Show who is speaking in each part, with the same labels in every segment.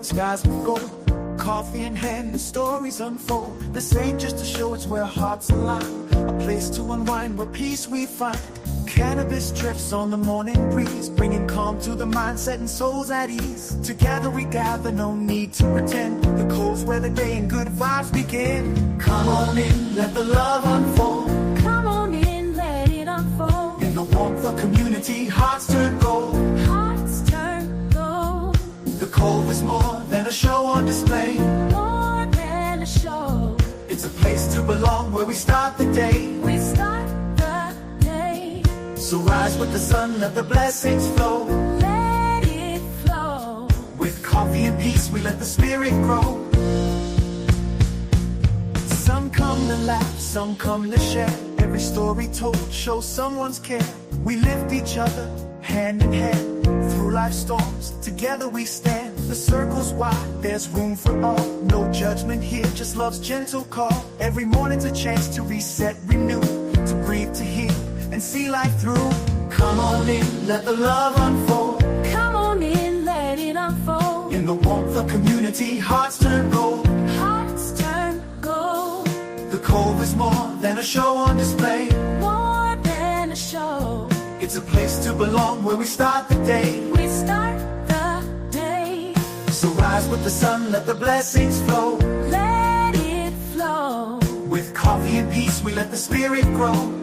Speaker 1: morning skies will go. Coffee in hand, the stories unfold. This ain't just a show, it's where hearts align. A place to unwind, where peace we find. Cannabis drifts on the morning breeze, bringing calm to the mind, setting souls at ease. Together we gather, no need to pretend. The Cove's where the day and good vibes begin. Come on in, let the love unfold.
Speaker 2: Come on in, let it unfold.
Speaker 1: In the warmth of community, hearts turn gold.
Speaker 2: Hearts turn gold.
Speaker 1: The Cove is more than a show on display.
Speaker 2: More than a show.
Speaker 1: It's a place to belong, where we start the day.
Speaker 2: We start the day.
Speaker 1: So rise with the sun, let the blessings flow.
Speaker 2: Let it flow.
Speaker 1: With coffee and peace, we let the spirit grow. Some come to laugh, some come to share. Every story told shows someone's care. We lift each other, hand in hand. Through life's storms, together we stand. The circle's wide, there's room for all. No judgment here, just love's gentle call. Every morning's a chance to reset, renew, to breathe, to heal, and see life through. Come on in, let the love unfold.
Speaker 2: Come on in, let it unfold.
Speaker 1: In the warmth of community, hearts turn gold.
Speaker 2: Hearts turn gold.
Speaker 1: The Cove is more than a show on display.
Speaker 2: More than a show.
Speaker 1: It's a place to belong, where we start the day.
Speaker 2: We start the day.
Speaker 1: So rise with the sun, let the blessings flow.
Speaker 2: Let it flow.
Speaker 1: With coffee and peace, we let the spirit grow.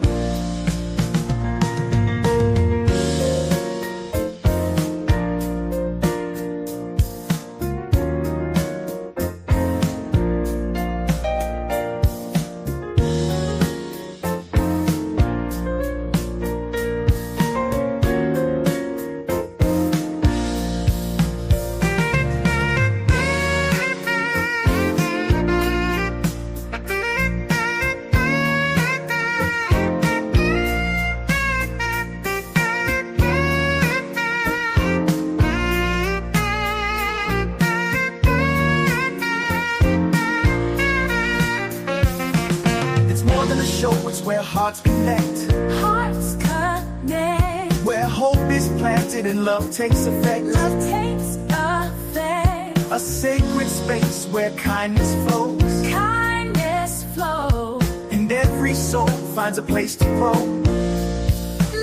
Speaker 1: It's where hearts connect.
Speaker 2: Hearts connect.
Speaker 1: Where hope is planted and love takes effect.
Speaker 2: Love takes effect.
Speaker 1: A sacred space where kindness flows.
Speaker 2: Kindness flows.
Speaker 1: And every soul finds a place to grow.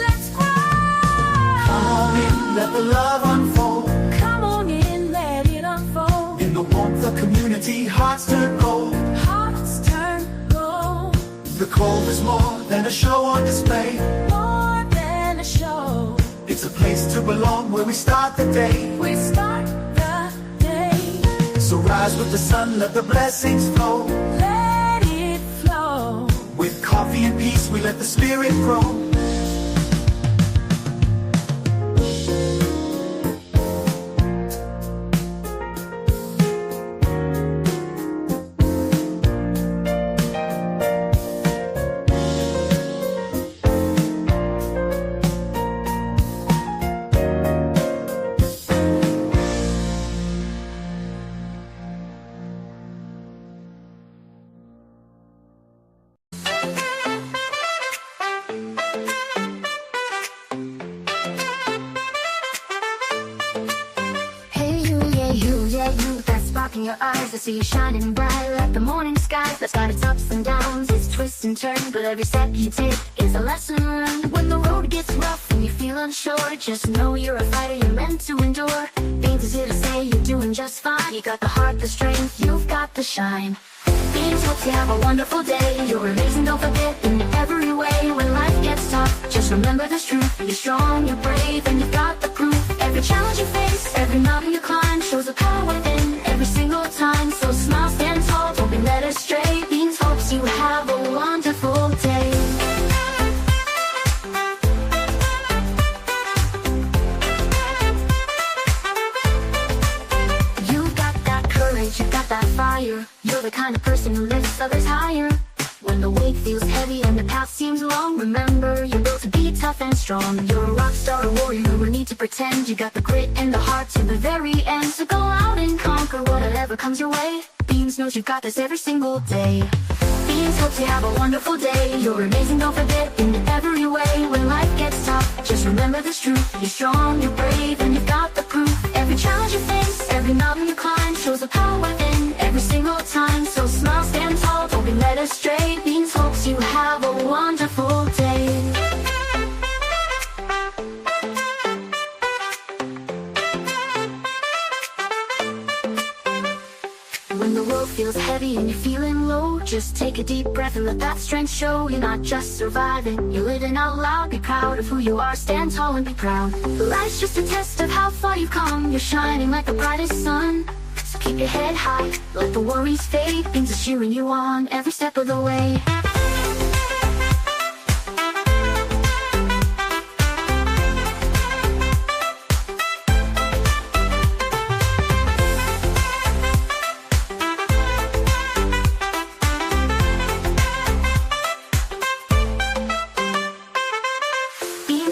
Speaker 2: Let's grow.
Speaker 1: Come on in, let the love unfold.
Speaker 2: Come on in, let it unfold.
Speaker 1: In the warmth of community, hearts turn gold.
Speaker 2: Hearts turn gold.
Speaker 1: The Cove is more than a show on display.
Speaker 2: More than a show.
Speaker 1: It's a place to belong, where we start the day.
Speaker 2: We start the day.
Speaker 1: So rise with the sun, let the blessings flow.
Speaker 2: Let it flow.
Speaker 1: With coffee and peace, we let the spirit grow.
Speaker 3: In your eyes, I see you shining bright like the morning skies. That's got its ups and downs, its twists and turns, but every step you take is a lesson learned. When the road gets rough and you feel unsure, just know you're a fighter, you're meant to endure. Beanz is here to say you're doing just fine. You got the heart, the strength, you've got the shine. Beanz hopes you have a wonderful day. You're amazing, don't forget, in every way. When life gets tough, just remember this truth. You're strong, you're brave, and you've got the proof. Every challenge you face, every mountain you climb, shows the power within every single time. So smile, stand tall, don't be led astray. Beanz hopes you have a wonderful day. You got that courage, you got that fire. You're the kind of person who lifts others higher. When the weight feels heavy and the path seems long, remember you're built to be tough and strong. You're a rock star, a warrior, no need to pretend. You got the grit and the heart to the very end. So go out and conquer whatever comes your way. Beanz knows you got this every single day. Beanz hopes you have a wonderful day. You're amazing, don't forget, in every way. When life gets tough, just remember this truth. You're strong, you're brave, and you've got the proof. Every challenge you face, every mountain you climb, the power within every single time. So smile, stand tall, don't be led astray. Beanz hopes you have a wonderful day. When the world feels heavy and you're feeling low, just take a deep breath and let that strength show. You're not just surviving, you're living out loud. Be proud of who you are, stand tall and be proud. Life's just a test of how far you've come. You're shining like the brightest sun, so keep your head high, let the worries fade. Beanz are cheering you on every step of the way.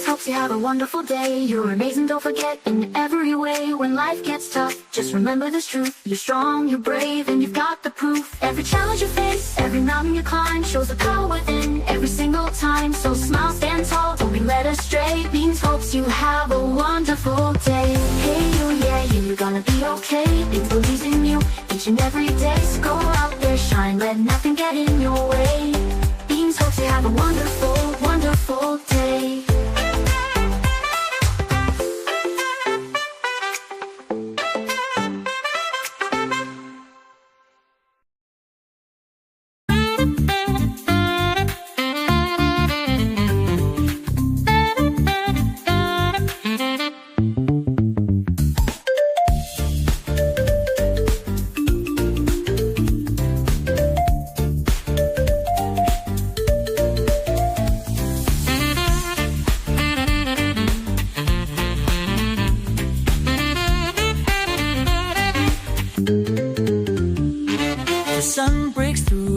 Speaker 3: Hopes you have a wonderful day. You're amazing, don't forget, in every way. When life gets tough, just remember this truth. You're strong, you're brave, and you've got the proof. Every challenge you face, every mountain you climb, shows the power within every single time. So smile, stand tall, don't be led astray. Beanz hopes you have a wonderful day. Hey you, yeah, you're gonna be okay. Beanz believes in you each and every day. So go out there, shine, let nothing get in your way. Beanz hopes you have a wonderful, wonderful day.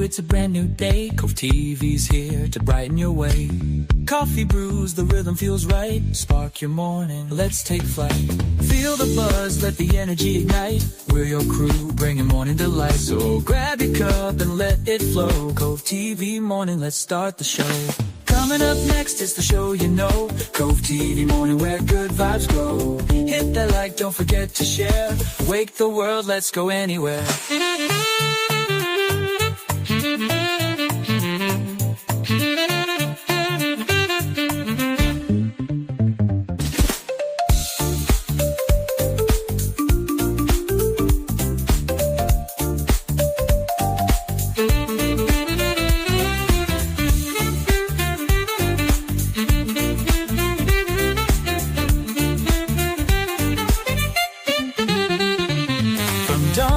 Speaker 4: It's a brand new day. Cove-TV's here to brighten your way. Coffee brews, the rhythm feels right. Spark your morning, let's take flight. Feel the buzz, let the energy ignite. We're your crew, bringing morning delight. So grab your cup and let it flow. Cove-TV morning, let's start the show. Coming up next is the show you know. Cove-TV morning where good vibes grow. Hit that like, don't forget to share. Wake the world, let's go anywhere.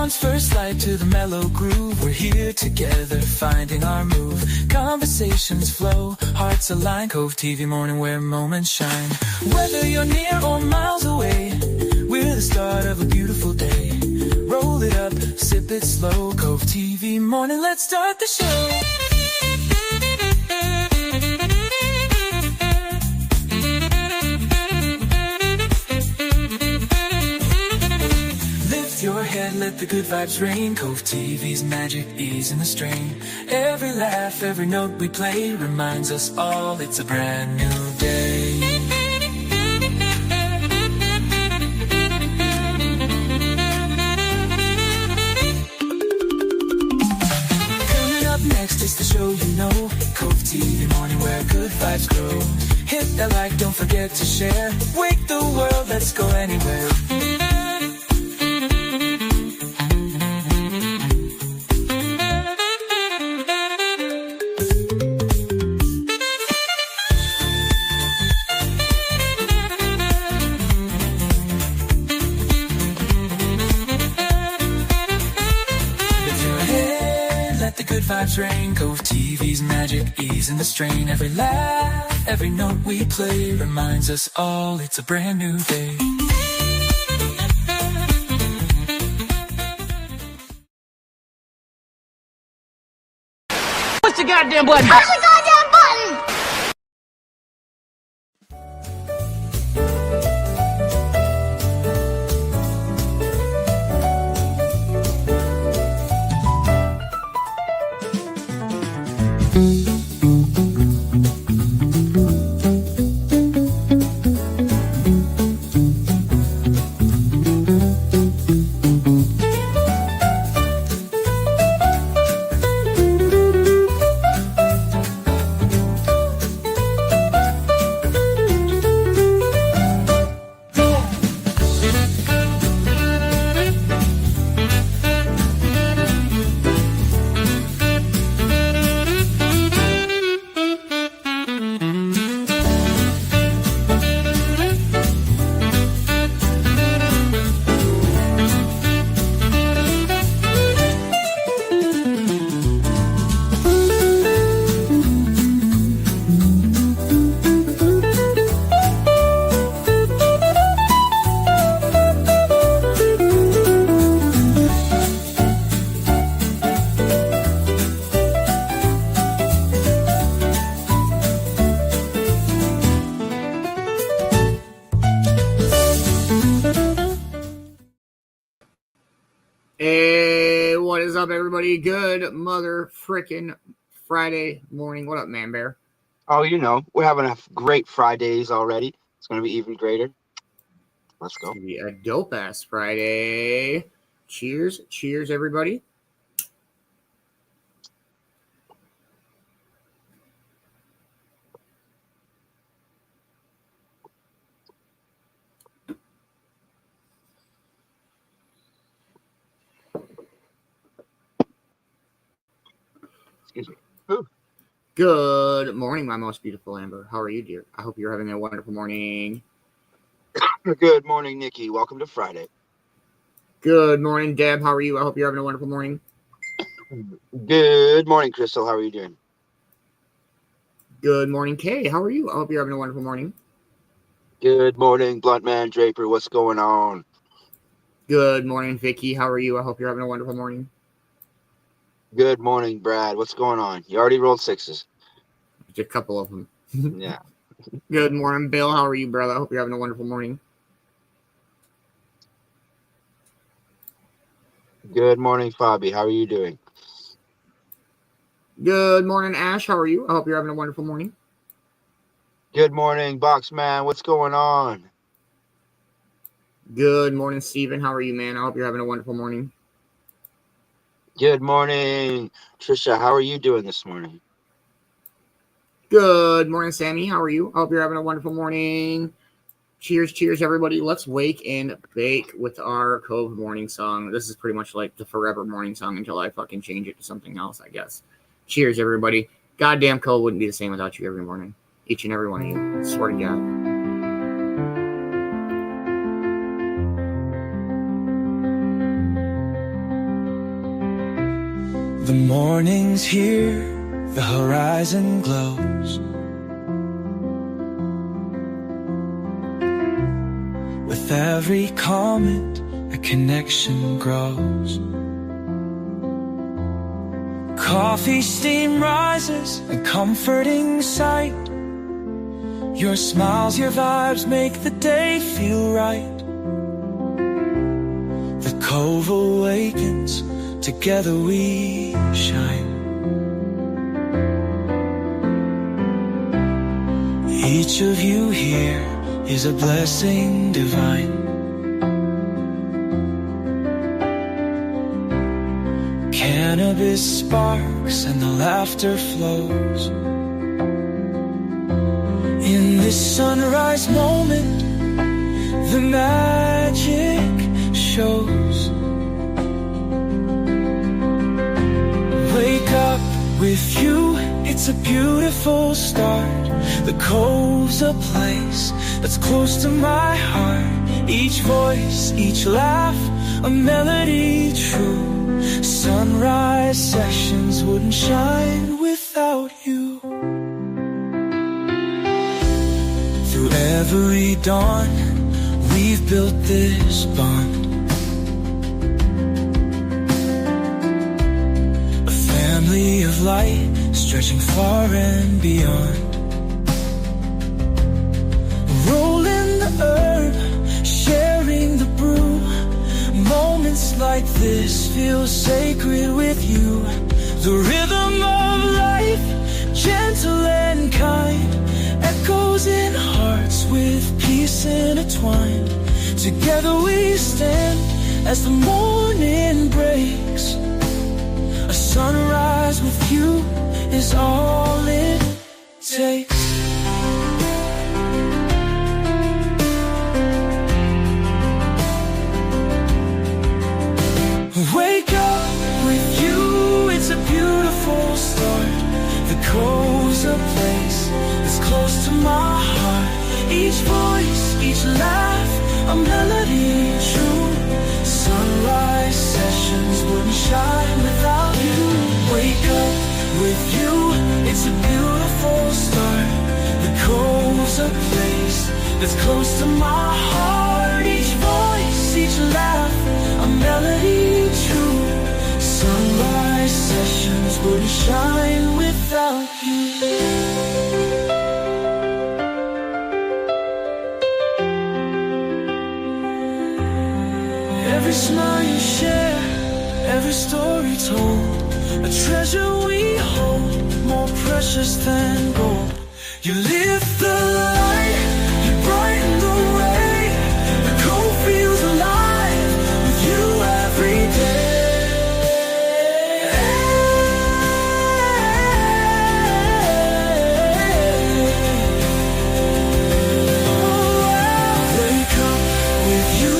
Speaker 4: First light to the mellow groove, we're here together, finding our move. Conversations flow, hearts align. Cove-TV morning where moments shine. Whether you're near or miles away, we're the start of a beautiful day. Roll it up, sip it slow. Cove-TV morning, let's start the show. Your head, let the good vibes rain. Cove-TV's magic, ease in the strain. Every laugh, every note we play reminds us all it's a brand new day. Coming up next is the show you know. Cove-TV morning where good vibes grow. Hit that like, don't forget to share. Wake the world, let's go anywhere. Vibes rain, Cove-TV's magic, ease in the strain. Every laugh, every note we play reminds us all it's a brand new day.
Speaker 5: Push the goddamn button!
Speaker 3: Push the goddamn button!
Speaker 5: What is up, everybody? Good mother frickin' Friday morning. What up, Man-Bear?
Speaker 6: Oh, we're having a great Fridays already. It's going to be even greater. Let's go.
Speaker 5: It's going to be a dope-ass Friday. Cheers. Cheers, everybody.
Speaker 6: Excuse me. Ooh.
Speaker 5: Good morning, my most beautiful Amber. How are you, dear? I hope you're having a wonderful morning.
Speaker 6: Good morning, Nikki. Welcome to Friday.
Speaker 5: Good morning, Deb. How are you? I hope you're having a wonderful morning.
Speaker 6: Good morning, Crystal. How are you doing?
Speaker 5: Good morning, Kay. How are you? I hope you're having a wonderful morning.
Speaker 6: Good morning, Blunt Man Draper. What's going on?
Speaker 5: Good morning, Vicki. How are you? I hope you're having a wonderful morning.
Speaker 6: Good morning, Brad. What's going on? You already rolled sixes.
Speaker 5: Just a couple of them.
Speaker 6: Yeah.
Speaker 5: Good morning, Bill. How are you, brother? I hope you're having a wonderful morning.
Speaker 6: Good morning, Fabi. How are you doing?
Speaker 5: Good morning, Ash. How are you? I hope you're having a wonderful morning.
Speaker 6: Good morning, Boxman. What's going on?
Speaker 5: Good morning, Steven. How are you, man? I hope you're having a wonderful morning.
Speaker 6: Good morning, Trisha. How are you doing this morning?
Speaker 5: Good morning, Sammy. How are you? I hope you're having a wonderful morning. Cheers, cheers, everybody. Let's wake and bake with our Cove morning song. This is pretty much like the forever morning song until I fucking change it to something else, I guess. Cheers, everybody. Goddamn Cove wouldn't be the same without you every morning. Each and every one of you. I swear to God.
Speaker 4: The morning's here, the horizon glows. With every comment, a connection grows. Coffee steam rises, a comforting sight. Your smiles, your vibes make the day feel right. The Cove awakens, together we shine. Each of you here is a blessing divine. Cannabis sparks and the laughter flows. In this sunrise moment, the magic shows. Wake up with you, it's a beautiful start. The Cove's a place that's close to my heart. Each voice, each laugh, a melody true. Sunrise sessions wouldn't shine without you. Through every dawn, we've built this bond. A family of light, stretching far and beyond. Rolling the herb, sharing the brew. Moments like this feel sacred with you. The rhythm of life, gentle and kind, echoes in hearts with peace intertwined. Together we stand as the morning breaks. A sunrise with you is all it takes. Wake up with you, it's a beautiful start. The Cove's a place that's close to my heart. Each voice, each laugh, a melody true. Sunrise sessions wouldn't shine without you. Wake up with you, it's a beautiful start. The Cove's a place that's close to my heart. Each voice, each laugh, a melody true. Sunrise sessions wouldn't shine without you. Every smile you share, every story a treasure we hold, more precious than gold. You lift the light, you brighten the way. The Cove feels alive with you every day. Wake up with you,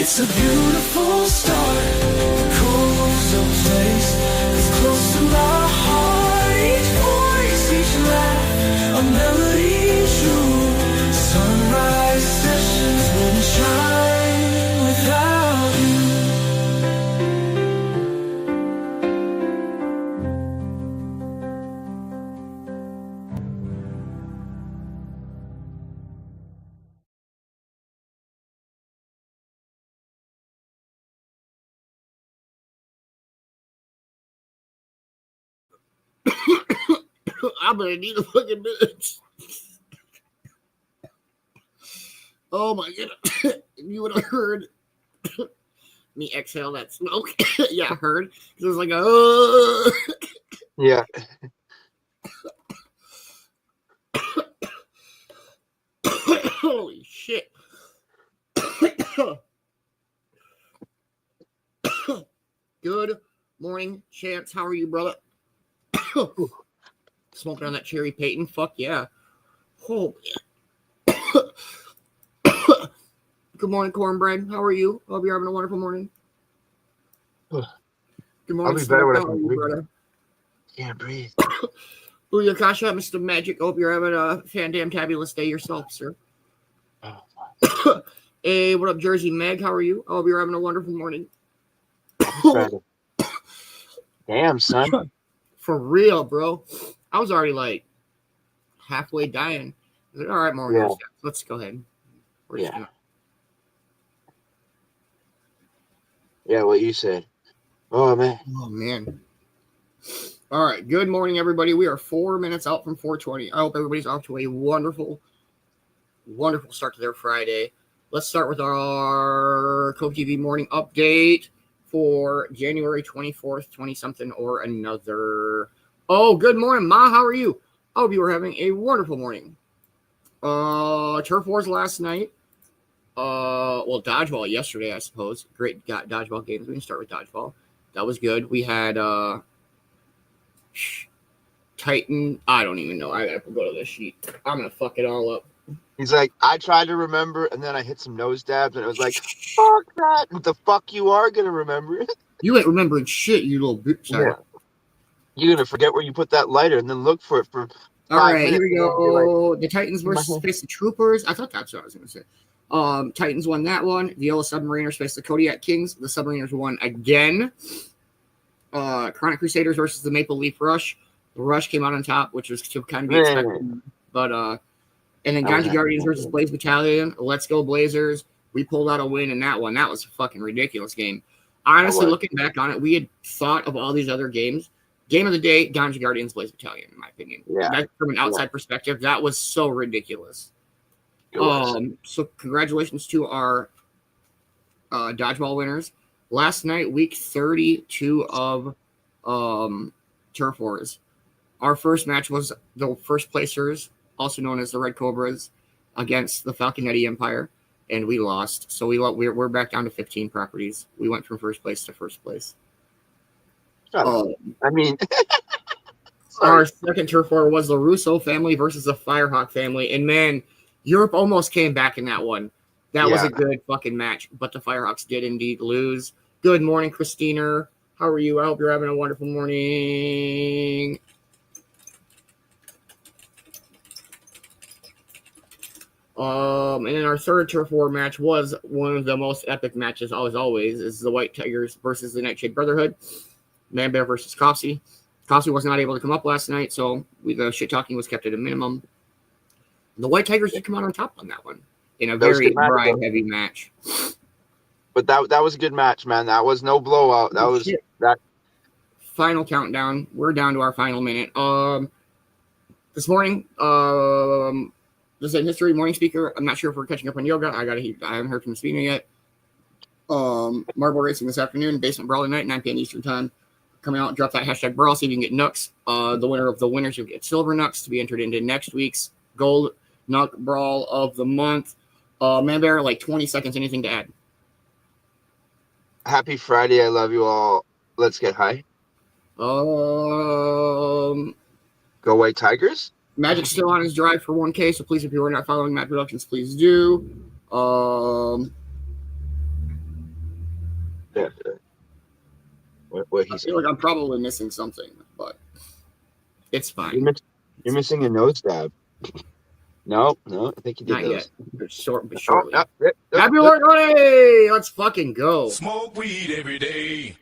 Speaker 4: it's a beautiful start. The Cove's a place that's close to my heart. Each voice, each laugh, a melody true. Sunrise sessions wouldn't shine without you.
Speaker 5: I'm gonna need a fucking minute. Oh my god. You would have heard me exhale that smoke. Yeah, I heard. It was like
Speaker 6: Yeah.
Speaker 5: holy shit. Good morning, Chance. How are you, brother? Smoking on that cherry Peyton. Fuck yeah. Oh, good morning, Cornbread. How are you? Hope you're having a wonderful morning. Good morning,
Speaker 6: I'll be better when I
Speaker 5: Smoke. How
Speaker 6: can
Speaker 5: are you,
Speaker 6: breathe.
Speaker 5: brother?
Speaker 6: Can't breathe.
Speaker 5: Booyah Kasha, Mr. Magic. Hope you're having a fan-damn-tabulous day yourself, sir.
Speaker 6: Oh,
Speaker 5: Hey, what up, Jersey Meg? How are you? I hope you're having a wonderful morning.
Speaker 6: damn, son.
Speaker 5: For real, bro. I was already like halfway dying. I was like, all right, morning.
Speaker 6: Yeah.
Speaker 5: Let's go ahead. We're just
Speaker 6: Yeah.
Speaker 5: gonna...
Speaker 6: Yeah, what you said. Oh, man.
Speaker 5: Oh, man. All right. Good morning, everybody. We are 4 minutes out from 4:20. I hope everybody's off to a wonderful, wonderful start to their Friday. Let's start with our Cove-TV morning update for January 24th, 20-something or another. Oh, good morning, Ma. How are you? I hope you were having a wonderful morning. Turf Wars last night. Well, dodgeball yesterday, I suppose. Great dodgeball games. We can start with dodgeball. That was good. We had Titan. I don't even know. I gotta go to the sheet. I'm gonna fuck it all up.
Speaker 6: He's like, I tried to remember, and then I hit some nose dabs, and it was like, fuck that. What the fuck you are going to remember?
Speaker 5: You ain't remembering shit, you little bitch.
Speaker 6: Yeah. You're going to forget where you put that lighter and then look for it for
Speaker 5: All
Speaker 6: 5
Speaker 5: right,
Speaker 6: minutes.
Speaker 5: here we
Speaker 6: and then be like,
Speaker 5: go. The Titans versus face the Troopers. I thought that's what I was going to say. Titans won that one. The Yellow Submariners faced the Kodiak Kings. The Submariners won again. Chronic Crusaders versus the Maple Leaf Rush. The Rush came out on top, which was to kind of be expected. But and then Ganja Guardians versus Blaze Battalion. Let's go Blazers. We pulled out a win in that one. That was a fucking ridiculous game. Honestly, looking back on it, we had thought of all these other games. Game of the day, Ganja Guardians, Blaze Battalion, in my opinion.
Speaker 6: Yeah.
Speaker 5: That, from an outside perspective, that was so ridiculous. So congratulations to our dodgeball winners. Last night, week 32 of Turf Wars. Our first match was the first placers, also known as the Red Cobras, against the Falconetti Empire, and we lost. So we're back down to 15 properties. We went from first place to first place.
Speaker 6: I mean,
Speaker 5: our second Turf War was the Russo family versus the Firehawk family, and man, Europe almost came back in that one. That was a good fucking match, but the Firehawks did indeed lose. Good morning, Christina. How are you? I hope you're having a wonderful morning. And then our third Turf War match was one of the most epic matches, as always, is the White Tigers versus the Nightshade Brotherhood. Man-Bear versus Cove-TV. Cove-TV was not able to come up last night, so the shit-talking was kept at a minimum. The White Tigers did come out on top on that one in a very bride-heavy match.
Speaker 6: But that was a good match, man. That was no blowout. That was that.
Speaker 5: Final countdown. We're down to our final minute. This morning, this is a history morning speaker. I'm not sure if we're catching up on yoga. I haven't heard from Spina yet. Marble racing this afternoon. Basement Brawling night, 9 p.m. Eastern time. coming out. Drop that hashtag brawl, see if you can get Nooks. The winner of the winners, you'll get silver Nooks to be entered into next week's gold Nook brawl of the month. Man-Bear, like 20 seconds, anything to add?
Speaker 6: Happy Friday. I love you all. Let's get high.
Speaker 5: Go
Speaker 6: White Tigers.
Speaker 5: Magic's still on his drive for 1K, so please, if you are not following Matt Productions, please do.
Speaker 6: Yeah. What
Speaker 5: I
Speaker 6: he said.
Speaker 5: feel like I'm probably missing something, but it's fine.
Speaker 6: You're missing a nose dab. No, I think you did
Speaker 5: Not
Speaker 6: those.
Speaker 5: yet. But shortly.
Speaker 6: No.
Speaker 5: Happy birthday! Let's fucking go.
Speaker 7: Smoke weed every day.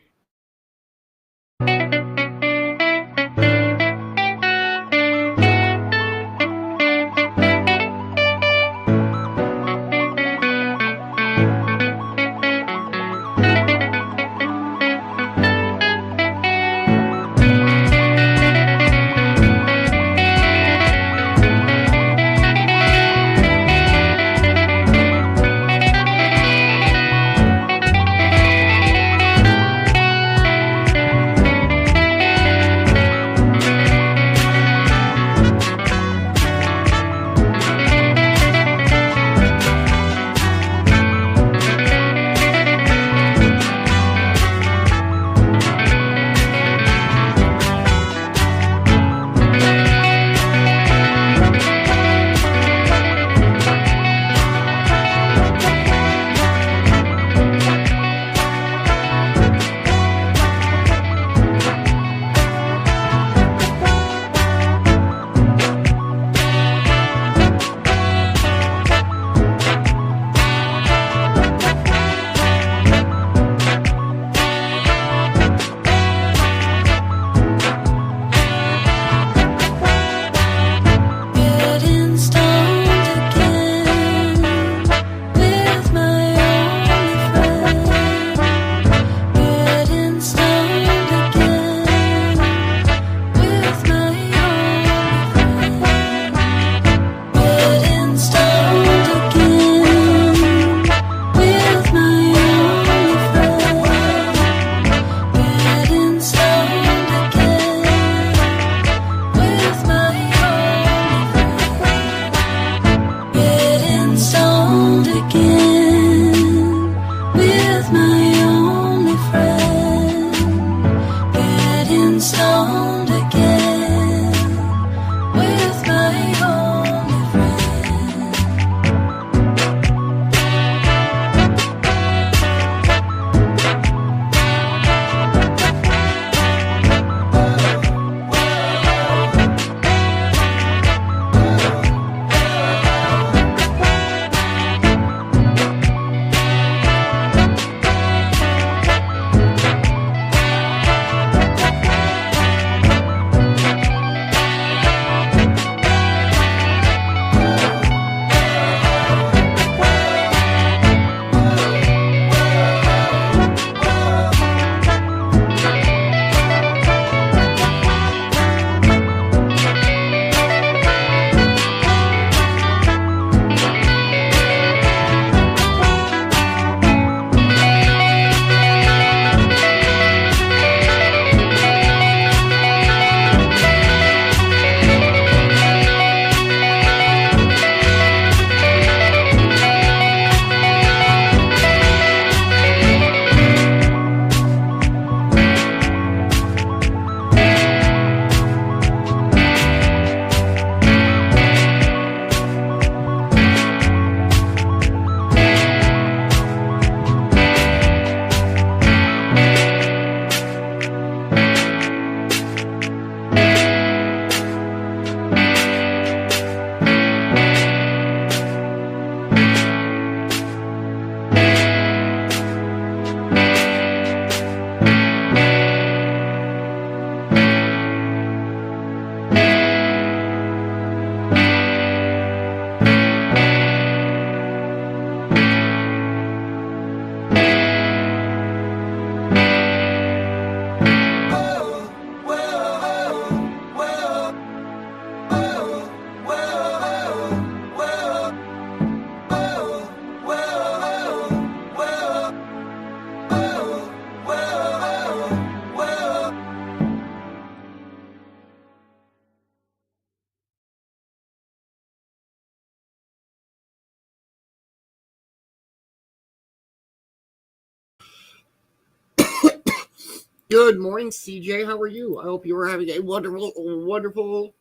Speaker 5: Good morning, CJ. How are you? I hope you are having a wonderful, wonderful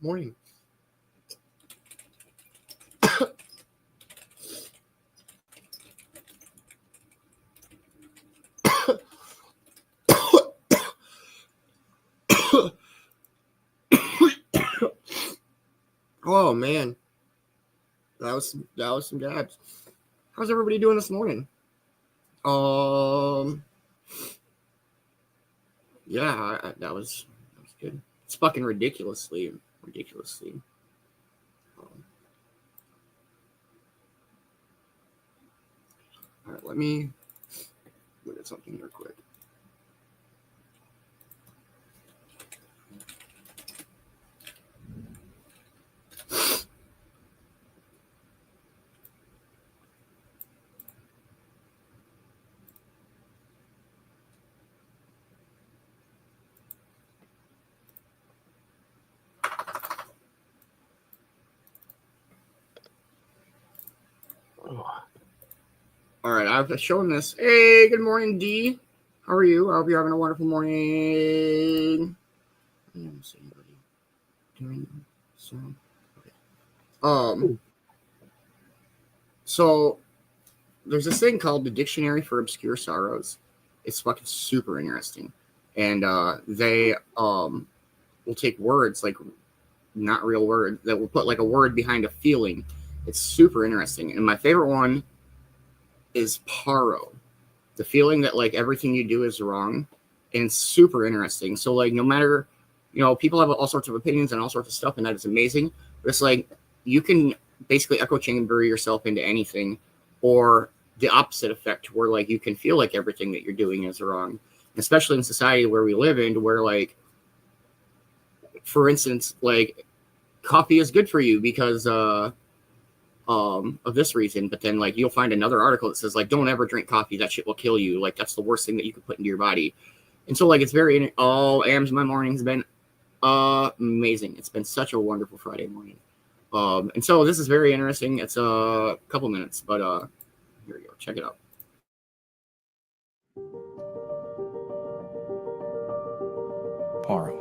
Speaker 5: morning. Oh man, that was some dabs. How's everybody doing this morning? Yeah, that was good. It's fucking ridiculously. All right, let me look at something here quick. All right, I've shown this. Hey, good morning, D. How are you? I hope you're having a wonderful morning. I don't see anybody doing so. Okay. So there's this thing called the Dictionary for Obscure Sorrows. It's fucking super interesting, and they will take words like not real words that will put like a word behind a feeling. It's super interesting, and my favorite one is paro, the feeling that like everything you do is wrong, and it's super interesting. So like no matter, people have all sorts of opinions and all sorts of stuff, and that is amazing. But it's like you can basically echo chamber yourself into anything, or the opposite effect where like you can feel like everything that you're doing is wrong, especially in society where we live in, where like, for instance, like coffee is good for you because of this reason, but then like you'll find another article that says like don't ever drink coffee, that shit will kill you, like that's the worst thing that you could put into your body. And so like it's very Beanz and Man-Bear has been amazing. It's been such a wonderful Friday morning, and so this is very interesting. It's a couple minutes, but here we go, check it out.
Speaker 4: Paro.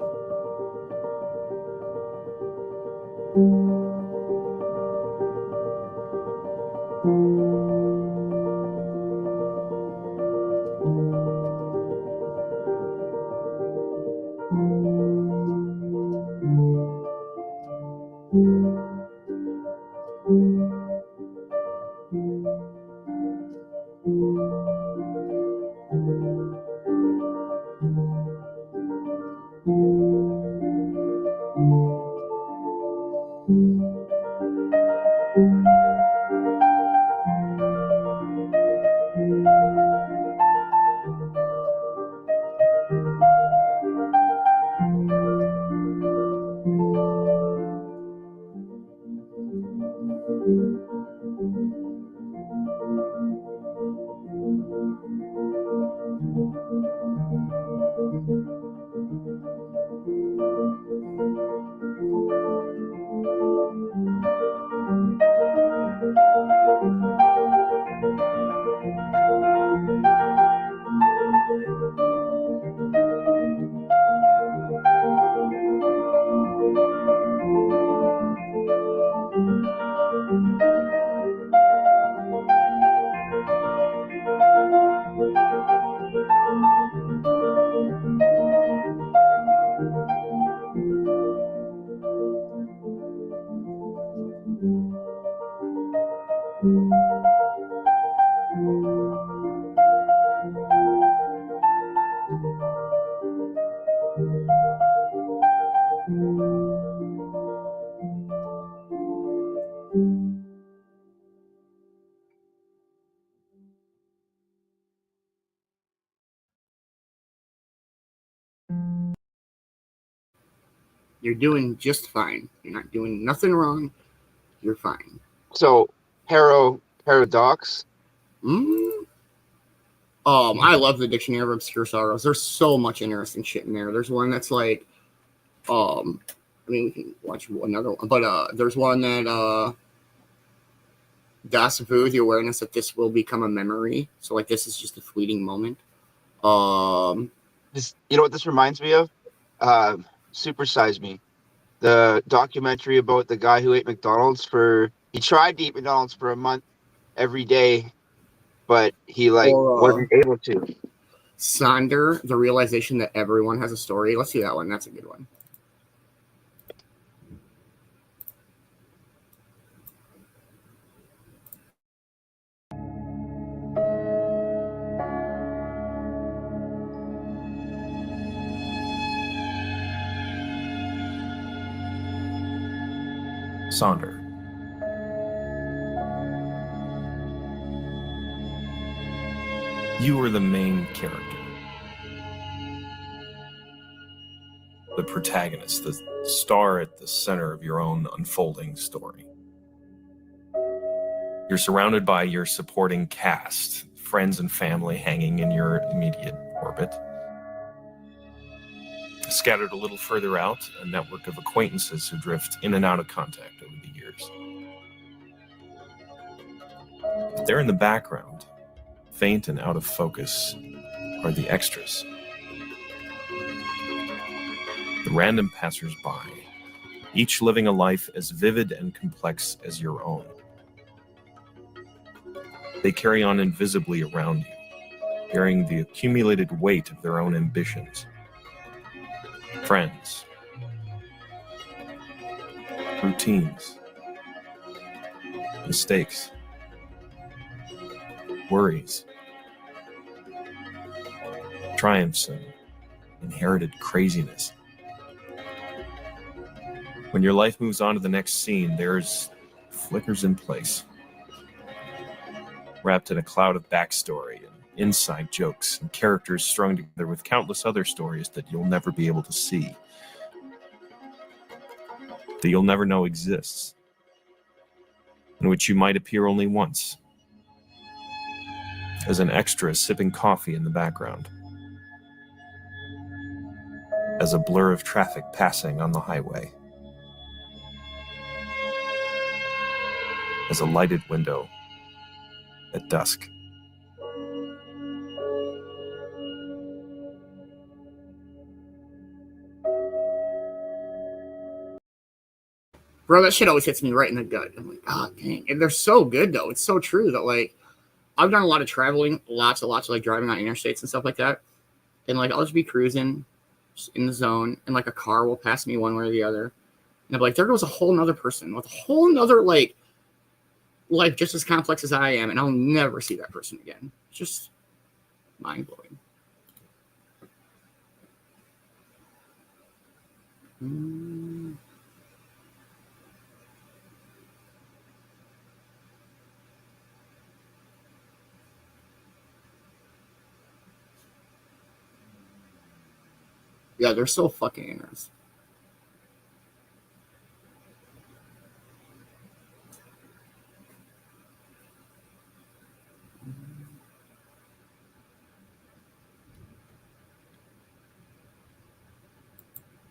Speaker 5: You're doing just fine. You're not doing nothing wrong. You're fine.
Speaker 6: So, paradox.
Speaker 5: I love the Dictionary of Obscure Sorrows. There's so much interesting shit in there. There's one that's like, I mean, we can watch another one, but there's one that Das Vu, the awareness that this will become a memory. So like this is just a fleeting moment.
Speaker 6: You know what this reminds me of? Super Size Me, the documentary about the guy who ate McDonald's he tried to eat McDonald's for a month every day, but he
Speaker 5: Or
Speaker 6: wasn't able to.
Speaker 5: Sonder, the realization that everyone has a story. Let's see that one. That's a good one.
Speaker 8: Sonder. You are the main character. The protagonist, the star at the center of your own unfolding story. You're surrounded by your supporting cast, friends and family hanging in your immediate orbit. Scattered a little further out, a network of acquaintances who drift in and out of contact over the years. But there in the background, faint and out of focus, are the extras. The random passers-by, each living a life as vivid and complex as your own. They carry on invisibly around you, bearing the accumulated weight of their own ambitions. Friends, routines, mistakes, worries, triumphs, and inherited craziness. When your life moves on to the next scene, there's flickers in place, wrapped in a cloud of backstory and inside jokes and characters strung together with countless other stories that you'll never be able to see, that you'll never know exists, in which you might appear only once, as an extra sipping coffee in the background, as a blur of traffic passing on the highway, as a lighted window at dusk.
Speaker 5: Bro, that shit always hits me right in the gut. I'm like, oh, dang. And they're so good, though. It's so true that, like, I've done a lot of traveling, lots of, like, driving on interstates and stuff like that. And, like, I'll just be cruising just in the zone, and, like, a car will pass me one way or the other. And I'm like, there goes a whole nother person with a whole nother, like, life just as complex as I am, and I'll never see that person again. It's just mind-blowing. Yeah, they're so fucking interesting.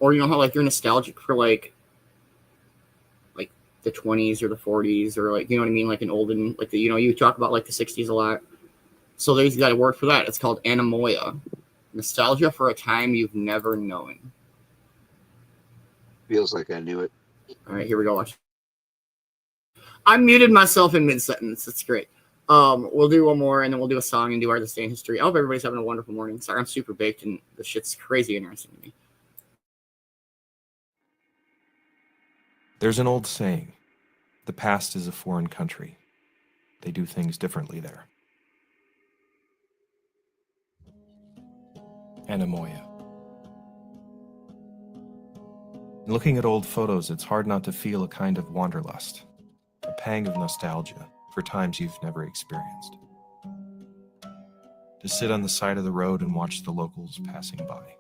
Speaker 5: Or you know how like you're nostalgic for like the 20s or the 40s or like, you know what I mean, like an olden, like the, you know, you talk about like the 60s a lot. So there's got a word for that. It's called anemoia. Nostalgia for a time you've never known.
Speaker 6: Feels like I knew it.
Speaker 5: All right, here we go. Watch. I muted myself in mid-sentence. It's great. We'll do one more, and then we'll do a song and do our This Day in History. I hope everybody's having a wonderful morning. Sorry, I'm super baked, and this shit's crazy interesting to me.
Speaker 8: There's an old saying, the past is a foreign country. They do things differently there. Anemoia. In looking at old photos, it's hard not to feel a kind of wanderlust, a pang of nostalgia for times you've never experienced. To sit on the side of the road and watch the locals passing by,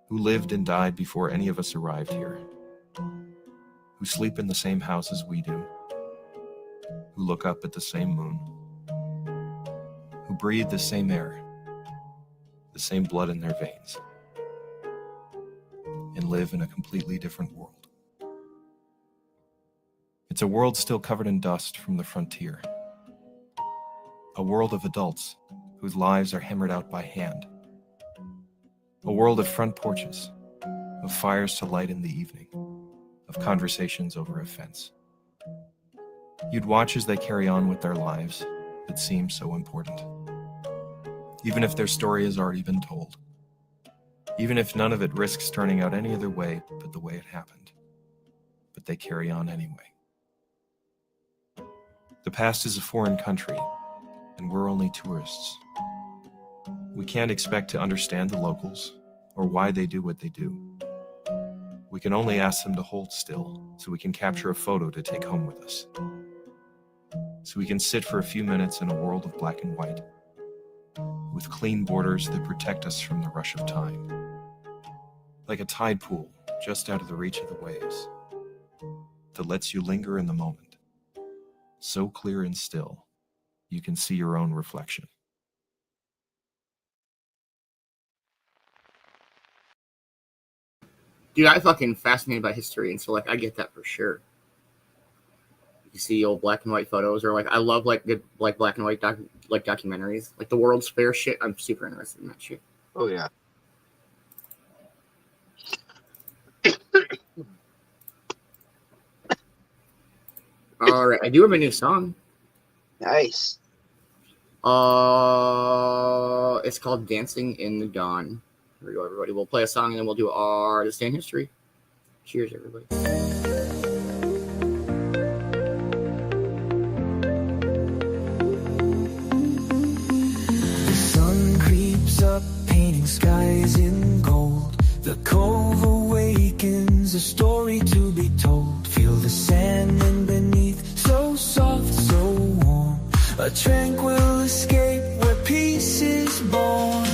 Speaker 8: who lived and died before any of us arrived here, who sleep in the same house as we do, who look up at the same moon, who breathe the same air, the same blood in their veins, and live in a completely different world. It's a world still covered in dust from the frontier. A world of adults whose lives are hammered out by hand, A world of front porches, of fires to light in the evening, of conversations over a fence. You'd watch as they carry on with their lives that seem so important. Even if their story has already been told. Even if none of it risks turning out any other way but the way it happened. But they carry on anyway. The past is a foreign country, and we're only tourists. We can't expect to understand the locals or why they do what they do. We can only ask them to hold still so we can capture a photo to take home with us. So we can sit for a few minutes in a world of black and white, with clean borders that protect us from the rush of time. Like a tide pool just out of the reach of the waves, that lets you linger in the moment, so clear and still, you can see your own reflection.
Speaker 5: Dude, I fucking fascinated by history, and so like I get that for sure. You see old black and white photos, or like I love like good like black and white documentaries, like the World's Fair shit. I'm super interested in that shit.
Speaker 6: Oh yeah.
Speaker 5: All right, I do have a new song.
Speaker 6: Nice.
Speaker 5: It's called "Dancing in the Dawn." Here we go, everybody. We'll play a song and then we'll do our This Day in History. Cheers, everybody.
Speaker 4: The sun creeps up, painting skies in gold. The cove awakens, a story to be told. Feel the sand in beneath, so soft, so warm. A tranquil escape where peace is born.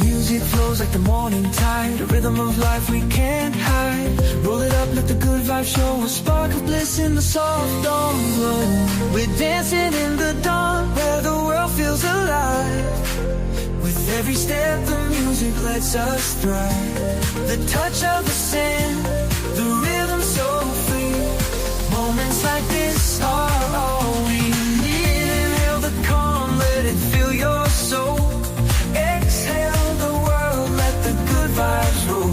Speaker 4: Music flows like the morning tide, a rhythm of life we can't hide. Roll it up, let the good vibe show, a spark of bliss in the soft dawn glow. We're dancing in the dawn, where the world feels alive. With every step the music lets us thrive. The touch of the sand, the rhythm so free. Moments like this are all we need. Inhale the calm, let it fill your soul. Exhale the world, let the good vibes roll.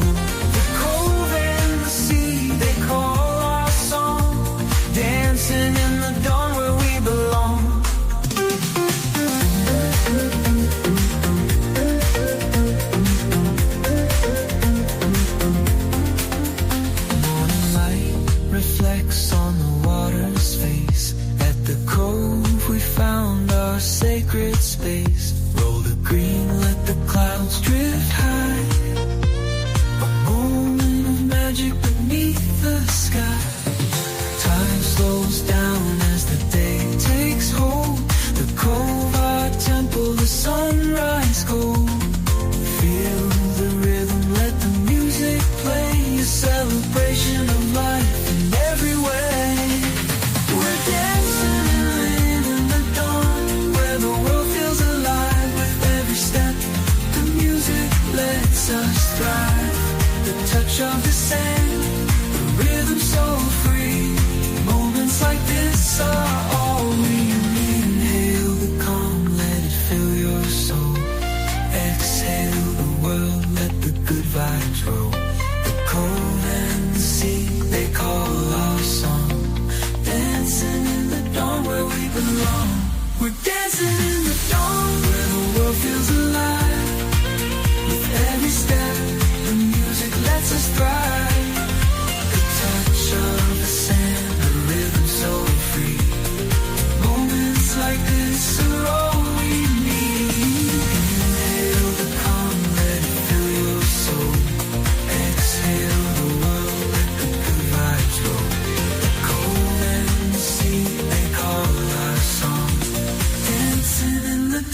Speaker 4: The cove and the sea, they call our song. Dancing in the dawn where we belong. Morning light reflects on the water's face. At the cove we found our sacred space. Roll the green, let the clouds drift high. A moment of magic beneath the sky. Time slows down as the day takes hold. The cove, our temple, the sunrise gold. Feel the rhythm, let the music play. A celebration of life in every way. We're dancing in the dawn, where the world feels alive. With every step, the music lets us thrive. The touch of the sand, the rhythm so free. Moments like this are all we need. Inhale the calm, let it fill your soul. Exhale the world, let the good vibes roll. The cove and the sea, they call our song. Dancing in the dawn where we belong. We're dancing in the dawn where the world feels alive. With every step, the music lets us thrive. The touch of the sand, the rhythm so free. Moments like this are all we need. Inhale the calm, let it fill your soul. Exhale the world, let the good vibes roll. The cold and the sea, they call our song. Dancing in the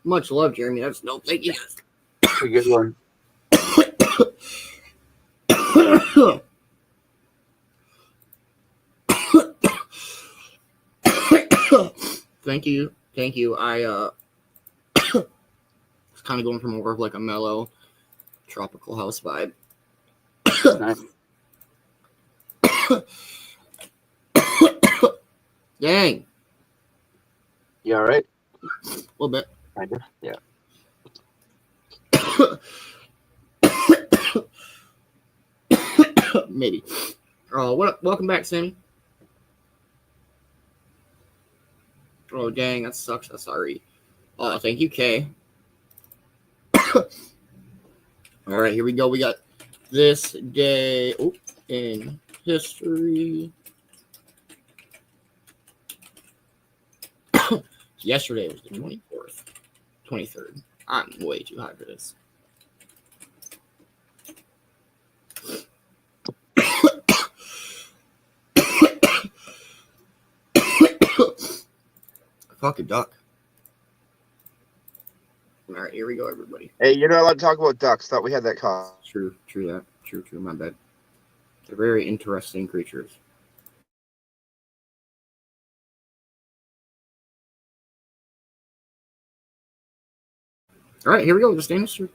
Speaker 5: Much love, Jeremy. That's no thank you.
Speaker 6: A good one.
Speaker 5: Thank you. Thank you. I was kind of going for more of like a mellow tropical house vibe.
Speaker 6: Nice.
Speaker 5: Dang.
Speaker 6: You all right?
Speaker 5: A little bit.
Speaker 6: Kind of. Yeah.
Speaker 5: Maybe. Welcome back, Sammy. Oh, dang, that sucks. I'm sorry. Oh, thank you, Kay. All right, here we go. We got this day in history. Yesterday was the 24th. 23rd. I'm way too high for this. Fuck a duck. All right, here we go, everybody.
Speaker 6: Hey, you're not allowed to talk about ducks. Thought we had that call.
Speaker 5: True that. True, my bad. They're very interesting creatures. All right, here we go. Just name history.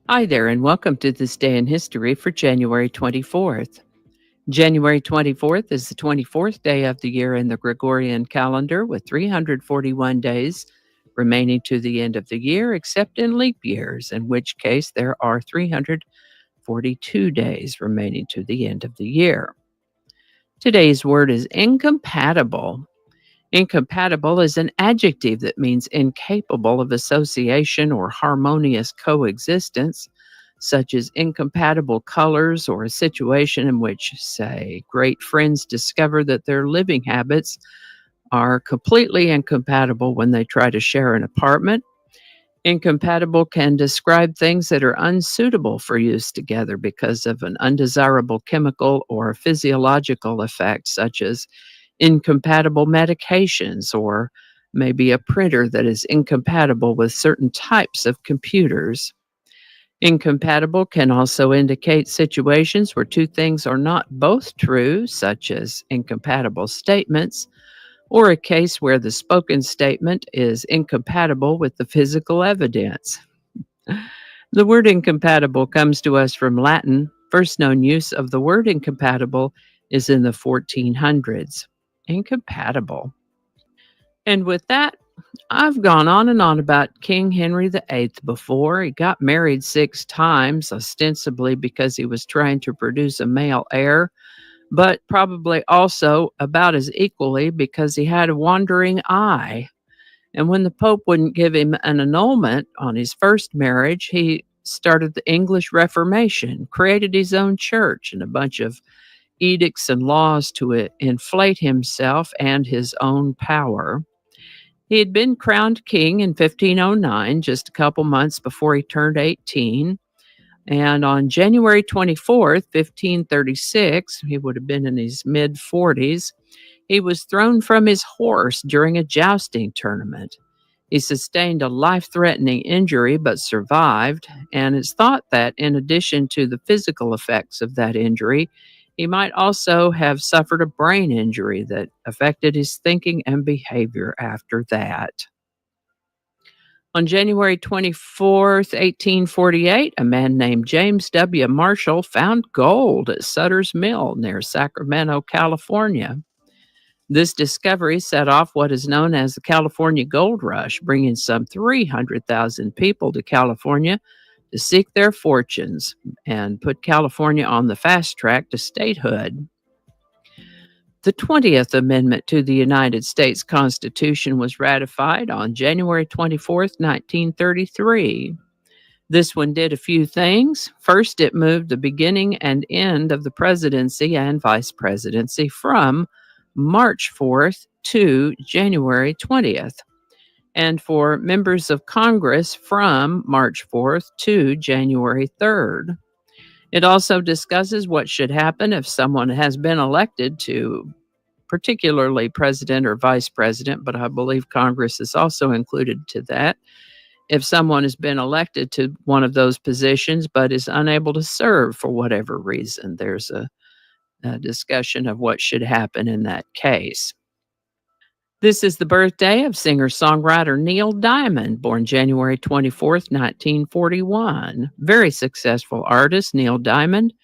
Speaker 9: Hi there, and welcome to this day in history for January 24th. January 24th is the 24th day of the year in the Gregorian calendar, with 341 days remaining to the end of the year, except in leap years, in which case there are 342 days remaining to the end of the year. Today's word is incompatible. Incompatible is an adjective that means incapable of association or harmonious coexistence, such as incompatible colors, or a situation in which, say, great friends discover that their living habits are completely incompatible when they try to share an apartment. Incompatible can describe things that are unsuitable for use together because of an undesirable chemical or physiological effect, such as incompatible medications, or maybe a printer that is incompatible with certain types of computers. Incompatible can also indicate situations where two things are not both true, such as incompatible statements, or a case where the spoken statement is incompatible with the physical evidence. The word incompatible comes to us from Latin. First known use of the word incompatible is in the 1400s. Incompatible. And with that, I've gone on and on about King Henry VIII before. He got married 6 times, ostensibly because he was trying to produce a male heir, but probably also about as equally because he had a wandering eye. And when the Pope wouldn't give him an annulment on his first marriage, he started the English Reformation, created his own church and a bunch of edicts and laws to inflate himself and his own power. He had been crowned king in 1509, just a couple months before he turned 18. And on January 24th, 1536, he would have been in his mid-40s, he was thrown from his horse during a jousting tournament. He sustained a life-threatening injury but survived, and it's thought that in addition to the physical effects of that injury, he might also have suffered a brain injury that affected his thinking and behavior after that. On January 24th, 1848, a man named James W. Marshall found gold at Sutter's Mill near Sacramento, California. This discovery set off what is known as the California Gold Rush, bringing some 300,000 people to California to seek their fortunes and put California on the fast track to statehood. The 20th Amendment to the United States Constitution was ratified on January 24th, 1933. This one did a few things. First, it moved the beginning and end of the presidency and vice presidency from March 4th to January 20th. and for members of Congress from March 4th to January 3rd. It also discusses what should happen if someone has been elected to particularly president or vice president, but I believe Congress is also included to that. If someone has been elected to one of those positions but is unable to serve for whatever reason, there's a discussion of what should happen in that case. This is the birthday of singer-songwriter Neil Diamond, born January 24th, 1941. Very successful artist, Neil Diamond,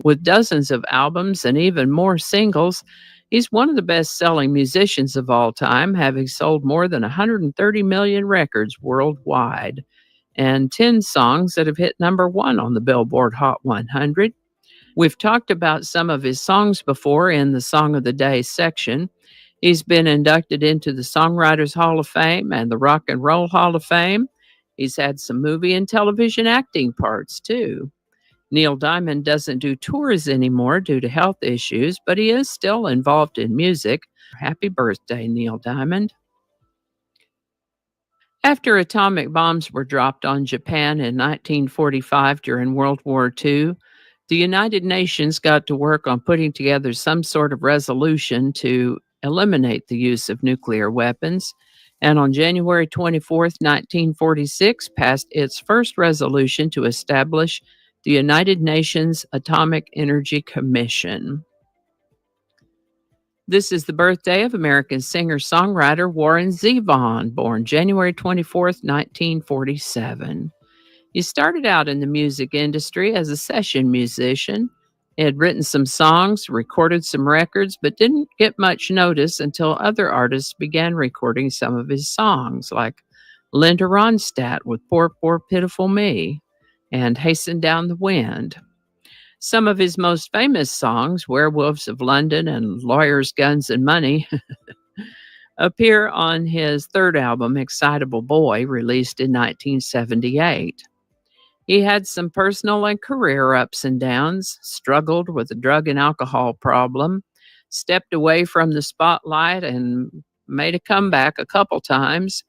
Speaker 9: with dozens of albums and even more singles. He's one of the best-selling musicians of all time, having sold more than 130 million records worldwide, and 10 songs that have hit #1 on the Billboard Hot 100. We've talked about some of his songs before in the Song of the Day section. He's been inducted into the Songwriters Hall of Fame and the Rock and Roll Hall of Fame. He's had some movie and television acting parts, too. Neil Diamond doesn't do tours anymore due to health issues, but he is still involved in music. Happy birthday, Neil Diamond. After atomic bombs were dropped on Japan in 1945 during World War II, the United Nations got to work on putting together some sort of resolution to eliminate the use of nuclear weapons, and on January 24th, 1946, passed its first resolution to establish the United Nations Atomic Energy Commission. This is the birthday of American singer-songwriter Warren Zevon, born January 24th, 1947. He started out in the music industry as a session musician. He had written some songs, recorded some records, but didn't get much notice until other artists began recording some of his songs, like Linda Ronstadt with Poor, Poor, Pitiful Me and Hasten Down the Wind. Some of his most famous songs, Werewolves of London and Lawyers, Guns, and Money, appear on his third album, Excitable Boy, released in 1978. He had some personal and career ups and downs, struggled with a drug and alcohol problem, stepped away from the spotlight, and made a comeback a couple times.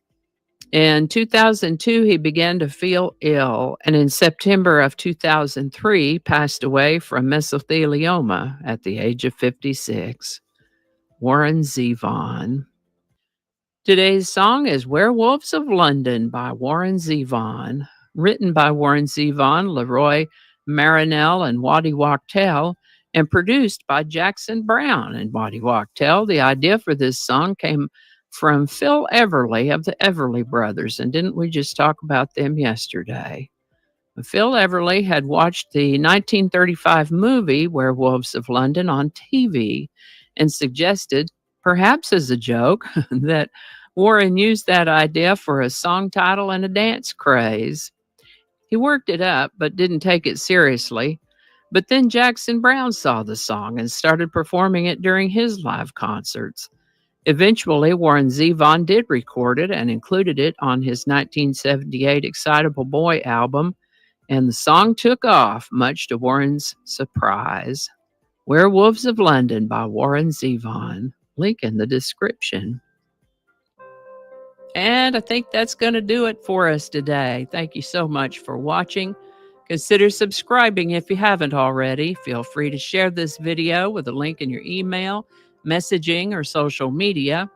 Speaker 9: In 2002, he began to feel ill, and in September of 2003, passed away from mesothelioma at the age of 56. Warren Zevon. Today's song is Werewolves of London by Warren Zevon. Written by Warren Zevon, Leroy Marinell, and Waddy Wachtel, and produced by Jackson Brown and Waddy Wachtel. The idea for this song came from Phil Everly of the Everly Brothers, and didn't we just talk about them yesterday? Phil Everly had watched the 1935 movie Werewolves of London on TV and suggested, perhaps as a joke, that Warren used that idea for a song title and a dance craze. He worked it up, but didn't take it seriously. But then Jackson Brown saw the song and started performing it during his live concerts. Eventually, Warren Zevon did record it and included it on his 1978 Excitable Boy album, and the song took off, much to Warren's surprise. Werewolves of London by Warren Zevon. Link in the description. And I think that's going to do it for us today. Thank you so much for watching. Consider subscribing if you haven't already. Feel free to share this video with a link in your email, messaging, or social media.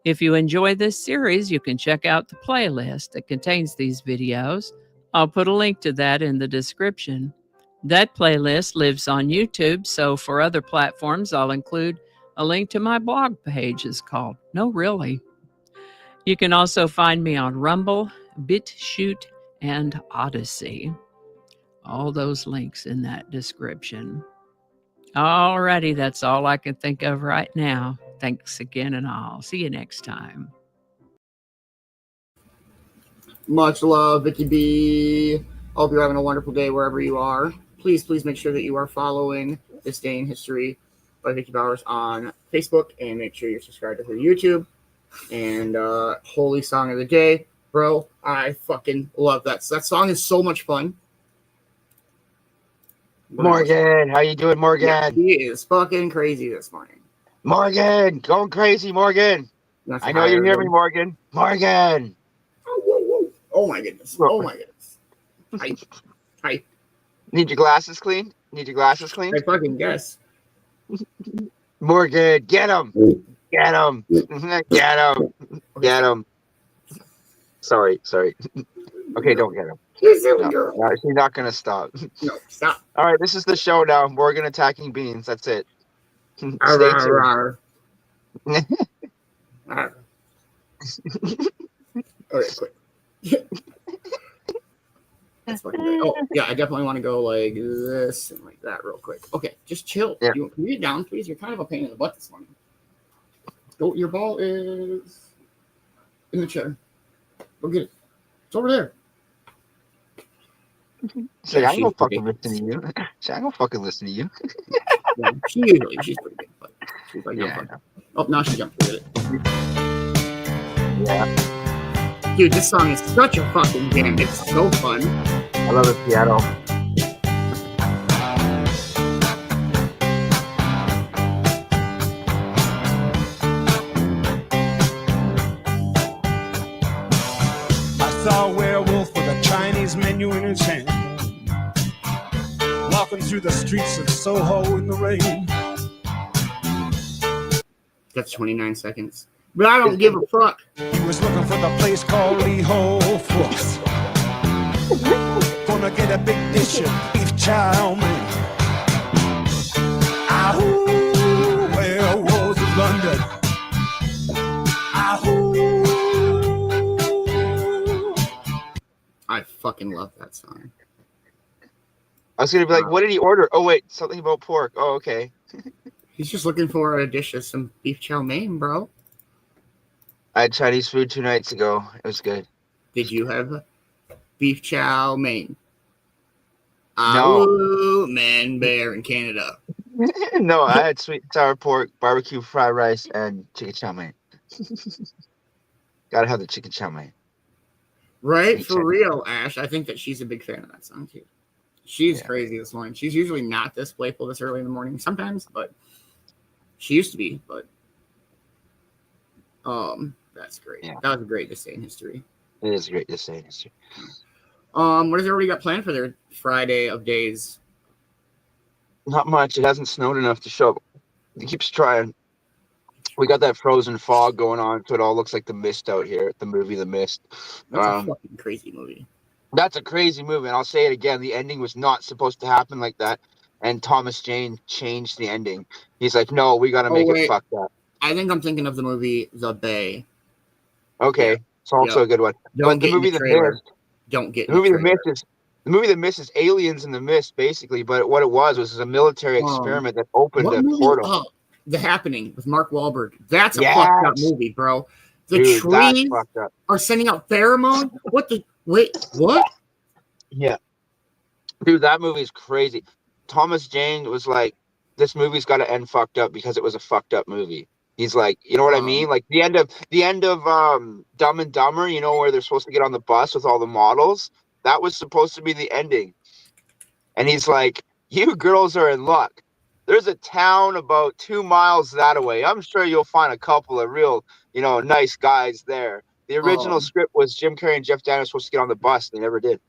Speaker 9: If you enjoy this series, you can check out the playlist that contains these videos. I'll put a link to that in the description. That playlist lives on YouTube, so for other platforms, I'll include a link to my blog page. It's called No Really. You can also find me on Rumble, BitChute, and Odyssey. All those links in that description. Alrighty, that's all I can think of right now. Thanks again, and I'll see you next time.
Speaker 5: Much love, Vicki B. Hope you're having a wonderful day wherever you are. Please make sure that you are following This Day in History by Vicki Bowers on Facebook, and make sure you're subscribed to her YouTube. And Holy Song of the Day, bro, I fucking love that. That song is so much fun.
Speaker 6: Morgan, how you doing, Morgan?
Speaker 5: Yeah, he is fucking crazy this morning.
Speaker 6: Morgan, going crazy, Morgan. I know you hear me, Morgan. Morgan.
Speaker 5: Oh my goodness. Oh my goodness. I
Speaker 6: Need your glasses clean? Need your glasses clean?
Speaker 5: fucking guess.
Speaker 6: Morgan, get him! Get him! Get him! Get him! Sorry. Okay, don't get him. No, she's not gonna stop.
Speaker 5: No, stop.
Speaker 6: All right, this is the show now. Morgan attacking Beanz. That's it. Stay
Speaker 5: Arr,
Speaker 6: tuned.
Speaker 5: arr. Okay, quick. That's fucking great. Oh, yeah, I definitely want to go like this and like that real quick. Okay, just chill.
Speaker 6: Yeah.
Speaker 5: Can you get down, please? You're kind of a pain in the butt this morning. Go, your ball is in the chair. Go get it. It's over there.
Speaker 6: Say,
Speaker 5: Yeah,
Speaker 6: I don't
Speaker 5: she's
Speaker 6: fucking
Speaker 5: pretty.
Speaker 6: listen to you. Say, I don't fucking listen to you.
Speaker 5: Yeah, she's pretty good, but she's like, no,
Speaker 6: Yeah,
Speaker 5: fuck. Oh, now she jumped with it.
Speaker 6: Yeah,
Speaker 5: Dude, this song is such a fucking jam. It's so fun.
Speaker 6: I love the piano.
Speaker 7: I saw a werewolf with a Chinese menu in his hand, walking through the streets of Soho in the rain.
Speaker 5: That's 29 seconds. But I don't give a fuck.
Speaker 7: He was looking for the place called Lee Ho Foo's. Gonna get a big dish of beef chow mein. Ahoo, werewolves of London. Ahoo.
Speaker 5: I fucking love that song.
Speaker 6: I was gonna be like, what did he order? Oh wait, something about pork. Oh, okay.
Speaker 5: He's just looking for a dish of some beef chow mein, bro.
Speaker 6: I had Chinese food 2 nights ago. It was good.
Speaker 5: Did you have beef chow mein?
Speaker 6: No.
Speaker 5: Man-Bear in Canada.
Speaker 6: No, I had sweet and sour pork, barbecue fried rice, and chicken chow mein. Gotta have the chicken chow mein.
Speaker 5: Right?
Speaker 6: Hey,
Speaker 5: For
Speaker 6: check.
Speaker 5: real, Ash. I think that she's a big fan of that song, too. She's
Speaker 6: Yeah.
Speaker 5: crazy this morning. She's usually not this playful this early in the morning sometimes, but she used to be. But that's great.
Speaker 6: Yeah.
Speaker 5: That was a great day in history.
Speaker 6: It is great to say history.
Speaker 5: What has everybody got planned for their Friday of days?
Speaker 6: Not much. It hasn't snowed enough to show. It keeps trying. We got that frozen fog going on, so it all looks like The Mist out here. The movie The Mist.
Speaker 5: That's a fucking crazy movie.
Speaker 6: That's a crazy movie, and I'll say it again. The ending was not supposed to happen like that, and Thomas Jane changed the ending. He's like, no, we got to make it fucked up.
Speaker 5: I think I'm thinking of the movie The Bay.
Speaker 6: Okay,
Speaker 5: Yeah.
Speaker 6: it's also a good one.
Speaker 5: Don't
Speaker 6: But the
Speaker 5: get in
Speaker 6: movie
Speaker 5: the
Speaker 6: The
Speaker 5: trailer.
Speaker 6: Mist,
Speaker 5: Don't get
Speaker 6: the
Speaker 5: in
Speaker 6: movie The
Speaker 5: trailer.
Speaker 6: Mist is the movie The Mist is aliens in the mist, basically. But what it was a military experiment that opened
Speaker 5: What
Speaker 6: a
Speaker 5: movie?
Speaker 6: portal.
Speaker 5: Oh, The Happening with Mark Wahlberg. That's a
Speaker 6: Yes.
Speaker 5: fucked up movie, bro. The
Speaker 6: Dude, that's
Speaker 5: trees
Speaker 6: fucked up.
Speaker 5: are sending out pheromone. What the? Wait, what?
Speaker 6: Yeah. Dude, that movie's crazy. Thomas Jane was like, this movie's got to end fucked up because it was a fucked up movie. He's like, you know what I mean? Like the end of Dumb and Dumber, you know, where they're supposed to get on the bus with all the models. That was supposed to be the ending. And he's like, you girls are in luck. There's a town about 2 miles that away. I'm sure you'll find a couple of real, nice guys there. The original script was Jim Carrey and Jeff Daniels supposed to get on the bus. They never did.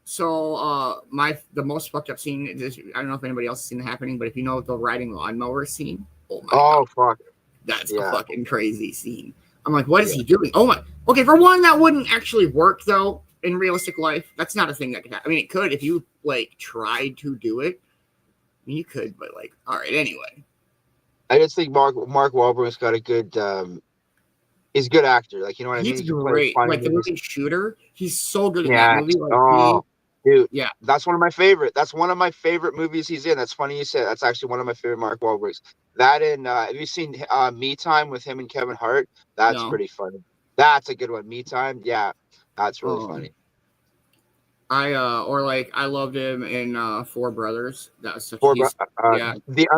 Speaker 5: So, the most fucked up scene is, I don't know if anybody else has seen The Happening, but if you know the riding lawnmower scene, oh my god,
Speaker 6: fuck.
Speaker 5: that's a fucking crazy scene. I'm like, what is he doing? Oh my. Okay, for one, that wouldn't actually work though in realistic life. That's not a thing that could happen. I mean, it could if you like tried to do it. I mean, you could, but like, all right. Anyway,
Speaker 6: I just think Mark Wahlberg's got a good. He's a good actor. Like, you know what I mean?
Speaker 5: he's
Speaker 6: He can play
Speaker 5: great.
Speaker 6: funny
Speaker 5: Like the
Speaker 6: movies.
Speaker 5: movie Shooter, he's so good in
Speaker 6: Yeah.
Speaker 5: that movie. Like,
Speaker 6: Dude,
Speaker 5: yeah.
Speaker 6: That's one of my favorite. That's one of my favorite movies he's in. That's funny you said. That's actually one of my favorite Mark Wahlberg's. That and have you seen Me Time with him and Kevin Hart? That's pretty funny. That's a good one. Me Time, yeah, that's really funny.
Speaker 5: I loved him in Four Brothers. That was such
Speaker 6: The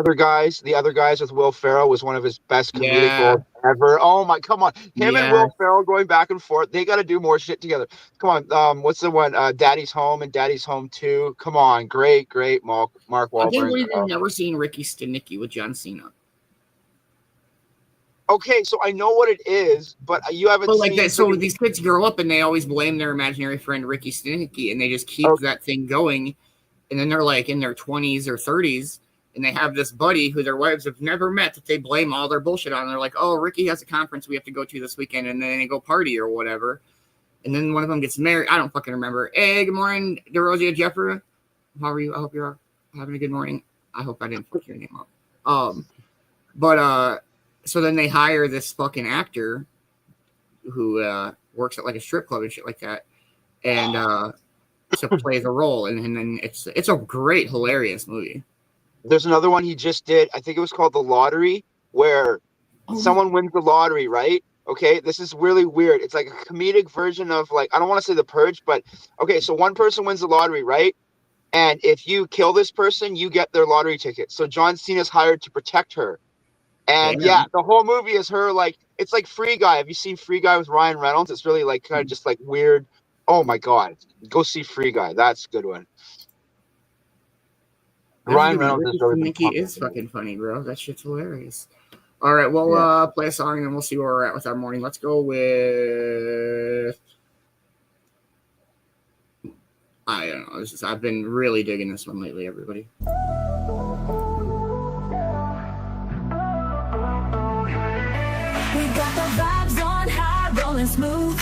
Speaker 6: other guys with Will Ferrell was one of his best comedic roles ever. Oh my, come on, him and Will Ferrell going back and forth. They got to do more shit together. Come on, what's the one? Daddy's Home and Daddy's Home 2. Come on, great Mark Wahlberg.
Speaker 5: I can't believe you've never seen Ricky Stenicki with John Cena.
Speaker 6: Okay, so I know what it is, but you haven't
Speaker 5: But like
Speaker 6: seen.
Speaker 5: that, so these kids grow up and they always blame their imaginary friend Ricky Stinky, and they just keep that thing going. And then they're like in their 20s or 30s, and they have this buddy who their wives have never met that they blame all their bullshit on. They're like, "Oh, Ricky has a conference we have to go to this weekend," and then they go party or whatever. And then one of them gets married. I don't fucking remember. Hey, good morning, DeRosia Jeffrey. How are you? I hope you're having a good morning. I hope I didn't fuck your name up. So then they hire this fucking actor who works at like a strip club and shit like that, and to play the role. And then it's a great, hilarious movie.
Speaker 6: There's another one he just did. I think it was called The Lottery, where someone wins the lottery, right? Okay, this is really weird. It's like a comedic version of, like, I don't want to say The Purge, but okay, so one person wins the lottery, right? And if you kill this person, you get their lottery ticket. So John Cena's hired to protect her. And yeah, the whole movie is her, like, it's like Free Guy. Have you seen Free Guy with Ryan Reynolds? It's really like kind of just like weird. Oh my God. Go see Free Guy. That's a good one. Ryan Reynolds is really
Speaker 5: Mickey is fucking funny, bro. That shit's hilarious. All right, well, play a song and then we'll see where we're at with our morning. Let's go with, I don't know. I've been really digging this one lately, everybody.
Speaker 2: We got the vibes on high, rolling smooth.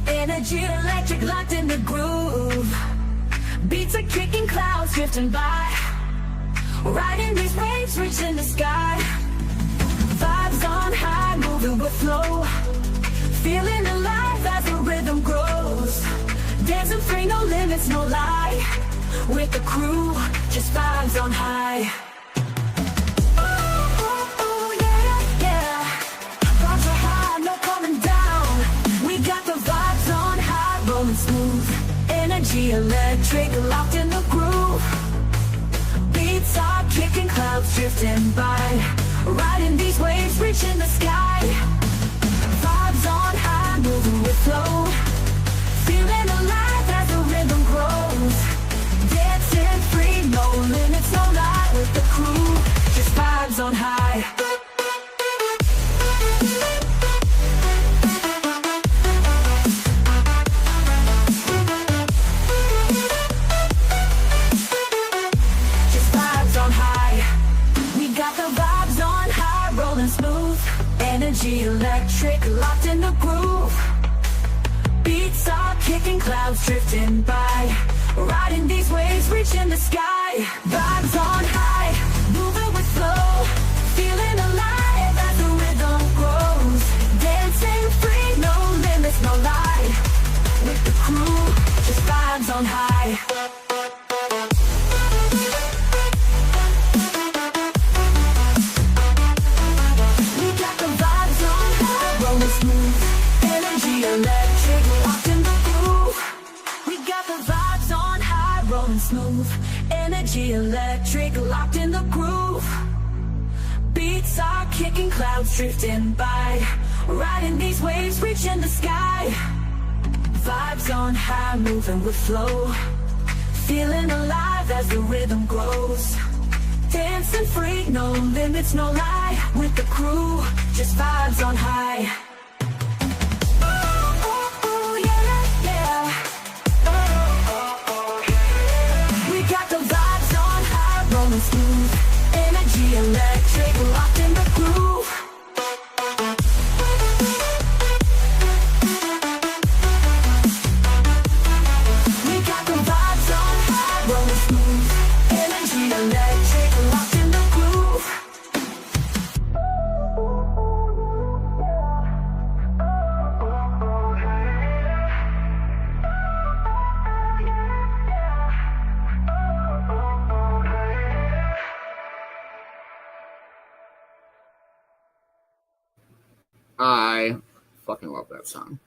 Speaker 2: Energy electric, locked in the groove. Beats are kicking, clouds drifting by. Riding these waves, reaching the sky. Vibes on high, moving with flow. Feeling alive as the rhythm grows. Dancing free, no limits, no lie. With the crew, just vibes on high. Smooth, energy electric, locked in the groove. Beats are kicking, clouds drifting by. Riding these waves, reaching the sky. Vibes on high, moving with flow. Feeling alive as the rhythm grows. Dancing free, no limits, no lie. With the crew, just vibes on high. Energy electric, locked in the groove. Beats are kicking, clouds drifting by. Riding these waves, reaching the sky. Vibes on high, moving with flow. Feeling alive as the rhythm grows. Dancing free, no limits, no lie. With the crew, just vibes on high. Smooth, energy electric, locked in the groove. We got the vibes on high, rolling smooth. Energy electric, locked in the groove. Beats are kicking, clouds drifting by. Riding these waves, reaching the sky. Vibes on high, moving with flow. Feeling alive as the rhythm grows. Dancing free, no limits, no lie. With the crew, just vibes on high. Smooth, energy electric, locked in the groove. We got the vibes on high, rolling smooth. Energy electric, locked in the groove.
Speaker 5: I fucking love that song.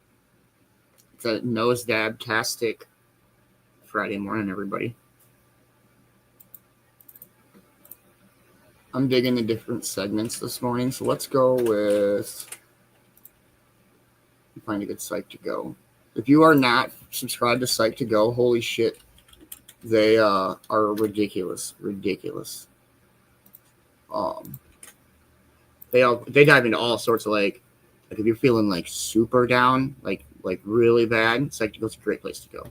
Speaker 5: It's a nose-dab-tastic Friday morning, everybody. I'm digging the different segments this morning, so let's go with find a good site to go. If you are not subscribed to Site to Go, holy shit, they are ridiculous. they dive into all sorts of like if you're feeling like super down, like really bad, Psych2Go's a great place to go.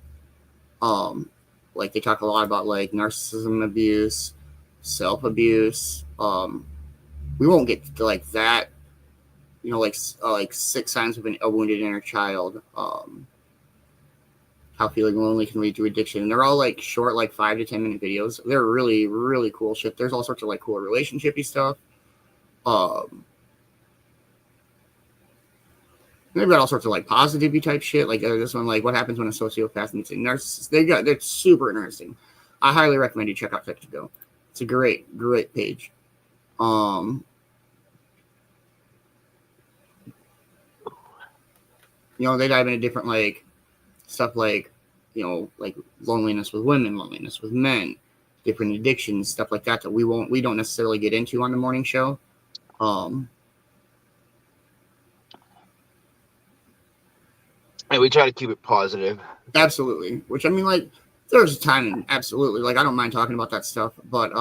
Speaker 5: Like they talk a lot about like narcissism abuse, self-abuse. We won't get to like that, you know, like 6 signs of a wounded inner child. How feeling lonely can lead to addiction. And they're all like short, like 5 to 10 minute videos. They're really, really cool shit. There's all sorts of like cool relationshipy stuff. They've got all sorts of like positivity type shit. Like this one, like what happens when a sociopath meets a narcissist. They're super interesting. I highly recommend you check out Psych2Go. It's a great page. You know, they dive into different like stuff like, you know, like loneliness with women, loneliness with men, different addictions, stuff like that we don't necessarily get into on the morning show.
Speaker 6: And we try to keep it positive.
Speaker 5: Absolutely. Which I mean, like, there's a time, absolutely. Like, I don't mind talking about that stuff, but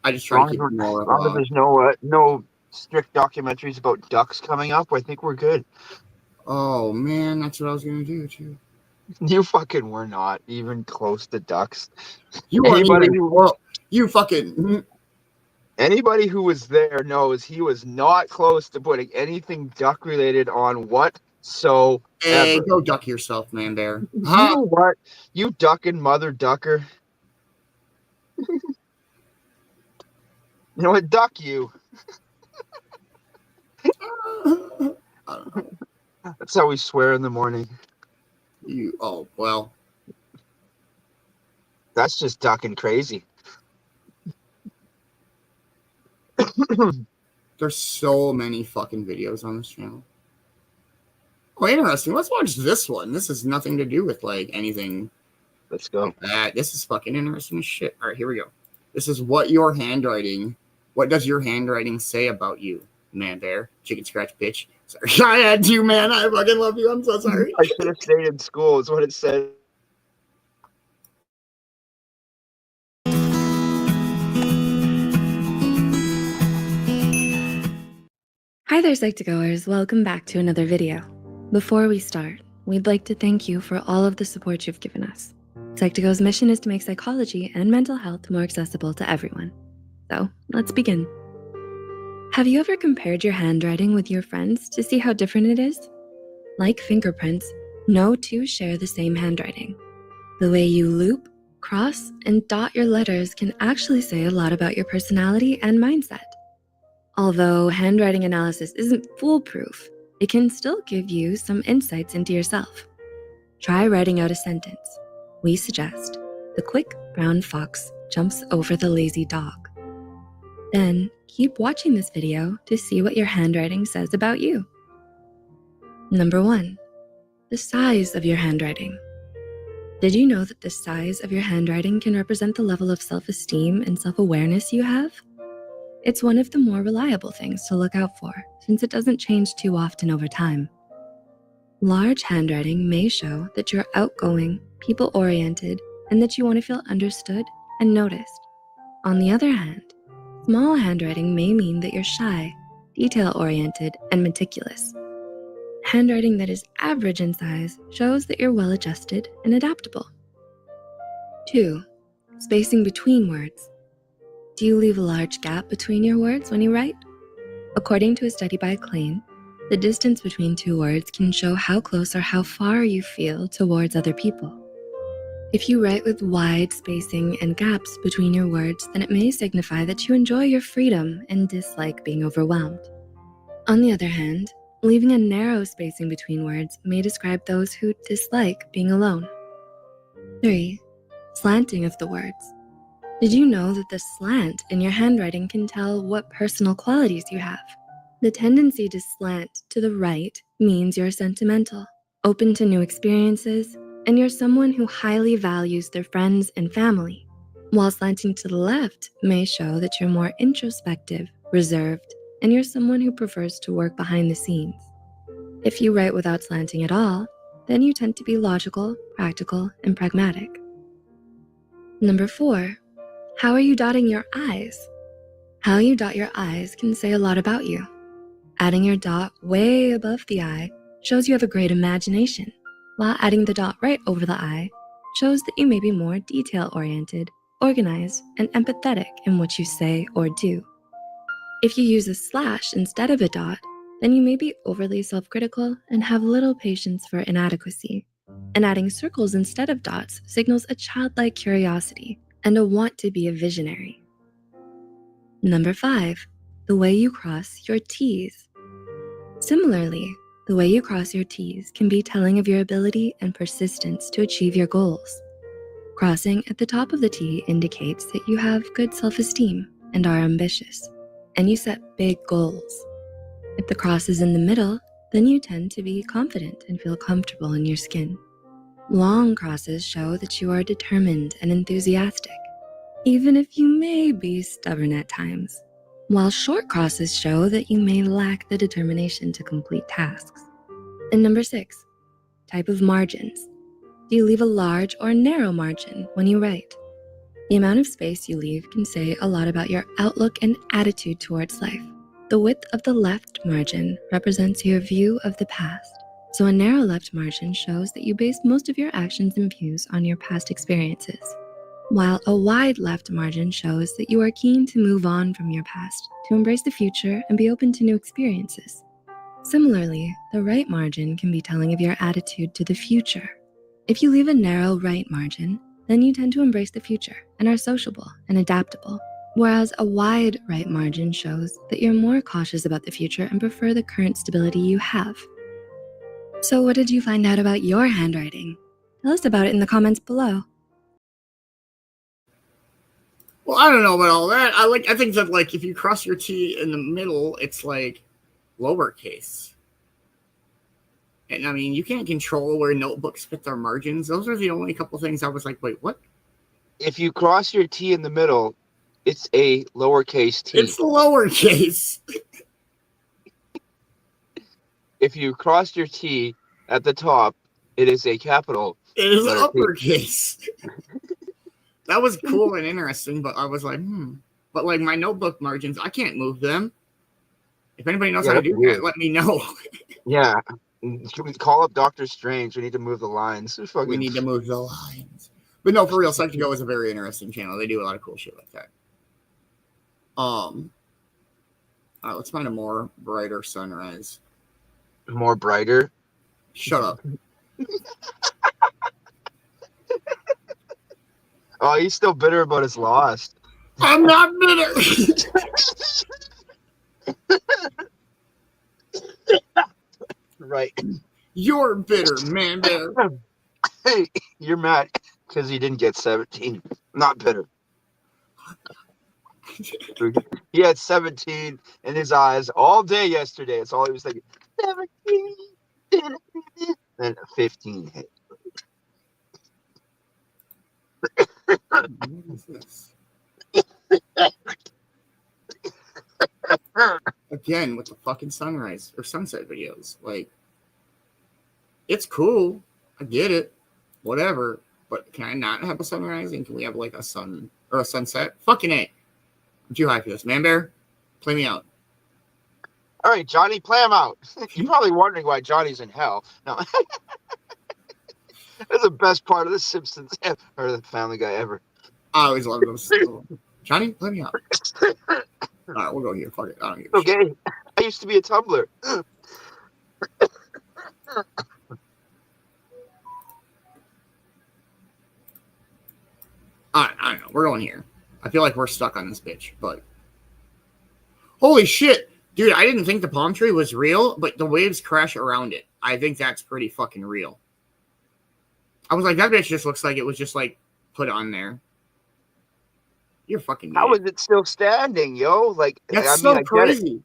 Speaker 5: I just try to keep it more
Speaker 6: as long as there's no strict documentaries about ducks coming up, I think we're good.
Speaker 5: Oh man, that's what I was gonna do too.
Speaker 6: You fucking were not even close to ducks. Anybody who was there knows he was not close to putting anything duck related on whatsoever.
Speaker 5: Hey, go duck yourself, Man-Bear.
Speaker 6: You know what? You ducking mother ducker. You know what? Duck you.
Speaker 5: I don't know.
Speaker 6: That's how we swear in the morning.
Speaker 5: Well.
Speaker 6: That's just ducking crazy.
Speaker 5: There's so many fucking videos on this channel. Oh, interesting. Let's watch this one. This has nothing to do with like anything.
Speaker 6: Let's go.
Speaker 5: Like that. This is fucking interesting as shit. All right, here we go. This is what does your handwriting say about you, Man-Bear? Chicken scratch bitch. Sorry, I had to, man. I fucking love you. I'm so sorry.
Speaker 6: I should have stayed in school, is what it said.
Speaker 10: Hi there, Psych2Goers. Welcome back to another video. Before we start, we'd like to thank you for all of the support you've given us. Psych2Go's mission is to make psychology and mental health more accessible to everyone. So let's begin. Have you ever compared your handwriting with your friends to see how different it is? Like fingerprints, no two share the same handwriting. The way you loop, cross, and dot your letters can actually say a lot about your personality and mindset. Although handwriting analysis isn't foolproof, it can still give you some insights into yourself. Try writing out a sentence. We suggest, "The quick brown fox jumps over the lazy dog." Then keep watching this video to see what your handwriting says about you. Number 1, the size of your handwriting. Did you know that the size of your handwriting can represent the level of self-esteem and self-awareness you have? It's one of the more reliable things to look out for, since it doesn't change too often over time. Large handwriting may show that you're outgoing, people-oriented, and that you want to feel understood and noticed. On the other hand, small handwriting may mean that you're shy, detail-oriented, and meticulous. Handwriting that is average in size shows that you're well-adjusted and adaptable. 2, spacing between words. Do you leave a large gap between your words when you write? According to a study by Klein, the distance between 2 words can show how close or how far you feel towards other people. If you write with wide spacing and gaps between your words, then it may signify that you enjoy your freedom and dislike being overwhelmed. On the other hand, leaving a narrow spacing between words may describe those who dislike being alone. 3, slanting of the words. Did you know that the slant in your handwriting can tell what personal qualities you have? The tendency to slant to the right means you're sentimental, open to new experiences, and you're someone who highly values their friends and family, while slanting to the left may show that you're more introspective, reserved, and you're someone who prefers to work behind the scenes. If you write without slanting at all, then you tend to be logical, practical, and pragmatic. Number 4, how are you dotting your I's? How you dot your I's can say a lot about you. Adding your dot way above the I shows you have a great imagination, while adding the dot right over the I shows that you may be more detail-oriented, organized, and empathetic in what you say or do. If you use a slash instead of a dot, then you may be overly self-critical and have little patience for inadequacy. And adding circles instead of dots signals a childlike curiosity and a want to be a visionary. Number 5, the way you cross your T's. Similarly, the way you cross your T's can be telling of your ability and persistence to achieve your goals. Crossing at the top of the T indicates that you have good self-esteem and are ambitious, and you set big goals. If the cross is in the middle, then you tend to be confident and feel comfortable in your skin. Long crosses show that you are determined and enthusiastic, even if you may be stubborn at times, while short crosses show that you may lack the determination to complete tasks. And number 6, type of margins. Do you leave a large or narrow margin when you write? The amount of space you leave can say a lot about your outlook and attitude towards life. The width of the left margin represents your view of the past, so a narrow left margin shows that you base most of your actions and views on your past experiences, while a wide left margin shows that you are keen to move on from your past, to embrace the future and be open to new experiences. Similarly, the right margin can be telling of your attitude to the future. If you leave a narrow right margin, then you tend to embrace the future and are sociable and adaptable, whereas a wide right margin shows that you're more cautious about the future and prefer the current stability you have. So what did you find out about your handwriting? Tell us about it in the comments below.
Speaker 5: Well, I don't know about all that. I think that, like, if you cross your T in the middle, it's like lowercase. And I mean, you can't control where notebooks fit their margins. Those are the only couple things I was like, wait, what?
Speaker 6: If you cross your T in the middle, it's a lowercase t.
Speaker 5: It's lowercase.
Speaker 6: If you cross your T at the top, it is a capital.
Speaker 5: It is uppercase. That was cool and interesting, but I was like, But like my notebook margins, I can't move them. If anybody knows how to do that, let me know.
Speaker 6: Yeah. Should we call up Dr. Strange? We need to move the lines.
Speaker 5: We need to move the lines. But no, for real, Psych2Go is a very interesting channel. They do a lot of cool shit like that. All right, let's find a more brighter sunrise.
Speaker 6: More brighter?
Speaker 5: Shut up.
Speaker 6: Oh, he's still bitter about his loss.
Speaker 5: I'm not bitter.
Speaker 6: Right.
Speaker 5: You're bitter, Man-Bear.
Speaker 6: Hey, you're mad because he didn't get 17. Not bitter. He had 17 in his eyes all day yesterday. That's all he was thinking. 17. And 15 hit.
Speaker 5: What is this? Again, with the fucking sunrise or sunset videos. Like, it's cool. I get it. Whatever. But can I not have a sunrise? And can we have like a sun or a sunset? Fucking A. I'm too high for this. Man-Bear, play me out.
Speaker 6: All right, Johnny, play him out. You're probably wondering why Johnny's in hell. No. That's the best part of The Simpsons ever, or The Family Guy ever.
Speaker 5: I always love those. Johnny, play me out. All right, we'll go here. Fuck it. I don't give a shit.
Speaker 6: Okay. I used to be a Tumblr.
Speaker 5: I don't know. We're going here. I feel like we're stuck on this bitch, but holy shit, dude! I didn't think the palm tree was real, but the waves crash around it. I think that's pretty fucking real. I was like, that bitch just looks like it was just like put on there. You're fucking.
Speaker 6: How is it still standing, yo? Like
Speaker 5: that's so crazy.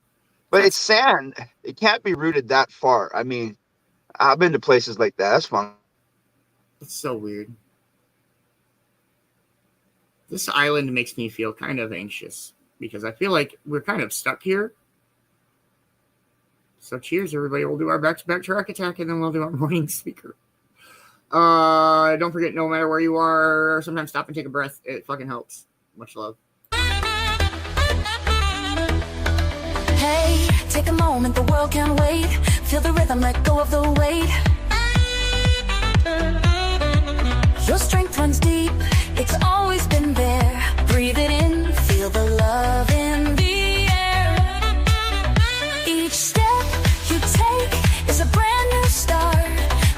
Speaker 6: But it's sand. It can't be rooted that far. I mean, I've been to places like that. That's fun.
Speaker 5: It's so weird. This island makes me feel kind of anxious because I feel like we're kind of stuck here. So cheers, everybody. We'll do our back-to-back track attack, and then we'll do our morning speaker. Don't forget, no matter where you are, sometimes stop and take a breath. It fucking helps. Much love.
Speaker 2: take a moment, the world can wait. Feel the rhythm, let go of the weight. Your strength runs deep, it's always been there. Breathe it in, feel the love in the air. Each step you take is a brand new start.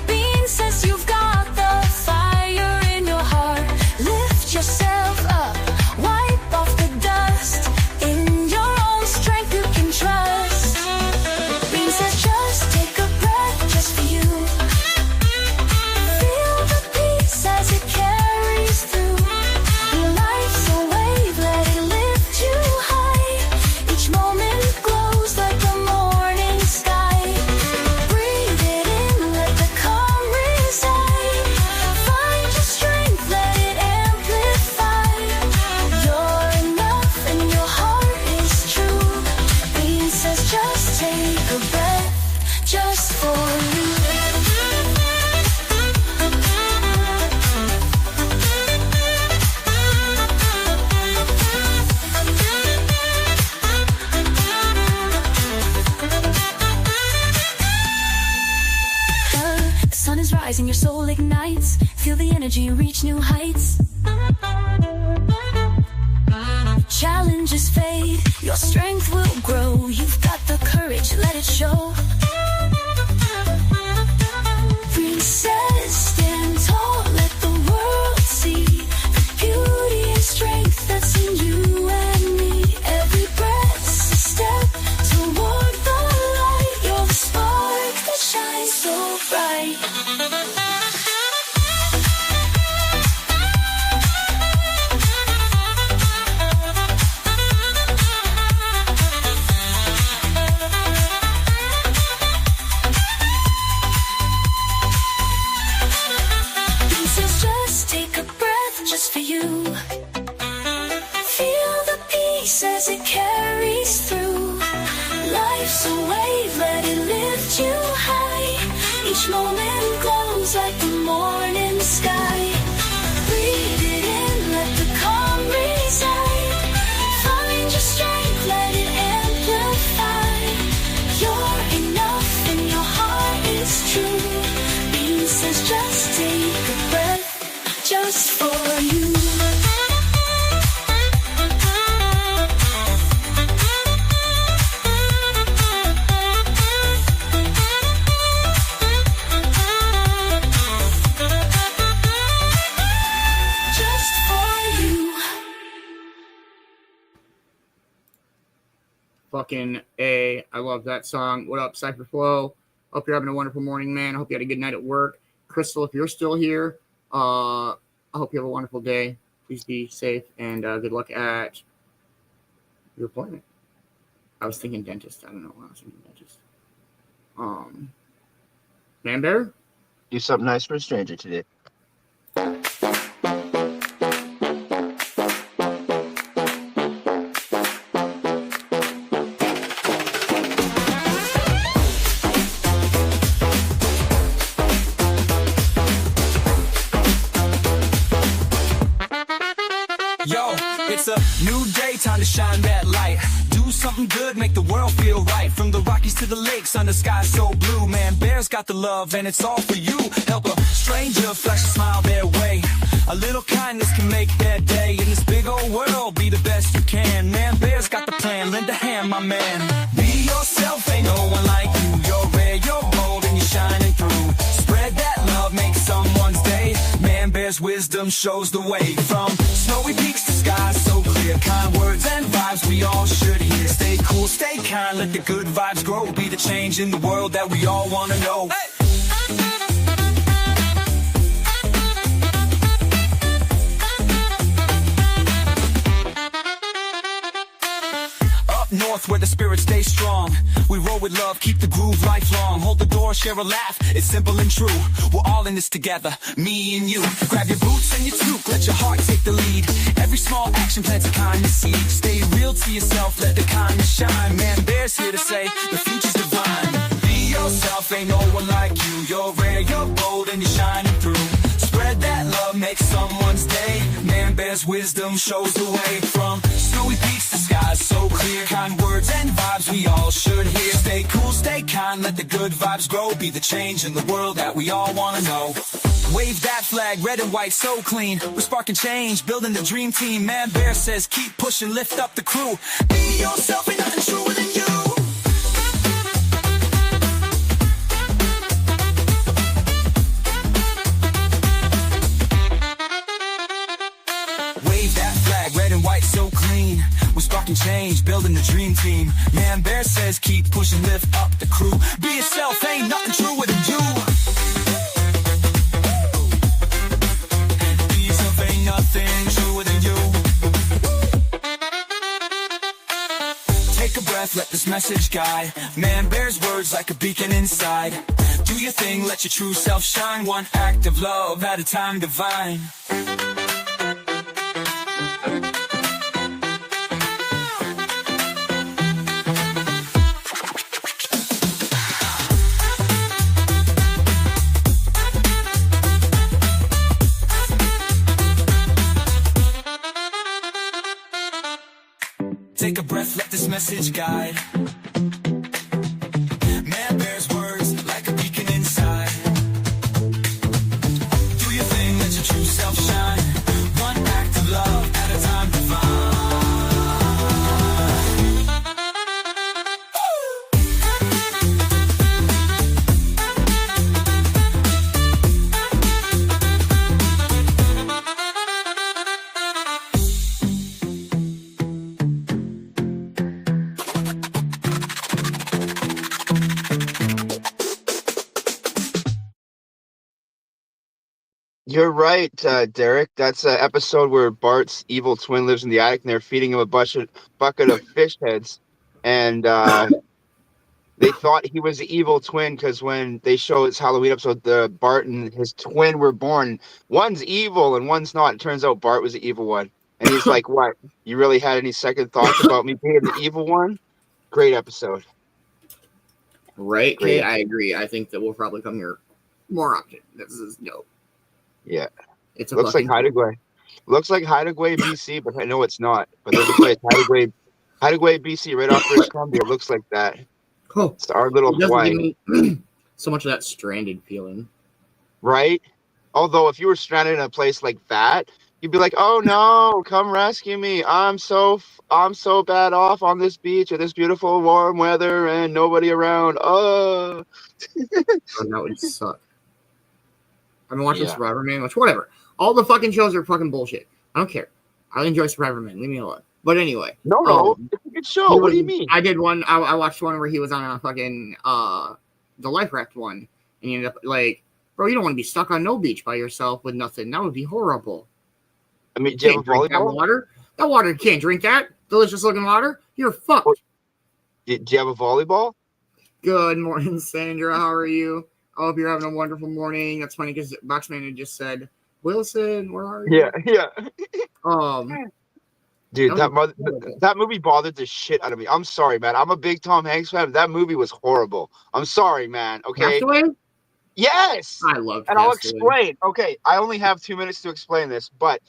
Speaker 2: Beanz says you've got the fire in your heart. Lift yourself up, wipe off the dust. In your own strength you can trust. Beanz says just take a breath just for you. Feel the peace as it carries through. Life's a wave, let it lift you high. Each moment glows like the morning sky. Breathe it in, let the calm reside. Find your strength, let it amplify. You're enough and your heart is true. Beanz says just take a breath just for you. The sun is rising, your soul ignites. Feel the energy reach new heights. Challenges fade, your strength will grow. You've got the courage, let it show. Beanz says stand tall, let the world see the beauty and strength that's in you and me. Every breath's a step toward the light. You're the spark that shines so bright. Beanz says just take a breath just for you. Feel the peace as it carries through. Life's a wave, let it lift you high. Each moment glows like the morning sky. Breathe it in, let the calm reside. Find your strength, let it amplify. You're enough and your heart is true. Beanz says just take a breath just for you. Just for you.
Speaker 5: Fucking A. I love that song. What up, Cypher Flow? Hope you're having a wonderful morning, man. I hope you had a good night at work. Crystal, if you're still here, I hope you have a wonderful day. Please be safe and good luck at your appointment. I was thinking dentist. I don't know why I was thinking dentist. Man-Bear?
Speaker 6: Do something nice for a stranger today.
Speaker 4: Yo, it's a new day, time to shine that light. Do something good, make the world feel right. From the Rockies to the lakes, under sky so blue. Man-Bear's got the love and it's all for you. Help a stranger, flash a smile their way. A little kindness can make their day. In this big old world, be the best you can. Man-Bear's got the plan, lend a hand, my man. Be yourself, ain't no one like you. You're rare, you're bold, and you're shining through. Spread that love, make someone's day. Man-Bear's wisdom shows the way. From snowy peaks to skies so clear. Kind words and vibes we all should hear. Stay cool, stay kind, let the good vibes grow. Be the change in the world that we all wanna know. Hey! North where the spirits stay strong. We roll with love, keep the groove lifelong. Hold the door, share a laugh, it's simple and true. We're all in this together, me and you. Grab your boots and your toque, let your heart take the lead. Every small action plants a kindness seed. Stay real to yourself, let the kindness shine. Man-Bear's here to say, the future's divine. Be yourself, ain't no one like you. You're rare, you're bold, and you're shining through. Spread that love, make someone's day. Man-Bear's wisdom shows the way. From snowy peaks to skies so clear. Kind words and vibes we all should hear. Stay cool, stay kind, let the good vibes grow. Be the change in the world that we all wanna know. Wave that flag, red and white, so clean. We're sparking change, building the dream team. Man-Bear says keep pushing, lift up the crew. Be yourself, ain't nothing truer than you. Wave that flag, red and white, so clean. We're sparking change, building the dream team. Man-Bear says keep pushing, lift up the crew. Be yourself, ain't nothing truer than you. Be yourself, ain't nothing truer than you. Take a breath, let this message guide. Man-Bear's words like a beacon inside. Do your thing, let your true self shine. One act of love at a time divine. Take a breath, let this message guide. Man-Bear's words like a beacon inside. Do your thing, let your true self shine. One act of love at a time divine.
Speaker 6: You're right, Derek. That's an episode where Bart's evil twin lives in the attic, and they're feeding him a bucket of fish heads. And they thought he was the evil twin because when they show his Halloween episode, Bart and his twin were born. One's evil and one's not. It turns out Bart was the evil one. And he's like, what? You really had any second thoughts about me being the evil one? Great episode.
Speaker 5: Right,
Speaker 6: Great.
Speaker 5: Kate? I agree. I think that we'll probably come here more often. This is dope.
Speaker 6: Yeah.
Speaker 5: It's a
Speaker 6: Looks like Hideaway. Looks like Hideaway, BC, but I know it's not. But there's a place, Hideaway, BC, right off British Columbia. It looks like that.
Speaker 5: Cool.
Speaker 6: It's our little
Speaker 5: It doesn't
Speaker 6: Hawaii.
Speaker 5: give me so much of that stranded feeling.
Speaker 6: Right? Although if you were stranded in a place like that, you'd be like, "Oh no, come rescue me! I'm so bad off on this beach with this beautiful warm weather and nobody around." Oh,
Speaker 5: Oh, that would suck. I've been watching
Speaker 6: Yeah.
Speaker 5: Survivor Man, which whatever. All the fucking shows are fucking bullshit. I don't care. I enjoy Survivor Man. Leave me alone. But anyway.
Speaker 6: no, it's a good show. What do you mean?
Speaker 5: I did one. I watched one where he was on a fucking the life raft one, and he ended up like, bro, you don't want to be stuck on no beach by yourself with nothing. That would be horrible.
Speaker 6: I mean, do you have a
Speaker 5: Drink that
Speaker 6: volleyball?
Speaker 5: water. That water, you can't drink that. Delicious looking water. You're fucked.
Speaker 6: Do you have a volleyball?
Speaker 5: Good morning, Sandra. How are you? I hope you're having a wonderful morning. That's funny because Boxman had just said, Wilson, where are you?
Speaker 6: Yeah. Dude,
Speaker 5: That
Speaker 6: that movie bothered the shit out of me. I'm sorry, man. I'm a big Tom Hanks fan. That movie was horrible. I'm sorry, man. Okay.
Speaker 5: Castaway?
Speaker 6: Yes.
Speaker 5: I love
Speaker 6: And I'll
Speaker 5: Castaway.
Speaker 6: explain. Okay, I only have 2 minutes to explain this, but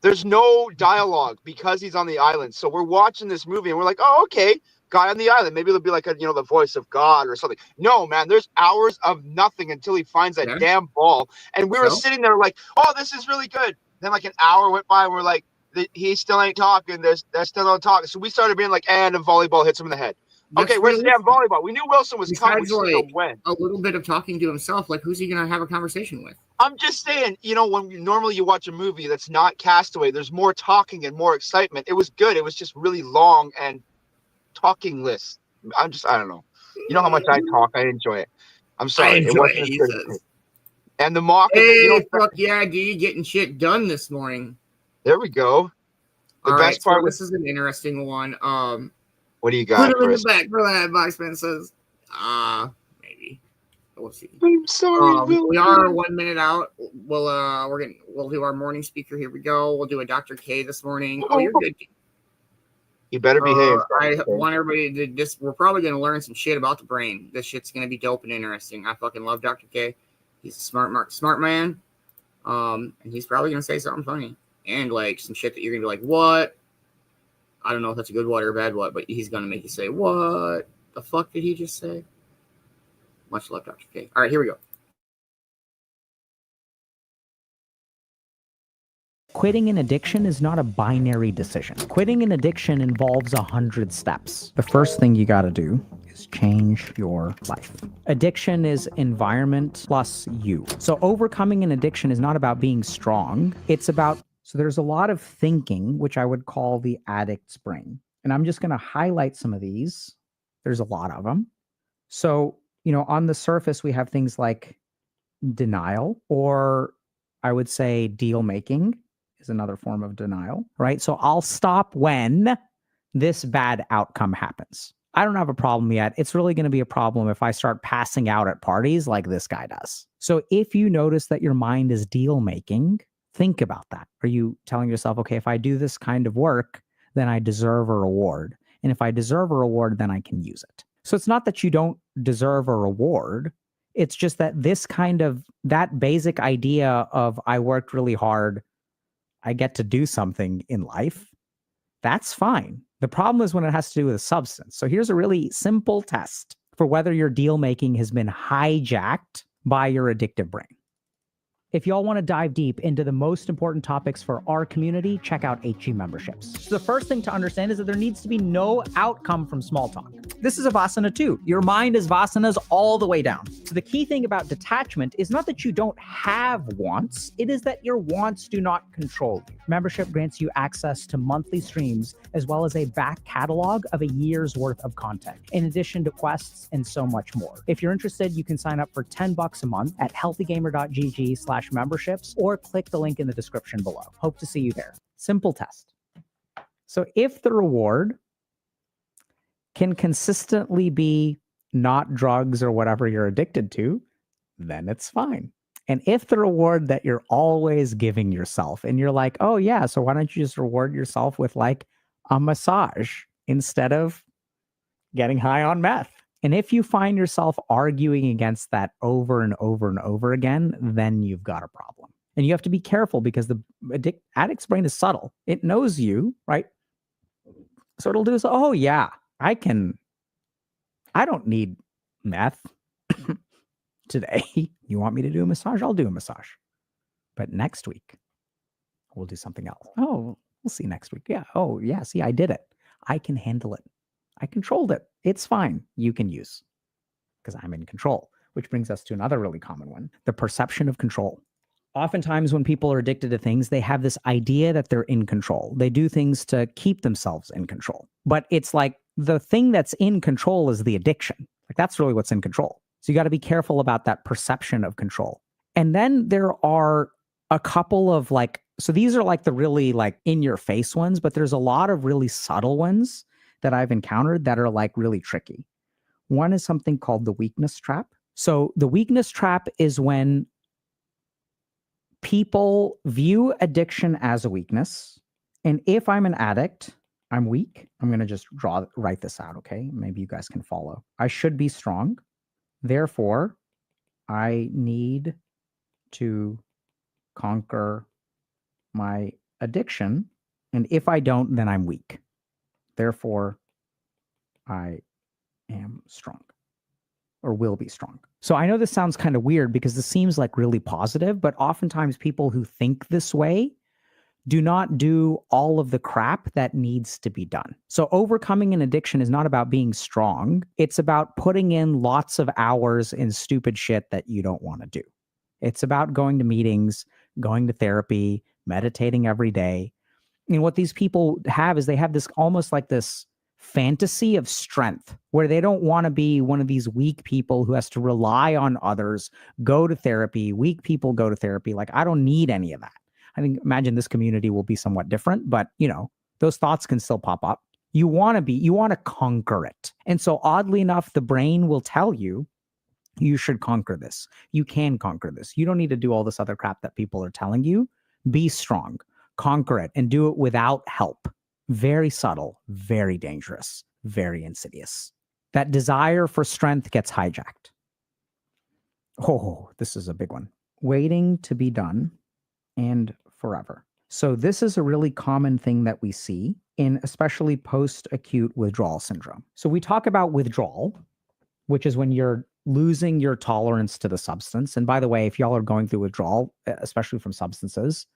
Speaker 6: there's no dialogue because he's on the island. So we're watching this movie and we're like, oh, okay, guy on the island. Maybe it'll be like the voice of God or something. No, man, there's hours of nothing until he finds that damn ball. And we were sitting there like, oh, this is really good. Then like an hour went by and we're like, he still ain't talking. They're still not talking. So we started being like, and a volleyball hits him in the head. Okay, where's the damn volleyball? We knew Wilson was coming. We just didn't know when.
Speaker 5: A little bit of talking to himself. Like, who's he going to have a conversation with?
Speaker 6: I'm just saying, when normally you watch a movie that's not Castaway, there's more talking and more excitement. It was good. It was just really long and talking-less. I don't know. You know how much I talk? I enjoy it. I'm sorry. It wasn't as good as it. And the mock.
Speaker 5: Hey, fuck yeah, D, getting shit done this morning.
Speaker 6: There we go. The best part was,
Speaker 5: this is an interesting one.
Speaker 6: what do you got?
Speaker 5: Put him in the back for that, Boxman says. Maybe. We'll see.
Speaker 6: I'm sorry.
Speaker 5: We are 1 minute out. We'll do our morning speaker. Here we go. We'll do a Dr. K this morning. Oh, you're good.
Speaker 6: You better behave.
Speaker 5: I want everybody to just. We're probably going to learn some shit about the brain. This shit's going to be dope and interesting. I fucking love Dr. K. He's a smart man. And he's probably going to say something funny and like some shit that you're going to be like, what? I don't know if that's a good what or a bad what, but he's going to make you say, what the fuck did he just say? Much love, Dr. K. All right, here we go.
Speaker 11: Quitting an addiction is not a binary decision. Quitting an addiction involves 100 steps. The first thing you got to do is change your life. Addiction is environment plus you. So overcoming an addiction is not about being strong. It's about, so there's a lot of thinking, which I would call the addict's brain. And I'm just going to highlight some of these. There's a lot of them. So, on the surface, we have things like denial, or I would say deal making is another form of denial, right? So I'll stop when this bad outcome happens. I don't have a problem yet. It's really going to be a problem if I start passing out at parties like this guy does. So if you notice that your mind is deal making, think about that. Are you telling yourself, okay, if I do this kind of work, then I deserve a reward. And if I deserve a reward, then I can use it. So it's not that you don't deserve a reward. It's just that that basic idea of I worked really hard, I get to do something in life, that's fine. The problem is when it has to do with a substance. So here's a really simple test for whether your deal making has been hijacked by your addictive brain. If y'all want to dive deep into the most important topics for our community, check out HG memberships. So the first thing to understand is that there needs to be no outcome from small talk. This is a Vasana too. Your mind is Vasanas all the way down. So the key thing about detachment is not that you don't have wants, it is that your wants do not control you. Membership grants you access to monthly streams as well as a back catalog of a year's worth of content, in addition to quests and so much more. If you're interested, you can sign up for $10 a month at healthygamer.gg/memberships or click the link in the description below. Hope to see you there. Simple test. So if the reward can consistently be not drugs or whatever you're addicted to, then it's fine. And if the reward that you're always giving yourself and you're like, oh yeah, so why don't you just reward yourself with like a massage instead of getting high on meth? And if you find yourself arguing against that over and over and over again, then you've got a problem. And you have to be careful because the addict's brain is subtle. It knows you, right? So it'll do, oh yeah, I don't need meth today. You want me to do a massage? I'll do a massage. But next week, we'll do something else. Oh, we'll see next week. Yeah. Oh, yeah. See, I did it. I can handle it. I controlled it. It's fine. You can use because I'm in control, which brings us to another really common one, the perception of control. Oftentimes when people are addicted to things, they have this idea that they're in control. They do things to keep themselves in control. But it's like the thing that's in control is the addiction. Like that's really what's in control. So you got to be careful about that perception of control. And then there are a couple of so these are like the really like in your face ones, but there's a lot of really subtle ones that I've encountered that are like really tricky. One is something called the weakness trap. So the weakness trap is when people view addiction as a weakness. And if I'm an addict, I'm weak. I'm going to just write this out, okay? Maybe you guys can follow. I should be strong. Therefore, I need to conquer my addiction. And if I don't, then I'm weak. Therefore, I am strong or will be strong. So I know this sounds kind of weird because this seems like really positive, but oftentimes people who think this way do not do all of the crap that needs to be done. So overcoming an addiction is not about being strong. It's about putting in lots of hours in stupid shit that you don't want to do. It's about going to meetings, going to therapy, meditating every day. And what these people have is they have this almost like this fantasy of strength where they don't want to be one of these weak people who has to rely on others, go to therapy. Weak people go to therapy. Like, I don't need any of that. I think, imagine this community will be somewhat different, but those thoughts can still pop up. You want to conquer it. And so oddly enough, the brain will tell you, you should conquer this. You can conquer this. You don't need to do all this other crap that people are telling you. Be strong, conquer it, and do it without help. Very subtle, very dangerous, very insidious. That desire for strength gets hijacked. Oh, this is a big one. Waiting to be done and forever. So this is a really common thing that we see in especially post-acute withdrawal syndrome. So we talk about withdrawal, which is when you're losing your tolerance to the substance. And by the way, if y'all are going through withdrawal, especially from substances,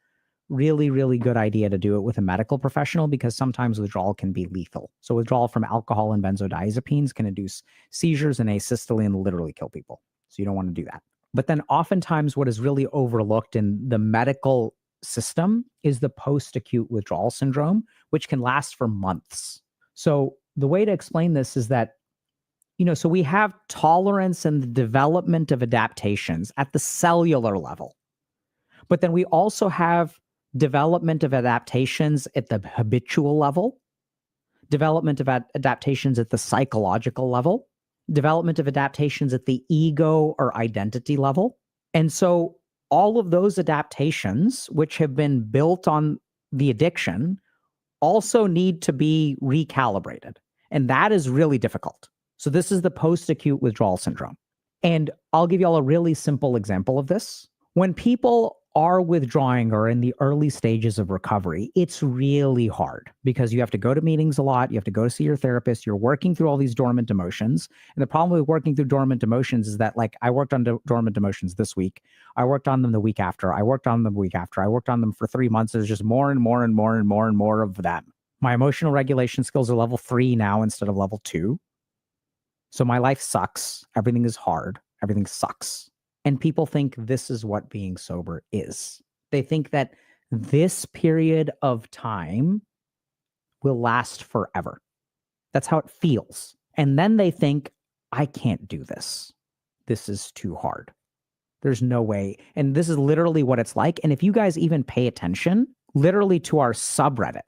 Speaker 11: really, really good idea to do it with a medical professional because sometimes withdrawal can be lethal. So withdrawal from alcohol and benzodiazepines can induce seizures and asystole and literally kill people. So you don't want to do that. But then oftentimes what is really overlooked in the medical system is the post-acute withdrawal syndrome, which can last for months. So the way to explain this is that, so we have tolerance and the development of adaptations at the cellular level. But then we also have development of adaptations at the habitual level, development of adaptations at the psychological level, development of adaptations at the ego or identity level. And so all of those adaptations, which have been built on the addiction, also need to be recalibrated. And that is really difficult. So this is the post-acute withdrawal syndrome. And I'll give you all a really simple example of this. When people are withdrawing or in the early stages of recovery, it's really hard because you have to go to meetings a lot. You have to go to see your therapist. You're working through all these dormant emotions. And the problem with working through dormant emotions is that, like, I worked on dormant emotions this week. I worked on them the week after. I worked on them the week after. I worked on them for 3 months. There's just more and more and more and more and more of them. My emotional regulation skills are level 3 now instead of level 2. So my life sucks. Everything is hard. Everything sucks. And people think this is what being sober is. They think that this period of time will last forever. That's how it feels. And then they think, I can't do this. This is too hard. There's no way. And this is literally what it's like. And if you guys even pay attention, literally to our subreddit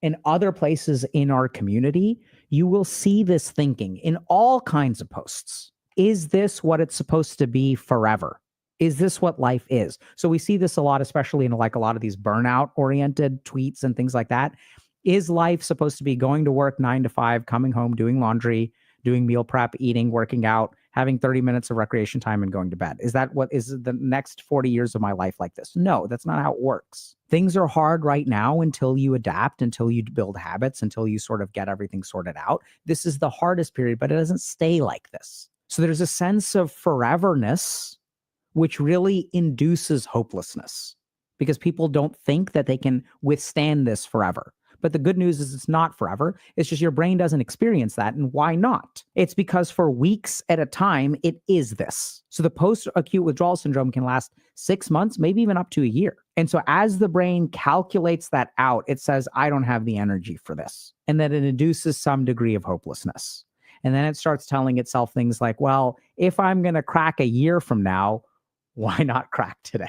Speaker 11: and other places in our community, you will see this thinking in all kinds of posts. Is this what it's supposed to be forever? Is this what life is? So we see this a lot, especially in like a lot of these burnout oriented tweets and things like that. Is life supposed to be going to work 9 to 5, coming home, doing laundry, doing meal prep, eating, working out, having 30 minutes of recreation time and going to bed? Is that what is the next 40 years of my life like this? No, that's not how it works. Things are hard right now until you adapt, until you build habits, until you sort of get everything sorted out. This is the hardest period, but it doesn't stay like this. So there's a sense of foreverness, which really induces hopelessness because people don't think that they can withstand this forever. But the good news is it's not forever. It's just your brain doesn't experience that. And why not? It's because for weeks at a time, it is this. So the post-acute withdrawal syndrome can last 6 months, maybe even up to a year. And so as the brain calculates that out, it says, I don't have the energy for this. And then it induces some degree of hopelessness. And then it starts telling itself things like, well, if I'm going to crack a year from now, why not crack today?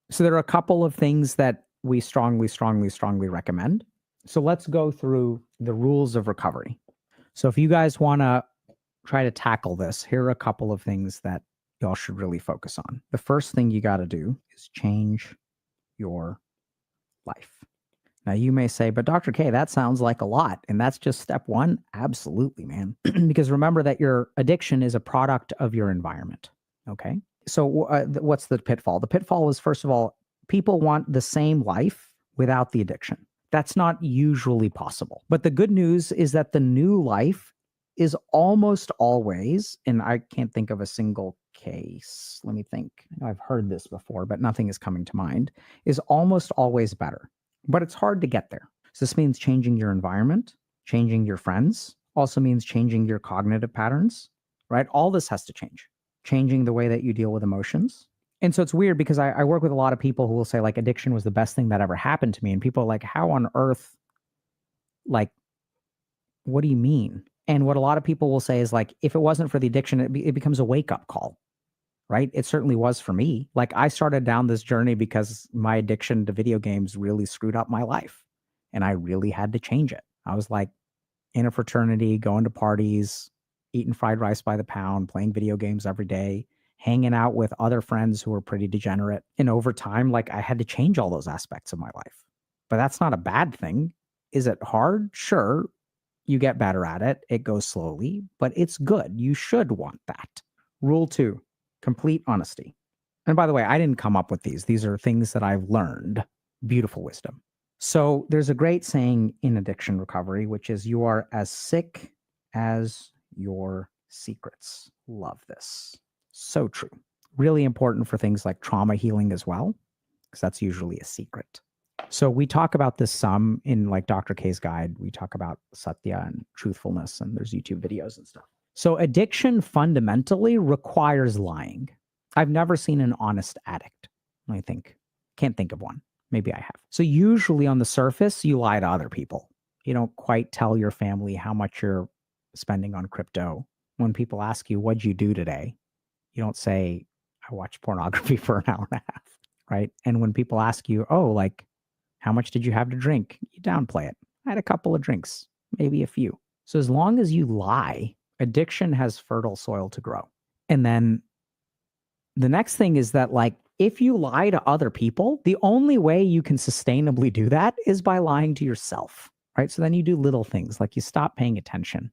Speaker 11: So there are a couple of things that we strongly recommend. So let's go through the rules of recovery. So if you guys want to try to tackle this, here are a couple of things that y'all should really focus on. The first thing you got to do is change your life. Now, you may say, but Dr. K, that sounds like a lot. And that's just step one. Absolutely, man. Because remember that your addiction is a product of your environment. Okay. So what's the pitfall? The pitfall is, first of all, people want the same life without the addiction. That's not usually possible. But the good news is that the new life is almost always, and I can't think of a single case. Let me think. I've heard this before, but nothing is coming to mind, is almost always better. But it's hard to get there. So this means changing your environment, changing your friends, also means changing your cognitive patterns, right? All this has to change. Changing the way that you deal with emotions. And so it's weird because I work with a lot of people who will say, like, addiction was the best thing that ever happened to me. And people are like, how on earth, like, what do you mean? And what a lot of people will say is, like, if it wasn't for the addiction, it becomes a wake-up call. Right? It certainly was for me. Like, I started down this journey because my addiction to video games really screwed up my life. And I really had to change it. I was like in a fraternity, going to parties, eating fried rice by the pound, playing video games every day, hanging out with other friends who were pretty degenerate. And over time, like, I had to change all those aspects of my life. But that's not a bad thing. Is it hard? Sure. You get better at it. It goes slowly, but it's good. You should want that. Rule 2. Complete honesty. And by the way, I didn't come up with these. These are things that I've learned. Beautiful wisdom. So there's a great saying in addiction recovery, which is you are as sick as your secrets. Love this. So true. Really important for things like trauma healing as well, because that's usually a secret. So we talk about this some in like Dr. K's guide. We talk about satya and truthfulness, and there's YouTube videos and stuff. So addiction fundamentally requires lying. I've never seen an honest addict. Can't think of one. Maybe I have. So usually on the surface, you lie to other people. You don't quite tell your family how much you're spending on crypto. When people ask you, what'd you do today? You don't say, I watched pornography for an hour and a half, right? And when people ask you, oh, like, how much did you have to drink? You downplay it. I had a couple of drinks, maybe a few. So as long as you lie, addiction has fertile soil to grow. And then the next thing is that, like, if you lie to other people, the only way you can sustainably do that is by lying to yourself, right? So then you do little things like you stop paying attention.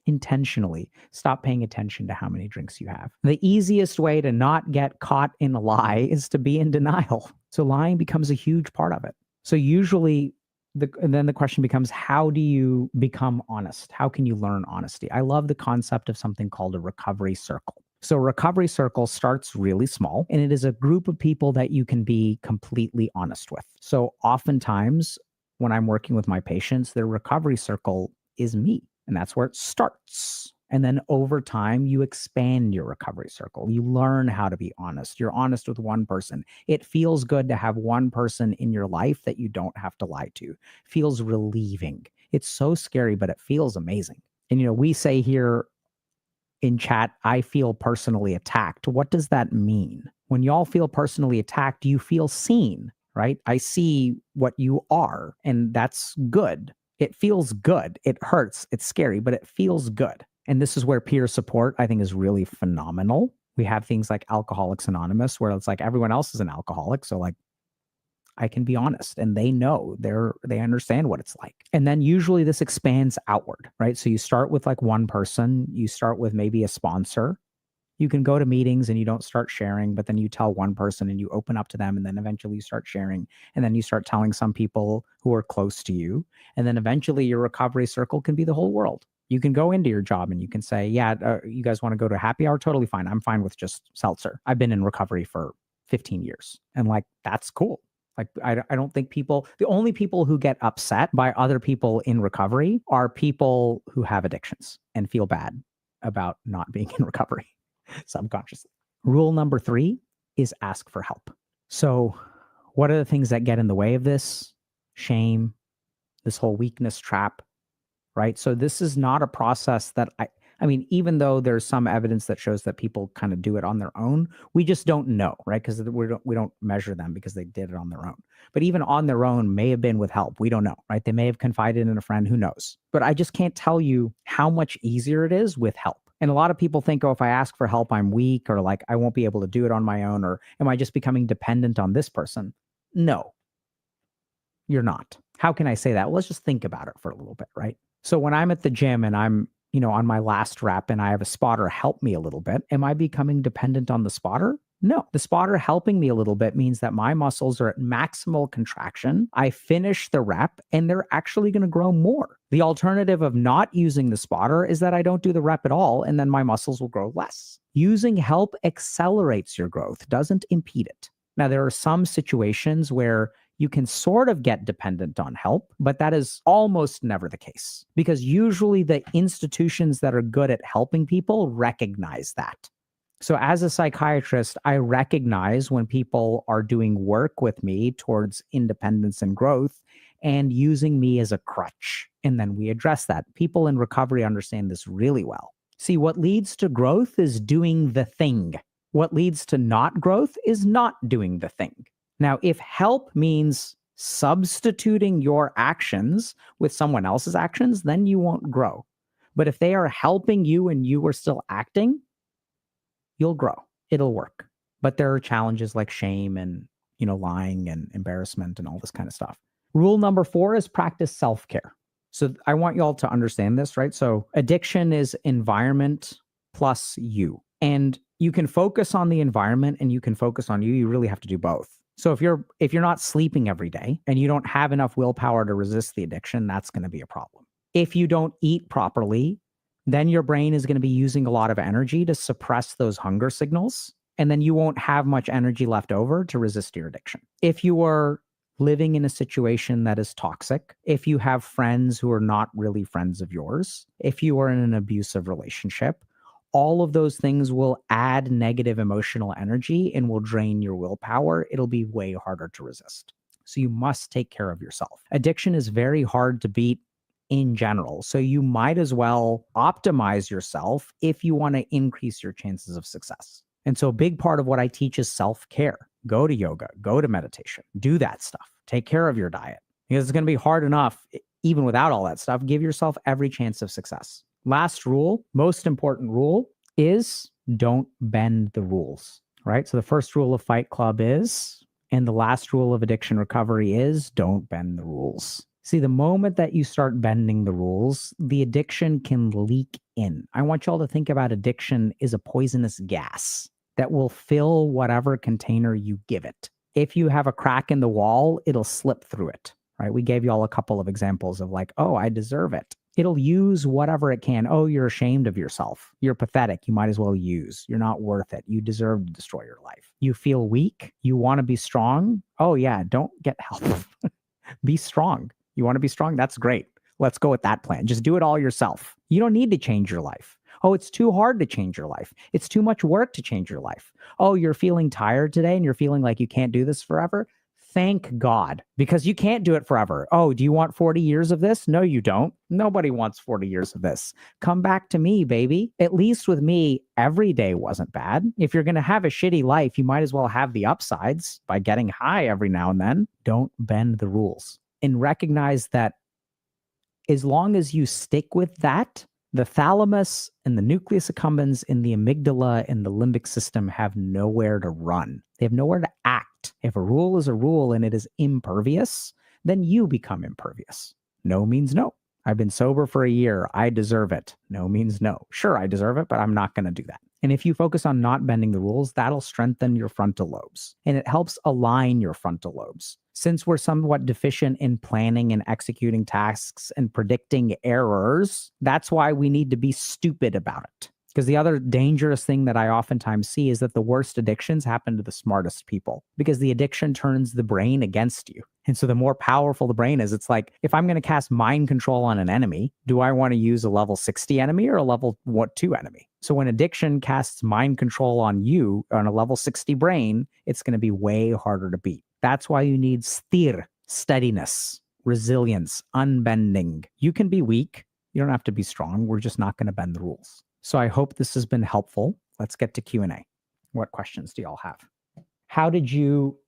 Speaker 11: Intentionally stop paying attention to how many drinks you have. The easiest way to not get caught in a lie is to be in denial. So lying becomes a huge part of it. So usually and then the question becomes, how do you become honest? How can you learn honesty? I love the concept of something called a recovery circle. So a recovery circle starts really small, and it is a group of people that you can be completely honest with. So oftentimes when I'm working with my patients, their recovery circle is me. And that's where it starts. And then over time, you expand your recovery circle. You learn how to be honest. You're honest with one person. It feels good to have one person in your life that you don't have to lie to. Feels relieving. It's so scary, but it feels amazing. And, we say here in chat, I feel personally attacked. What does that mean? When y'all feel personally attacked, you feel seen, right? I see what you are, and that's good. It feels good. It hurts. It's scary, but it feels good. And this is where peer support, I think, is really phenomenal. We have things like Alcoholics Anonymous, where it's like everyone else is an alcoholic. So like, I can be honest, and they know, they understand what it's like. And then usually this expands outward, right? So you start with like one person, you start with maybe a sponsor. You can go to meetings and you don't start sharing, but then you tell one person and you open up to them, and then eventually you start sharing, and then you start telling some people who are close to you. And then eventually your recovery circle can be the whole world. You can go into your job and you can say, you guys want to go to happy hour? Totally fine. I'm fine with just seltzer. I've been in recovery for 15 years. And like, that's cool. Like, I don't think the only people who get upset by other people in recovery are people who have addictions and feel bad about not being in recovery subconsciously. Rule number 3 is ask for help. So what are the things that get in the way of this? Shame, this whole weakness trap, right? So this is not a process that I mean, even though there's some evidence that shows that people kind of do it on their own, we just don't know, right? Because we don't measure them because they did it on their own. But even on their own may have been with help. We don't know, right? They may have confided in a friend, who knows? But I just can't tell you how much easier it is with help. And a lot of people think, oh, if I ask for help, I'm weak, or like I won't be able to do it on my own, or am I just becoming dependent on this person? No, you're not. How can I say that? Well, let's just think about it for a little bit, right? So when I'm at the gym and I'm on my last rep and I have a spotter help me a little bit, am I becoming dependent on the spotter? No. The spotter helping me a little bit means that my muscles are at maximal contraction. I finish the rep and they're actually going to grow more. The alternative of not using the spotter is that I don't do the rep at all, and then my muscles will grow less. Using help accelerates your growth, doesn't impede it. Now, there are some situations where you can sort of get dependent on help, but that is almost never the case, because usually the institutions that are good at helping people recognize that. So as a psychiatrist, I recognize when people are doing work with me towards independence and growth and using me as a crutch. And then we address that. People in recovery understand this really well. See, what leads to growth is doing the thing. What leads to not growth is not doing the thing. Now, if help means substituting your actions with someone else's actions, then you won't grow. But if they are helping you and you are still acting, you'll grow. It'll work. But there are challenges like shame and, lying and embarrassment and all this kind of stuff. Rule number 4 is practice self-care. So I want you all to understand this, right? So addiction is environment plus you. And You can focus on the environment and you can focus on you. You really have to do both. So if you're not sleeping every day and you don't have enough willpower to resist the addiction, that's going to be a problem. If you don't eat properly, then your brain is going to be using a lot of energy to suppress those hunger signals, and then you won't have much energy left over to resist your addiction. If you are living in a situation that is toxic, if you have friends who are not really friends of yours, if you are in an abusive relationship, all of those things will add negative emotional energy and will drain your willpower. It'll be way harder to resist. So you must take care of yourself. Addiction is very hard to beat in general. So you might as well optimize yourself if you want to increase your chances of success. And so a big part of what I teach is self-care. Go to yoga, go to meditation, do that stuff. Take care of your diet, because it's going to be hard enough even without all that stuff. Give yourself every chance of success. Last rule, most important rule, is don't bend the rules, right? So the first rule of Fight Club is, and the last rule of addiction recovery is, don't bend the rules. See, the moment that you start bending the rules, the addiction can leak in. I want y'all to think about addiction as a poisonous gas that will fill whatever container you give it. If you have a crack in the wall, it'll slip through it, right? We gave y'all a couple of examples of like, oh, I deserve it. It'll use whatever it can. Oh, you're ashamed of yourself. You're pathetic. You might as well use. You're not worth it. You deserve to destroy your life. You feel weak. You want to be strong. Oh, yeah, don't get help. Be strong. You want to be strong? That's great. Let's go with that plan. Just do it all yourself. You don't need to change your life. Oh, it's too hard to change your life. It's too much work to change your life. Oh, you're feeling tired today and you're feeling like you can't do this forever. Thank God, because you can't do it forever. Oh, do you want 40 years of this? No, you don't. Nobody wants 40 years of this. Come back to me, baby. At least with me, every day wasn't bad. If you're going to have a shitty life, you might as well have the upsides by getting high every now and then. Don't bend the rules. And recognize that as long as you stick with that, the thalamus and the nucleus accumbens and the amygdala and the limbic system have nowhere to run. They have nowhere to act. If a rule is a rule and it is impervious, then you become impervious. No means no. I've been sober for a year. I deserve it. No means no. Sure, I deserve it, but I'm not going to do that. And if you focus on not bending the rules, that'll strengthen your frontal lobes. And it helps align your frontal lobes. Since we're somewhat deficient in planning and executing tasks and predicting errors, that's why we need to be stupid about it. Because the other dangerous thing that I oftentimes see is that the worst addictions happen to the smartest people, because the addiction turns the brain against you. And so the more powerful the brain is, it's like, if I'm going to cast mind control on an enemy, do I want to use a level 60 enemy or a level 2 enemy? So when addiction casts mind control on you on a level 60 brain, it's going to be way harder to beat. That's why you need sthir, steadiness, resilience, unbending. You can be weak. You don't have to be strong. We're just not going to bend the rules. So I hope this has been helpful. Let's get to Q&A. What questions do y'all have? How did you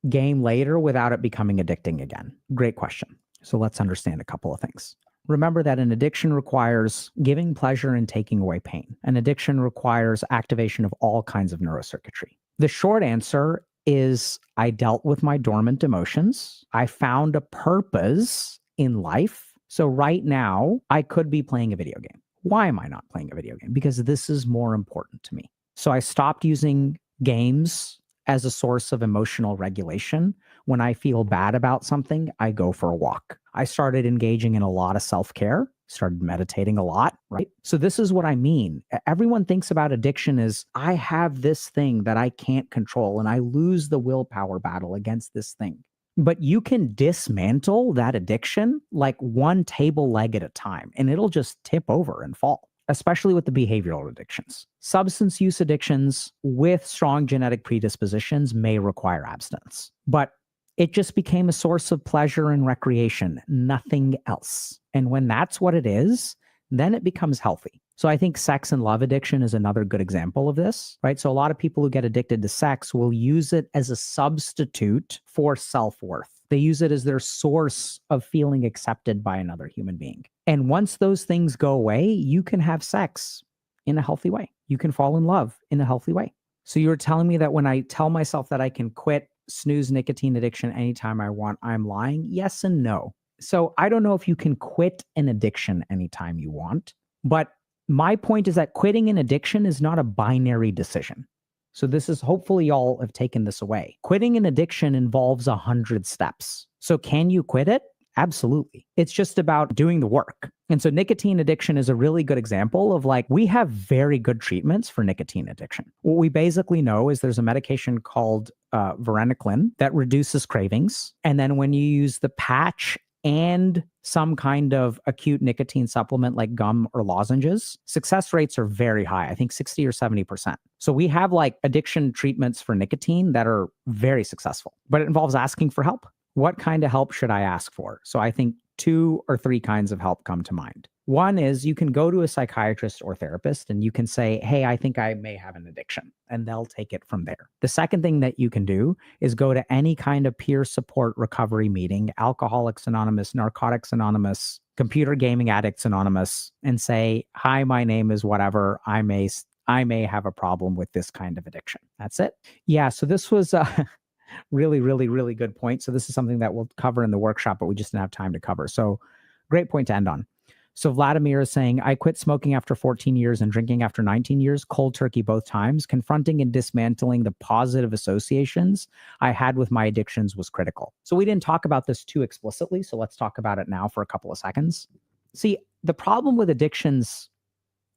Speaker 11: game later without it becoming addicting again? Great question. So let's understand a couple of things. Remember that an addiction requires giving pleasure and taking away pain. An addiction requires activation of all kinds of neurocircuitry. The short answer is I dealt with my dormant emotions. I found a purpose in life. So right now, I could be playing a video game. Why am I not playing a video game? Because this is more important to me. So I stopped using games as a source of emotional regulation. When I feel bad about something, I go for a walk. I started engaging in a lot of self-care, started meditating a lot, right? So this is what I mean. Everyone thinks about addiction as I have this thing that I can't control and I lose the willpower battle against this thing. But you can dismantle that addiction like one table leg at a time, and it'll just tip over and fall, especially with the behavioral addictions. Substance use addictions with strong genetic predispositions may require abstinence, but it just became a source of pleasure and recreation, nothing else. And when that's what it is, then it becomes healthy. So I think sex and love addiction is another good example of this, right? So a lot of people who get addicted to sex will use it as a substitute for self-worth. They use it as their source of feeling accepted by another human being. And once those things go away, you can have sex in a healthy way. You can fall in love in a healthy way. So you're telling me that when I tell myself that I can quit snooze nicotine addiction anytime I want, I'm lying? Yes and no. So I don't know if you can quit an addiction anytime you want, but My point is that quitting an addiction is not a binary decision. So this is, hopefully y'all have taken this away. Quitting an addiction involves 100 steps. So can you quit it? Absolutely. It's just about doing the work. And so nicotine addiction is a really good example of, like, we have very good treatments for nicotine addiction. What we basically know is there's a medication called varenicline that reduces cravings. And then when you use the patch and some kind of acute nicotine supplement like gum or lozenges, success rates are very high. I think 60 or 70%. So we have like addiction treatments for nicotine that are very successful, but it involves asking for help. What kind of help should I ask for? So I think 2 or 3 kinds of help come to mind. One is you can go to a psychiatrist or therapist and you can say, hey, I think I may have an addiction, and they'll take it from there. The second thing that you can do is go to any kind of peer support recovery meeting, Alcoholics Anonymous, Narcotics Anonymous, Computer Gaming Addicts Anonymous, and say, hi, my name is whatever. I may have a problem with this kind of addiction. That's it. Yeah, so this was really, really, really good point. So this is something that we'll cover in the workshop, but we just didn't have time to cover. So great point to end on. So Vladimir is saying, I quit smoking after 14 years and drinking after 19 years, cold turkey both times. Confronting and dismantling the positive associations I had with my addictions was critical. So we didn't talk about this too explicitly, so let's talk about it now for a couple of seconds. See, the problem with addictions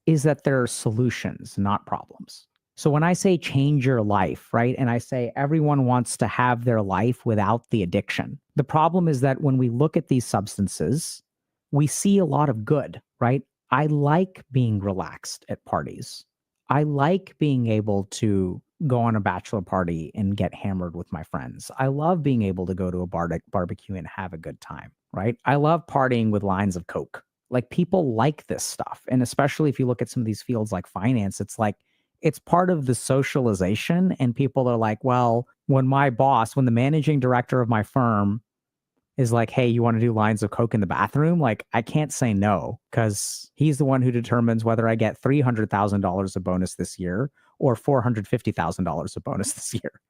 Speaker 11: is that they're solutions, not problems. So when I say change your life, right, and I say everyone wants to have their life without the addiction, the problem is that when we look at these substances, we see a lot of good, right? I like being relaxed at parties. I like being able to go on a bachelor party and get hammered with my friends. I love being able to go to a barbecue and have a good time, right? I love partying with lines of Coke. Like, people like this stuff. And especially if you look at some of these fields like finance, it's like, it's part of the socialization. And people are like, well, when the managing director of my firm is like, hey, you want to do lines of Coke in the bathroom? Like, I can't say no, because he's the one who determines whether I get $300,000 of bonus this year or $450,000 of bonus this year.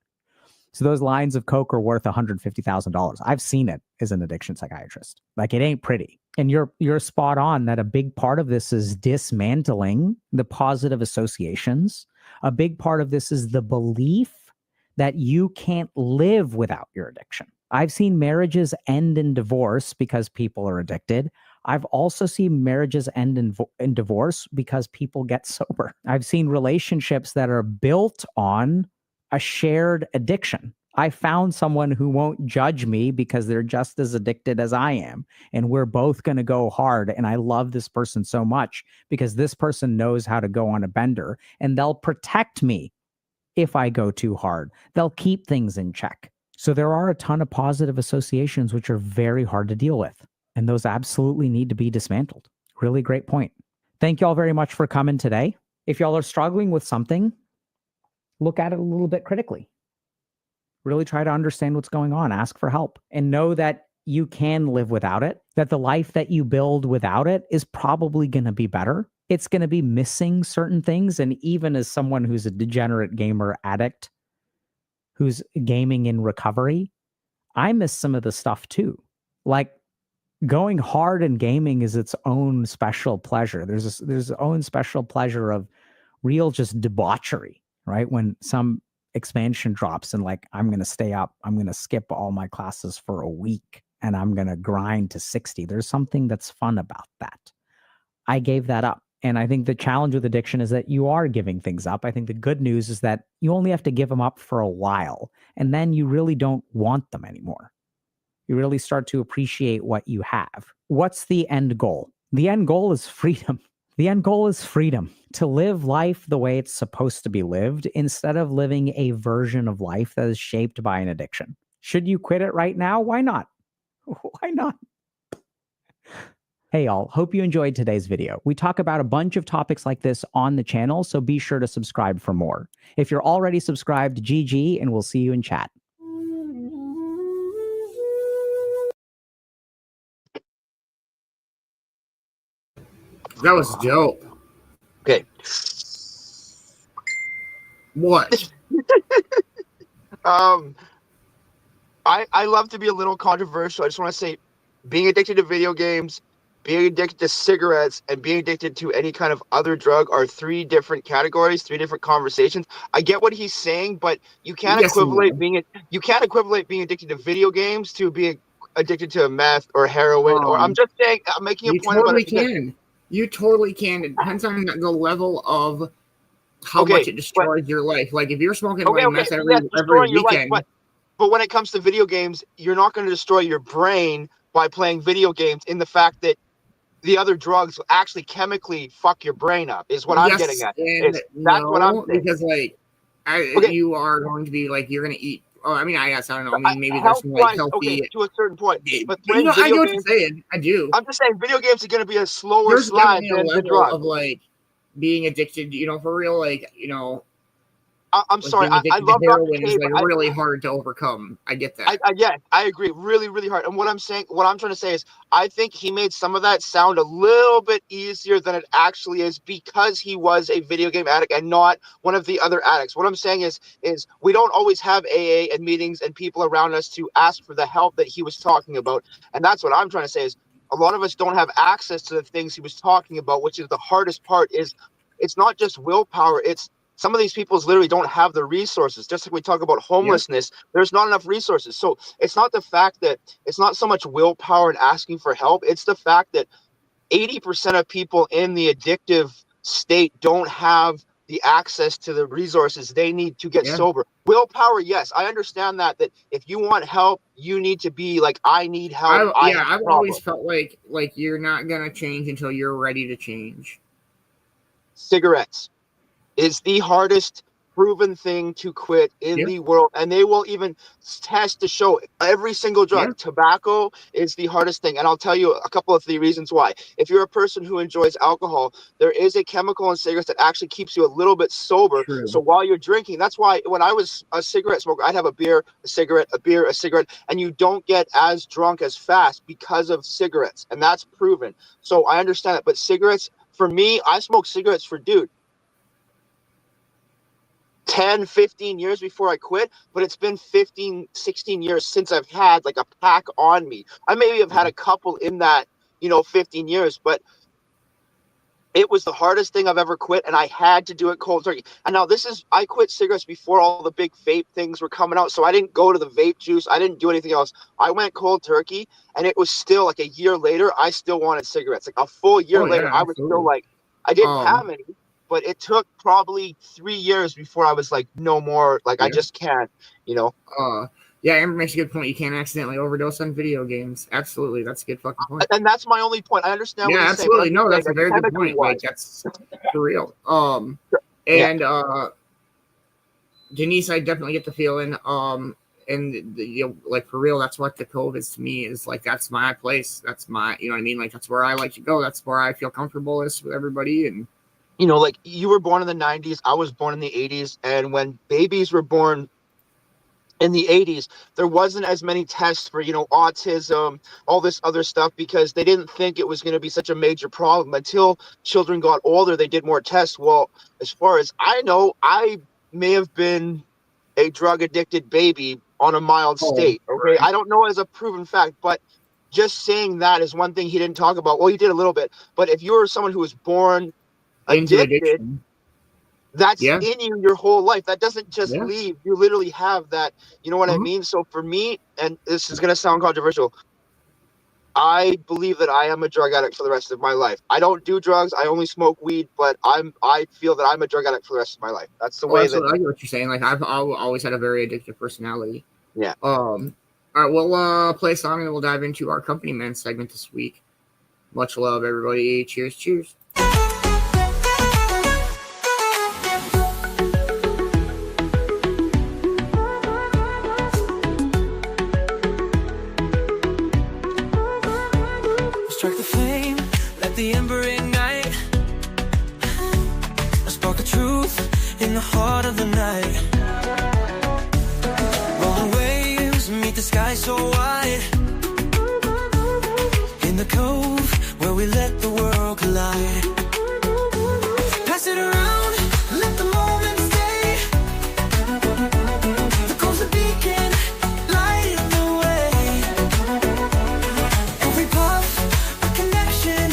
Speaker 11: So those lines of Coke are worth $150,000. I've seen it as an addiction psychiatrist. Like, it ain't pretty. And you're spot on that a big part of this is dismantling the positive associations. A big part of this is the belief that you can't live without your addiction. I've seen marriages end in divorce because people are addicted. I've also seen marriages end in divorce because people get sober. I've seen relationships that are built on a shared addiction. I found someone who won't judge me because they're just as addicted as I am. And we're both going to go hard. And I love this person so much because this person knows how to go on a bender, and they'll protect me if I go too hard. They'll keep things in check. So there are a ton of positive associations which are very hard to deal with. And those absolutely need to be dismantled. Really great point. Thank you all very much for coming today. If y'all are struggling with something, look at it a little bit critically. Really try to understand what's going on. Ask for help. And know that you can live without it. That the life that you build without it is probably going to be better. It's going to be missing certain things. And even as someone who's a degenerate gamer addict, who's gaming in recovery, I miss some of the stuff too. Like, going hard in gaming is its own special pleasure. There's its own special pleasure of real just debauchery, right? When some expansion drops and like, I'm going to stay up, I'm going to skip all my classes for a week and I'm going to grind to 60. There's something that's fun about that. I gave that up. And I think the challenge with addiction is that you are giving things up. I think the good news is that you only have to give them up for a while, and then you really don't want them anymore. You really start to appreciate what you have. What's the end goal? The end goal is freedom. The end goal is freedom to live life the way it's supposed to be lived instead of living a version of life that is shaped by an addiction. Should you quit it right now? Why not? Why not? Hey y'all, hope you enjoyed today's video. We talk about a bunch of topics like this on the channel, so be sure to subscribe for more. If you're already subscribed, GG, and we'll see you in chat.
Speaker 5: That was dope.
Speaker 6: Okay.
Speaker 5: What?
Speaker 6: I love to be a little controversial. I just want to say, being addicted to video games, being addicted to cigarettes and being addicted to any kind of other drug are 3 different categories, 3 different conversations. I get what he's saying, but you can't equivalent being addicted to video games to being addicted to meth or heroin. Or I'm just saying, I'm making a point about it.
Speaker 5: You totally can. It depends on the level of how much it destroys your life. Like if you're smoking meth every weekend.
Speaker 6: But when it comes to video games, you're not going to destroy your brain by playing video games in the fact that the other drugs actually chemically fuck your brain up is what I'm getting at. That's what I'm saying.
Speaker 5: Because you are going to be like, you're going to eat. Oh, I mean, I guess, I don't know. I mean, maybe there's some healthy.
Speaker 6: To a certain point. But
Speaker 5: I get what you're saying. I do.
Speaker 6: I'm just saying video games are going to be a slower slide than the drug.
Speaker 5: Of being addicted, for real,
Speaker 6: I'm sorry. I love
Speaker 5: heroin is really hard to overcome. I get that.
Speaker 6: I agree. Really, really hard. And what I'm trying to say is, I think he made some of that sound a little bit easier than it actually is because he was a video game addict and not one of the other addicts. What I'm saying is we don't always have AA and meetings and people around us to ask for the help that he was talking about. And that's what I'm trying to say is a lot of us don't have access to the things he was talking about, which is the hardest part. Is it's not just willpower. It's some of these people literally don't have the resources. Just like we talk about homelessness, there's not enough resources. So it's not the fact that it's not so much willpower and asking for help. It's the fact that 80% of people in the addictive state don't have the access to the resources they need to get sober. Willpower, yes, I understand that if you want help, you need to be like, I need help.
Speaker 5: I've always felt like you're not gonna change until you're ready to change.
Speaker 6: Cigarettes is the hardest proven thing to quit in the world, and they will even test to show every single drug. Tobacco is the hardest thing, and I'll tell you a couple of the reasons why. If you're a person who enjoys alcohol, there is a chemical in cigarettes that actually keeps you a little bit sober. So while you're drinking, that's why when I was a cigarette smoker, I'd have a beer, a cigarette, a beer, a cigarette, and you don't get as drunk as fast because of cigarettes, and that's proven. So I understand it, but cigarettes, for me, I smoke cigarettes for 10, 15 years before I quit, but it's been 15, 16 years since I've had like a pack on me. I maybe have had a couple in that, 15 years, but it was the hardest thing I've ever quit, and I had to do it cold turkey. And now I quit cigarettes before all the big vape things were coming out, so I didn't go to the vape juice. I didn't do anything else. I went cold turkey, and it was still like a year later, I still wanted cigarettes. Like a full year later, I was still like, I didn't have any. But it took probably 3 years before I was like, no more. Like, I just can't,
Speaker 5: Amber makes a good point. You can't accidentally overdose on video games. Absolutely. That's a good fucking point.
Speaker 6: And that's my only point. I understand what you're saying.
Speaker 5: Absolutely. No, that's a very good point. Like, that's for real. And Denise, I definitely get the feeling. And like for real, that's what the Cove is to me. Is like, that's my place. That's my, you know what I mean? Like, that's where I like to go. That's where I feel comfortable with everybody. And
Speaker 6: like you were born in the 90s, I was born in the 80s, and when babies were born in the 80s, there wasn't as many tests for, autism, all this other stuff, because they didn't think it was going to be such a major problem. Until children got older, they did more tests. Well, as far as I know, I may have been a drug-addicted baby on a mild state, okay? Right. I don't know as a proven fact, but just saying that is one thing he didn't talk about. Well, he did a little bit, but if you were someone who was born addicted, that's in you your whole life. That doesn't just leave. You literally have that. You know what I mean? So for me, and this is going to sound controversial, I believe that I am a drug addict for the rest of my life. I don't do drugs. I only smoke weed, but I feel that I'm a drug addict for the rest of my life. That's the way that
Speaker 5: I get what you're saying. Like, I've always had a very addictive personality.
Speaker 6: Yeah.
Speaker 5: All right, we'll play a song and we'll dive into our company man segment this week. Much love, everybody. Cheers, cheers.
Speaker 2: Strike the flame, let the ember ignite. A spark of truth in the heart of the night. Rolling waves meet the sky so wide. In the cove where we let the world collide. Pass it around, let the moment stay. The cove's a beacon, light the way. Every puff, a connection.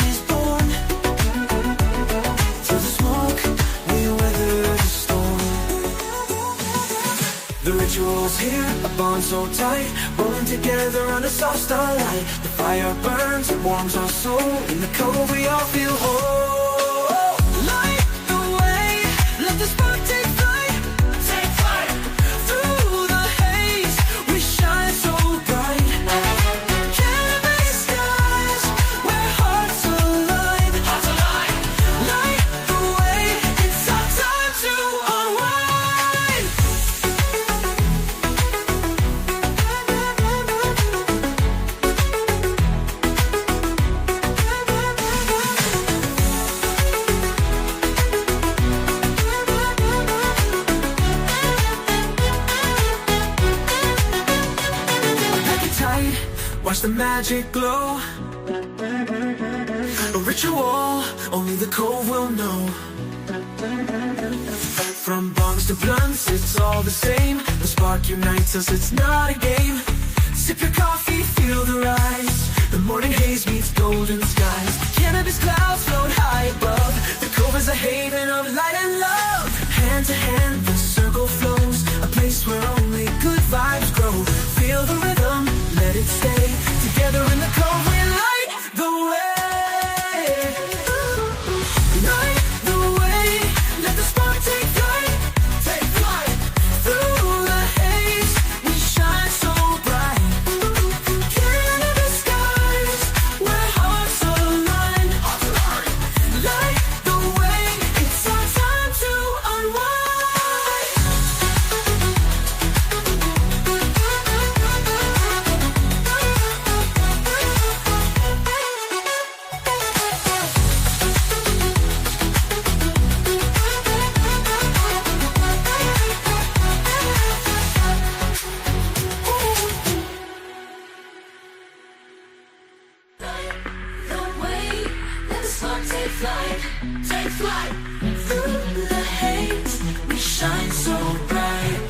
Speaker 1: rituals here, a bond so tight, rolling together under soft starlight. The fire burns, it warms our soul. In the cove we all feel whole. Light the way, let the spark take flight. Take flight. Through the haze, we shine so bright. Canvas skies, where hearts align. Hearts align. Light the way, it's our time to unwind. Pack it tight, watch the magic glow. A ritual only the cove will know. From bongs to blunts, it's all the same. The spark unites us, it's not a game. Sip your coffee, feel the rise. The morning haze meets golden skies. Cannabis clouds float high above. The cove is a haven of light and love. Hand to hand, the circle flows. A place where only good vibes grow. Feel the rhythm, let it stay. Together in the cove, we light the way. Light the way, let the spark take flight. Take flight. Through the haze, we shine so bright. Cannabis skies, where hearts align. Light the way, it's our time to unwind. The way, let the spark take flight. Take flight. Through the haze, we shine so bright.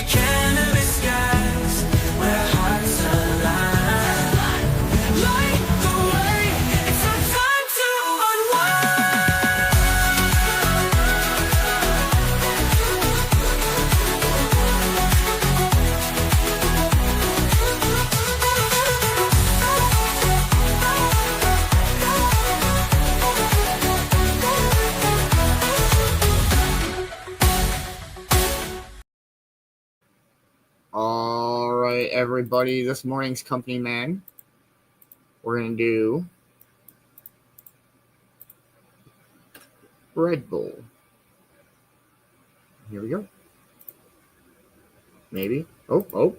Speaker 1: Cannabis skies, where hearts align. Light the way, it's our time to
Speaker 5: All right, everybody. This morning's company man, we're gonna do Red Bull. Here we go. Maybe. Oh.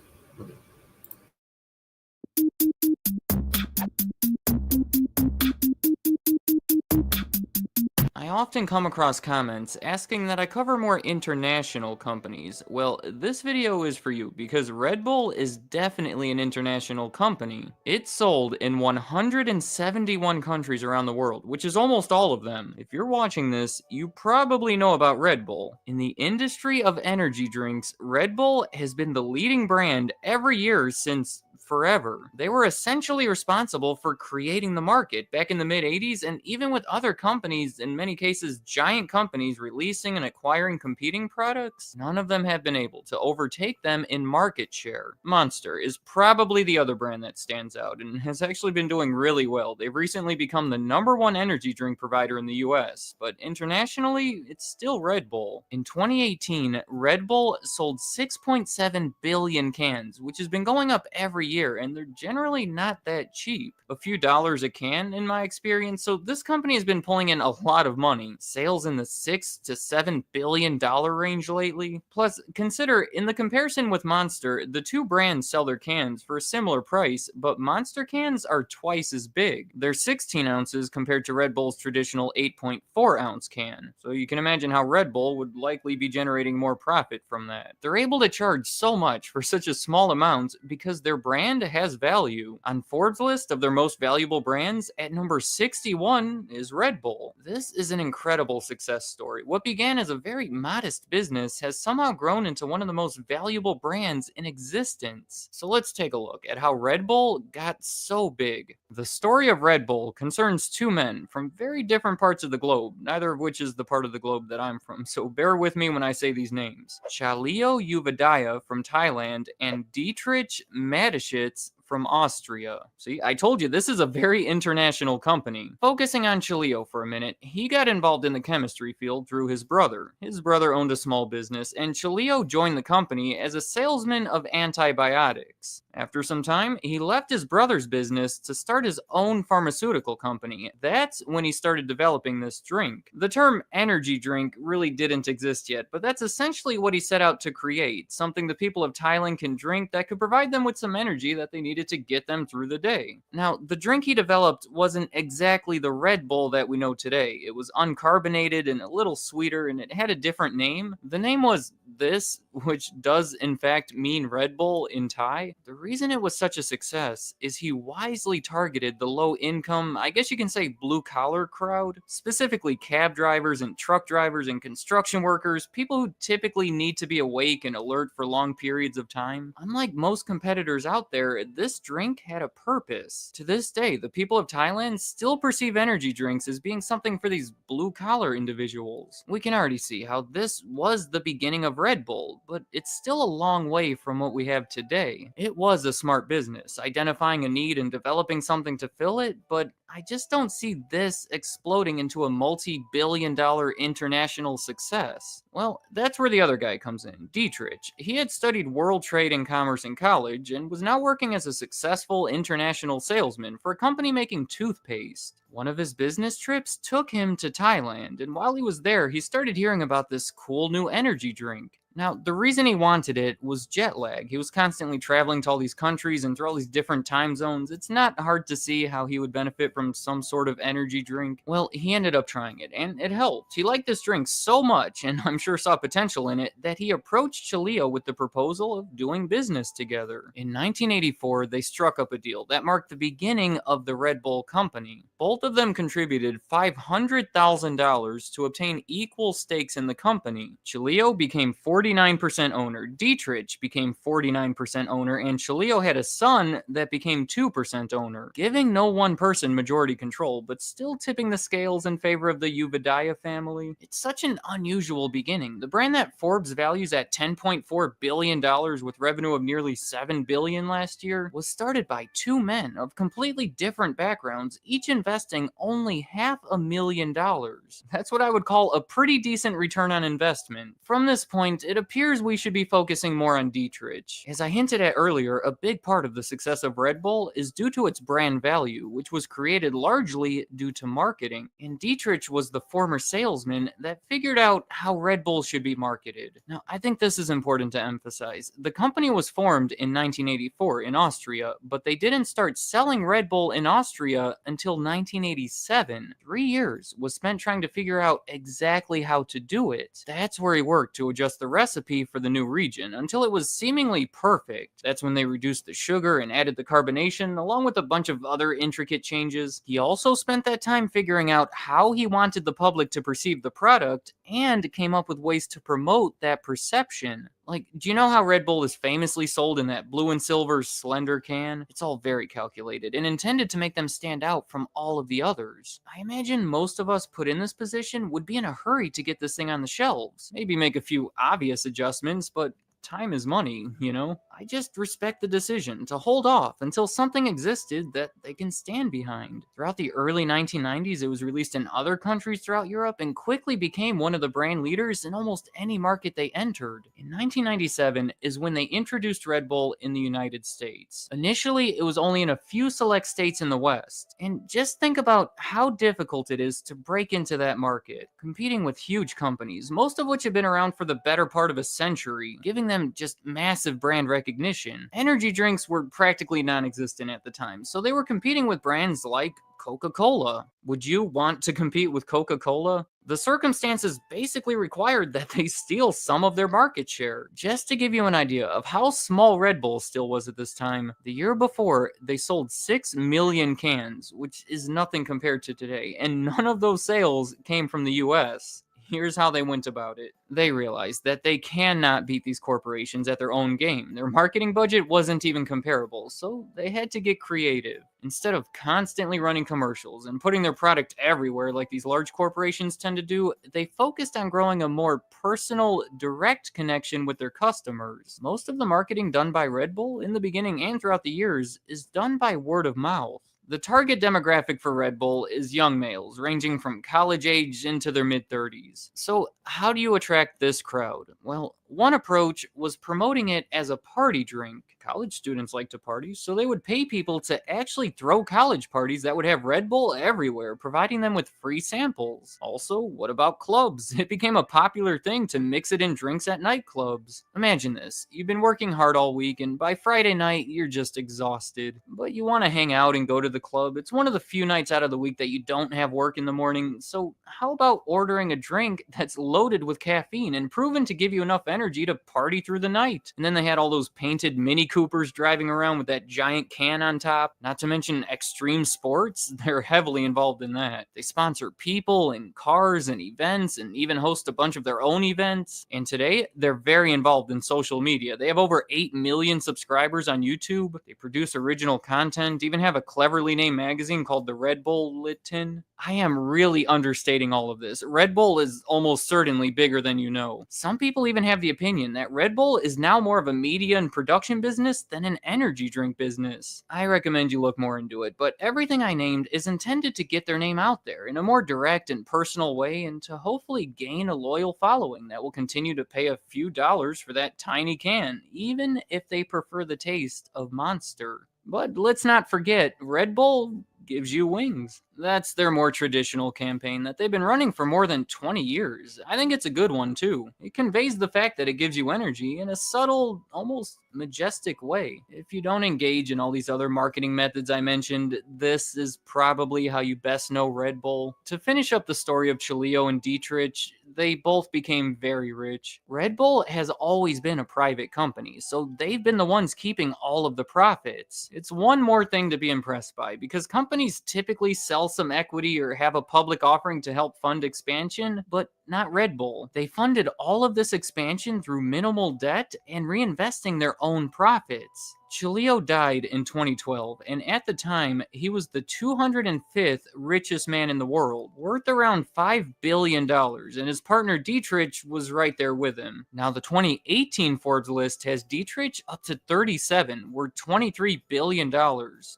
Speaker 12: I often come across comments asking that I cover more international companies. Well, this video is for you because Red Bull is definitely an international company. It's sold in 171 countries around the world, which is almost all of them. If you're watching this, you probably know about Red Bull. In the industry of energy drinks, Red Bull has been the leading brand every year since forever. They were essentially responsible for creating the market back in the mid-80s, and even with other companies, in many cases giant companies, releasing and acquiring competing products, none of them have been able to overtake them in market share. Monster is probably the other brand that stands out and has actually been doing really well. They've recently become the #1 energy drink provider in the US, but internationally, it's still Red Bull. In 2018, Red Bull sold 6.7 billion cans, which has been going up every year, and they're generally not that cheap. A few dollars a can in my experience, so this company has been pulling in a lot of money. Sales in the $6 to $7 billion range lately. Plus, consider, in the comparison with Monster, the two brands sell their cans for a similar price, but Monster cans are twice as big. They're 16 ounces compared to Red Bull's traditional 8.4 ounce can, so you can imagine how Red Bull would likely be generating more profit from that. They're able to charge so much for such a small amount because their brand brand has value. On Forbes' list of their most valuable brands, at number 61 is Red Bull. This is an incredible success story. What began as a very modest business has somehow grown into one of the most valuable brands in existence. So let's take a look at how Red Bull got so big. The story of Red Bull concerns two men from very different parts of the globe, neither of which is the part of the globe that I'm from, so bear with me when I say these names. Chaleo Yuvadaya from Thailand and Dietrich Mateschitz from Austria. See, I told you this is a very international company. Focusing on Chaleo for a minute, he got involved in the chemistry field through his brother. His brother owned a small business, and Chaleo joined the company as a salesman of antibiotics. After some time, he left his brother's business to start his own pharmaceutical company. That's when he started developing this drink. The term energy drink really didn't exist yet, but that's essentially what he set out to create, something the people of Thailand can drink that could provide them with some energy that they needed to get them through the day. Now, the drink he developed wasn't exactly the Red Bull that we know today. It was uncarbonated and a little sweeter, and it had a different name. The name was this, which does in fact mean Red Bull in Thai. The reason it was such a success is he wisely targeted the low income, I guess you can say blue collar crowd, specifically cab drivers and truck drivers and construction workers, people who typically need to be awake and alert for long periods of time. Unlike most competitors out there, this drink had a purpose. To this day, the people of Thailand still perceive energy drinks as being something for these blue collar individuals. We can already see how this was the beginning of Red Bull, but it's still a long way from what we have today. It was a smart business, identifying a need and developing something to fill it, but I just don't see this exploding into a multi-billion-dollar international success. Well, that's where the other guy comes in, Dietrich. He had studied world trade and commerce in college and was now working as a successful international salesman for a company making toothpaste. One of his business trips took him to Thailand, and while he was there, he started hearing about this cool new energy drink. Now, the reason he wanted it was jet lag. He was constantly traveling to all these countries and through all these different time zones. It's not hard to see how he would benefit from some sort of energy drink. Well, he ended up trying it, and it helped. He liked this drink so much, and I'm sure saw potential in it, that he approached Chaleo with the proposal of doing business together. In 1984, they struck up a deal that marked the beginning of the Red Bull company. Both of them contributed $500,000 to obtain equal stakes in the company. Chaleo became 49% owner, Dietrich became 49% owner, and Chaleo had a son that became 2% owner, giving no one person majority control, but still tipping the scales in favor of the Yuvadaya family. It's such an unusual beginning. The brand that Forbes values at $10.4 billion with revenue of nearly $7 billion last year was started by two men of completely different backgrounds, each investing only $500,000. That's what I would call a pretty decent return on investment. From this point, it appears we should be focusing more on Dietrich. As I hinted at earlier, a big part of the success of Red Bull is due to its brand value, which was created largely due to marketing. And Dietrich was the former salesman that figured out how Red Bull should be marketed. Now, I think this is important to emphasize. The company was formed in 1984 in Austria, but they didn't start selling Red Bull in Austria until 1987. 3 years was spent trying to figure out exactly how to do it. That's where he worked to adjust the recipe for the new region until it was seemingly perfect. That's when they reduced the sugar and added the carbonation, along with a bunch of other intricate changes. He also spent that time figuring out how he wanted the public to perceive the product and came up with ways to promote that perception. Like, do you know how Red Bull is famously sold in that blue and silver slender can? It's all very calculated and intended to make them stand out from all of the others. I imagine most of us put in this position would be in a hurry to get this thing on the shelves. Maybe make a few obvious adjustments, but time is money, you know? I just respect the decision to hold off until something existed that they can stand behind. Throughout the early 1990s, it was released in other countries throughout Europe and quickly became one of the brand leaders in almost any market they entered. In 1997 is when they introduced Red Bull in the United States. Initially, it was only in a few select states in the West. And just think about how difficult it is to break into that market, competing with huge companies, most of which have been around for the better part of a century, giving them just massive brand recognition. Energy drinks were practically non-existent at the time, so they were competing with brands like Coca-Cola. Would you want to compete with Coca-Cola? The circumstances basically required that they steal some of their market share. Just to give you an idea of how small Red Bull still was at this time, the year before, they sold 6 million cans, which is nothing compared to today, and none of those sales came from the US. Here's how they went about it. They realized that they cannot beat these corporations at their own game. Their marketing budget wasn't even comparable, so they had to get creative. Instead of constantly running commercials and putting their product everywhere like these large corporations tend to do, they focused on growing a more personal, direct connection with their customers. Most of the marketing done by Red Bull in the beginning and throughout the years is done by word of mouth. The target demographic for Red Bull is young males, ranging from college age into their mid-30s. So how do you attract this crowd? Well, one approach was promoting it as a party drink. College students like to party, so they would pay people to actually throw college parties that would have Red Bull everywhere, providing them with free samples. Also, what about clubs? It became a popular thing to mix it in drinks at nightclubs. Imagine this. You've been working hard all week, and by Friday night, you're just exhausted. But you want to hang out and go to the club. It's one of the few nights out of the week that you don't have work in the morning, so how about ordering a drink that's loaded with caffeine and proven to give you enough energy to party through the night? And then they had all those painted Mini Coopers driving around with that giant can on top. Not to mention extreme sports, they're heavily involved in that. They sponsor people and cars and events and even host a bunch of their own events. And today, they're very involved in social media. They have over 8 million subscribers on YouTube. They produce original content, even have a cleverly named magazine called the Red Bulletin. I am really understating all of this. Red Bull is almost certainly bigger than you know. Some people even have the opinion that Red Bull is now more of a media and production business than an energy drink business. I recommend you look more into it, but everything I named is intended to get their name out there in a more direct and personal way and to hopefully gain a loyal following that will continue to pay a few dollars for that tiny can, even if they prefer the taste of Monster. But let's not forget, Red Bull gives you wings. That's their more traditional campaign that they've been running for more than 20 years. I think it's a good one too. It conveys the fact that it gives you energy in a subtle, almost majestic way. If you don't engage in all these other marketing methods I mentioned, this is probably how you best know Red Bull. To finish up the story of Cholio and Dietrich, they both became very rich. Red Bull has always been a private company, so they've been the ones keeping all of the profits. It's one more thing to be impressed by, because companies typically sell some equity or have a public offering to help fund expansion, but not Red Bull. They funded all of this expansion through minimal debt and reinvesting their own profits. Cholio died in 2012, and at the time, he was the 205th richest man in the world, worth around $5 billion, and his partner Dietrich was right there with him. Now, the 2018 Forbes list has Dietrich up to 37, worth $23 billion,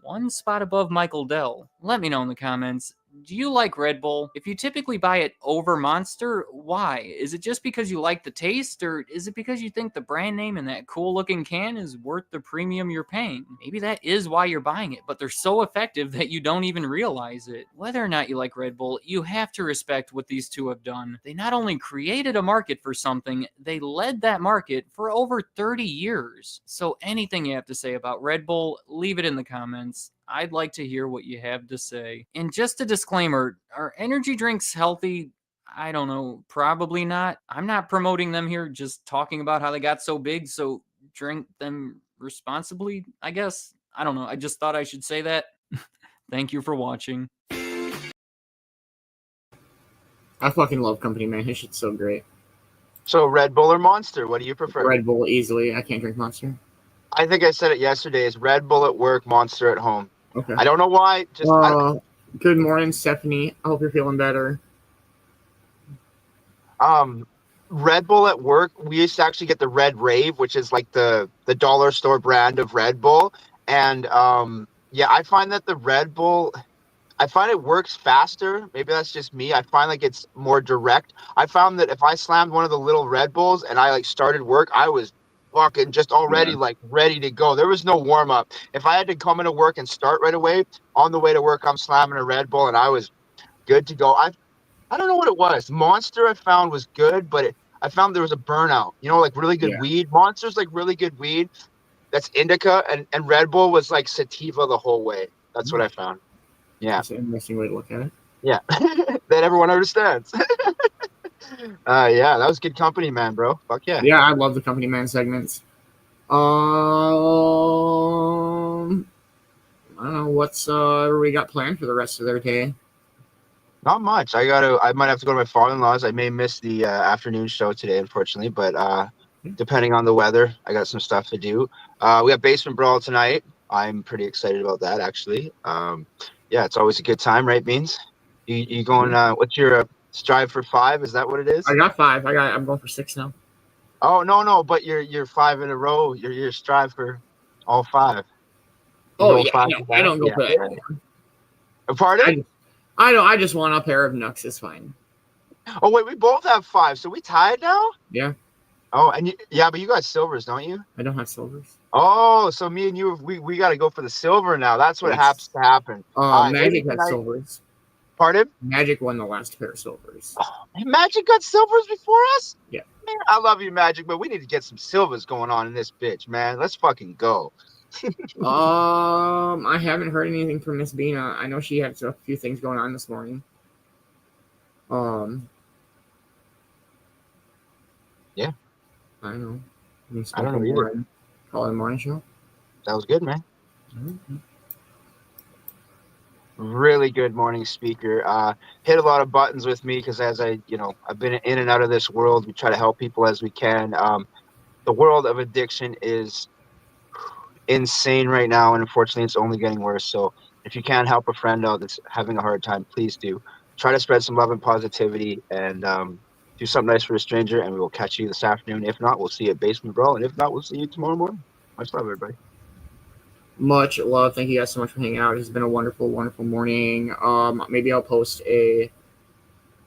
Speaker 12: one spot above Michael Dell. Let me know in the comments. Do you like Red Bull? If you typically buy it over Monster, why? Is it just because you like the taste, or is it because you think the brand name and that cool looking can is worth the premium you're paying? Maybe that is why you're buying it, but they're so effective that you don't even realize it. Whether or not you like Red Bull, you have to respect what these two have done. They not only created a market for something, they led that market for over 30 years. So anything you have to say about Red Bull, leave it in the comments. I'd like to hear what you have to say. And just a disclaimer, are energy drinks healthy? I don't know, probably not. I'm not promoting them here, just talking about how they got so big, so drink them responsibly, I guess. I don't know, I just thought I should say that. Thank you for watching.
Speaker 5: I fucking love Company Man. His shit's so great.
Speaker 6: So Red Bull or Monster? What do you prefer?
Speaker 5: Red Bull easily. I can't drink Monster.
Speaker 6: I think I said it yesterday. It's Red Bull at work, Monster at home.
Speaker 5: Okay.
Speaker 6: I don't know why. Just
Speaker 5: good morning, Stephanie. I hope you're feeling better.
Speaker 6: Red Bull at work, we used to actually get the Red Rave, which is like the dollar store brand of Red Bull. And yeah, I find that the Red Bull, I find it works faster. Maybe that's just me. I find like it's more direct. I found that if I slammed one of the little Red Bulls and I like started work, I was fucking just already like ready to go. There was no warm up. If I had to come into work and start right away, on the way to work, I'm slamming a Red Bull and I was good to go. I don't know what it was. Monster I found was good, but I found there was a burnout. You know, like really good weed. Monster's like really good weed. That's indica, and Red Bull was like sativa the whole way. That's what I found. Yeah.
Speaker 5: That's an interesting way to look at it.
Speaker 6: Yeah. That everyone understands. Yeah, that was good company, man, bro. Fuck yeah.
Speaker 5: Yeah, I love the company man segments. I don't know what's everybody got planned for the rest of their day.
Speaker 6: Not much. I might have to go to my father-in-law's. I may miss the afternoon show today, unfortunately, but depending on the weather, I got some stuff to do. We have Basement Brawl tonight. I'm pretty excited about that, actually. Yeah, it's always a good time, right, Beans? You going? What's your strive for 5? Is that what it is?
Speaker 5: I got 5. I'm going for 6 now.
Speaker 6: Oh no, but you're 5 in a row. You're strive for all 5.
Speaker 5: Oh yeah, I don't go for that anymore.
Speaker 6: Pardon?
Speaker 5: I just want a pair of Nux. It's fine.
Speaker 6: Oh wait, we both have 5, so we tied now.
Speaker 5: Yeah.
Speaker 6: Oh, and but you got silvers, don't you?
Speaker 5: I don't have silvers.
Speaker 6: Oh, so me and you, we got to go for the silver now. That's what happens to happen.
Speaker 5: Magic had silvers.
Speaker 6: Pardon?
Speaker 5: Magic won the last pair of silvers.
Speaker 6: Oh, Magic got silvers before us?
Speaker 5: Yeah.
Speaker 6: Man, I love you, Magic, but we need to get some silvers going on in this bitch, man. Let's fucking go.
Speaker 5: I haven't heard anything from Miss Bina. I know she had a few things going on this morning.
Speaker 6: Yeah.
Speaker 5: I don't know.
Speaker 6: I don't know either.
Speaker 5: Call it a morning show.
Speaker 6: That was good, man.
Speaker 5: Mm-hmm.
Speaker 6: Really good morning speaker. Hit a lot of buttons with me because as I've been in and out of this world. We try to help people as we can. The world of addiction is insane right now, and unfortunately it's only getting worse. So if you can help a friend out that's having a hard time, please do. Try to spread some love and positivity, and do something nice for a stranger, and we will catch you this afternoon. If not, we'll see you at Basement Brawl, and if not, we'll see you tomorrow morning. Much love, everybody.
Speaker 5: Much love. Thank you guys so much for hanging out. It's been a wonderful, wonderful morning. Maybe I'll post a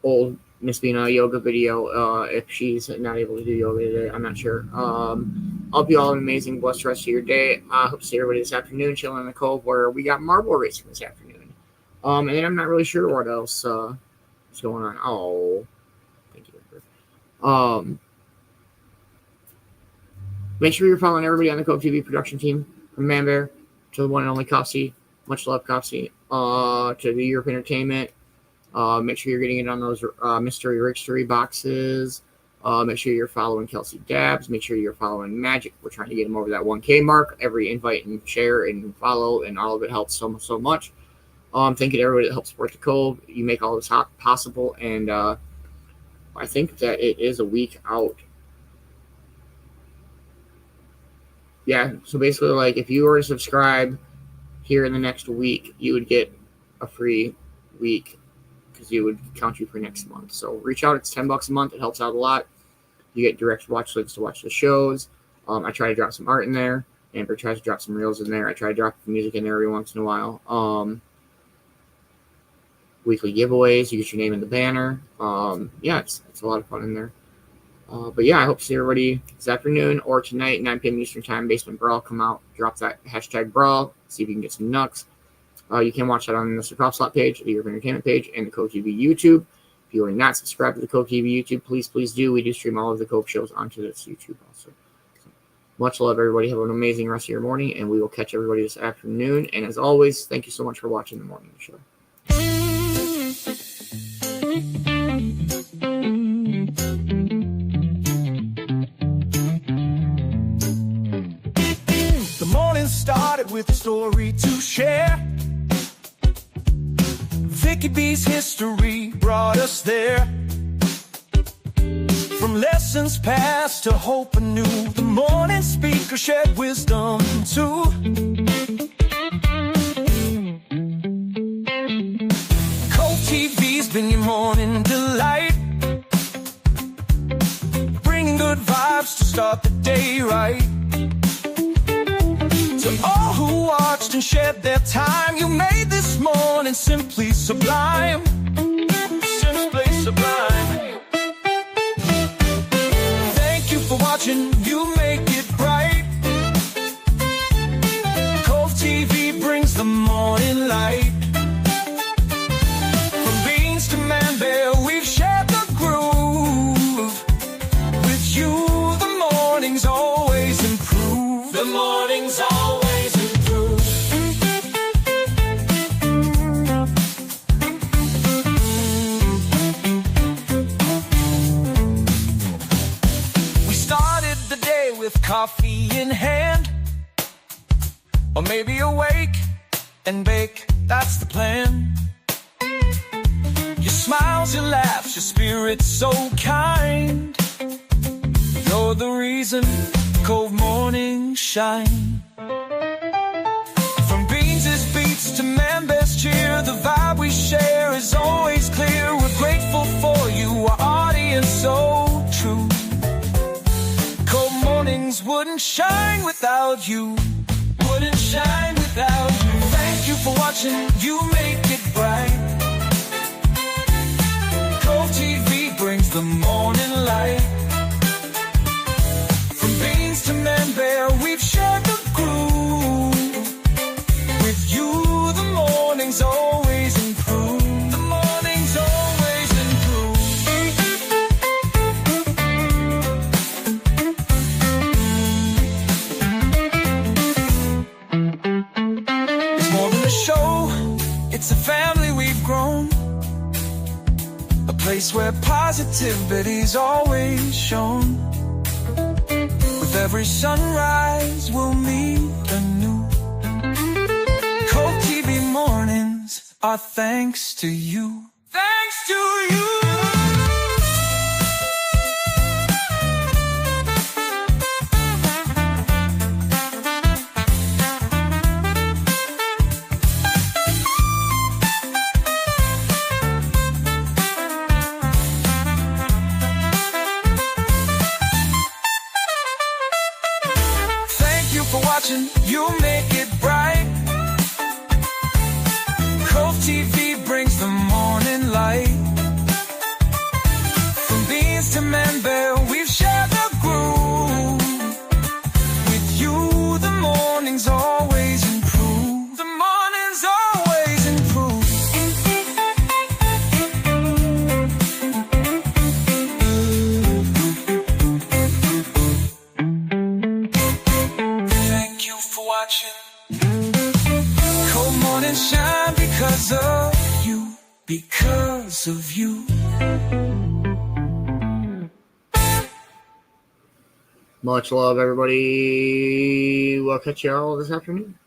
Speaker 5: old Miss Bina yoga video if she's not able to do yoga today. I'm not sure. I'll hope you all have an amazing, blessed rest of your day. I hope to see everybody this afternoon chilling in the Cove where we got marble racing this afternoon. And then I'm not really sure what else is going on. Oh, thank you. Make sure you're following everybody on the Cove-TV production team, from Man-Bear to the one and only Copsy. Much love, Copsy. To the Europe Entertainment. Make sure you're getting it on those mystery Rickstery boxes. Make sure you're following Kelsey Dabbs. Make sure you're following Magic. We're trying to get him over that 1K mark. Every invite and share and follow and all of it helps so much. Thank you to everybody that helps support the Cove. You make all this possible, and I think that it is a week out. Yeah, so basically, like, if you were to subscribe here in the next week, you would get a free week because you would count you for next month. So reach out. It's $10 a month. It helps out a lot. You get direct watch links to watch the shows. I try to drop some art in there. Amber tries to drop some reels in there. I try to drop music in there every once in a while. Weekly giveaways. You get your name in the banner. Yeah, it's a lot of fun in there. But yeah, I hope to see everybody this afternoon or tonight, 9 p.m. Eastern Time. Basement Brawl. Come out, drop that hashtag Brawl. See if you can get some Nux. You can watch that on the Mr. Prop Slot page, the Europe Entertainment page, and the Cove-TV YouTube. If you are not subscribed to the Cove-TV YouTube, please do. We do stream all of the Cove shows onto this YouTube also. So, much love, everybody. Have an amazing rest of your morning, and we will catch everybody this afternoon. And as always, thank you so much for watching the morning show.
Speaker 1: The morning started with a story to share. Vicki B's history brought us there. From lessons past to hope anew, the morning speaker shared wisdom too. Cove-TV's been your morning delight, bringing good vibes to start the day right. To all who watched and shared their time, you made this morning simply sublime. Simply sublime. Thank you for watching, you make it bright. Cove-TV brings the morning light. From Beanz to Man-Bear, we've shared the groove.
Speaker 2: mornings always improve.
Speaker 1: We started the day with coffee in hand, or maybe awake and bake, that's the plan. Your smiles, your laughs, your spirit's so kind. You're the reason Cove mornings shine. From Beanz' beats to Man-Bear's cheer, the vibe we share is always clear. We're grateful for you, our audience so true. Cove mornings wouldn't shine without you. Wouldn't shine without you. Thank you for watching, you make it bright. Cove-TV brings the morning light. From Beanz to Man-Bear, we've shared the groove. With you, the mornings always improve. The mornings always improve. It's more than a show, it's a family we've grown. A place where positivity's always shown. With every sunrise we'll meet anew. Cove-TV mornings are thanks to you. Thanks to you. For watching, you make it bright. Cove-TV brings the morning light. From Beanz to Man-Bear, we've shared the groove. With you, the mornings always improve. The mornings always improve. Watching Cove morning shine because of you, because of you. Much love, everybody. We'll catch you all this afternoon.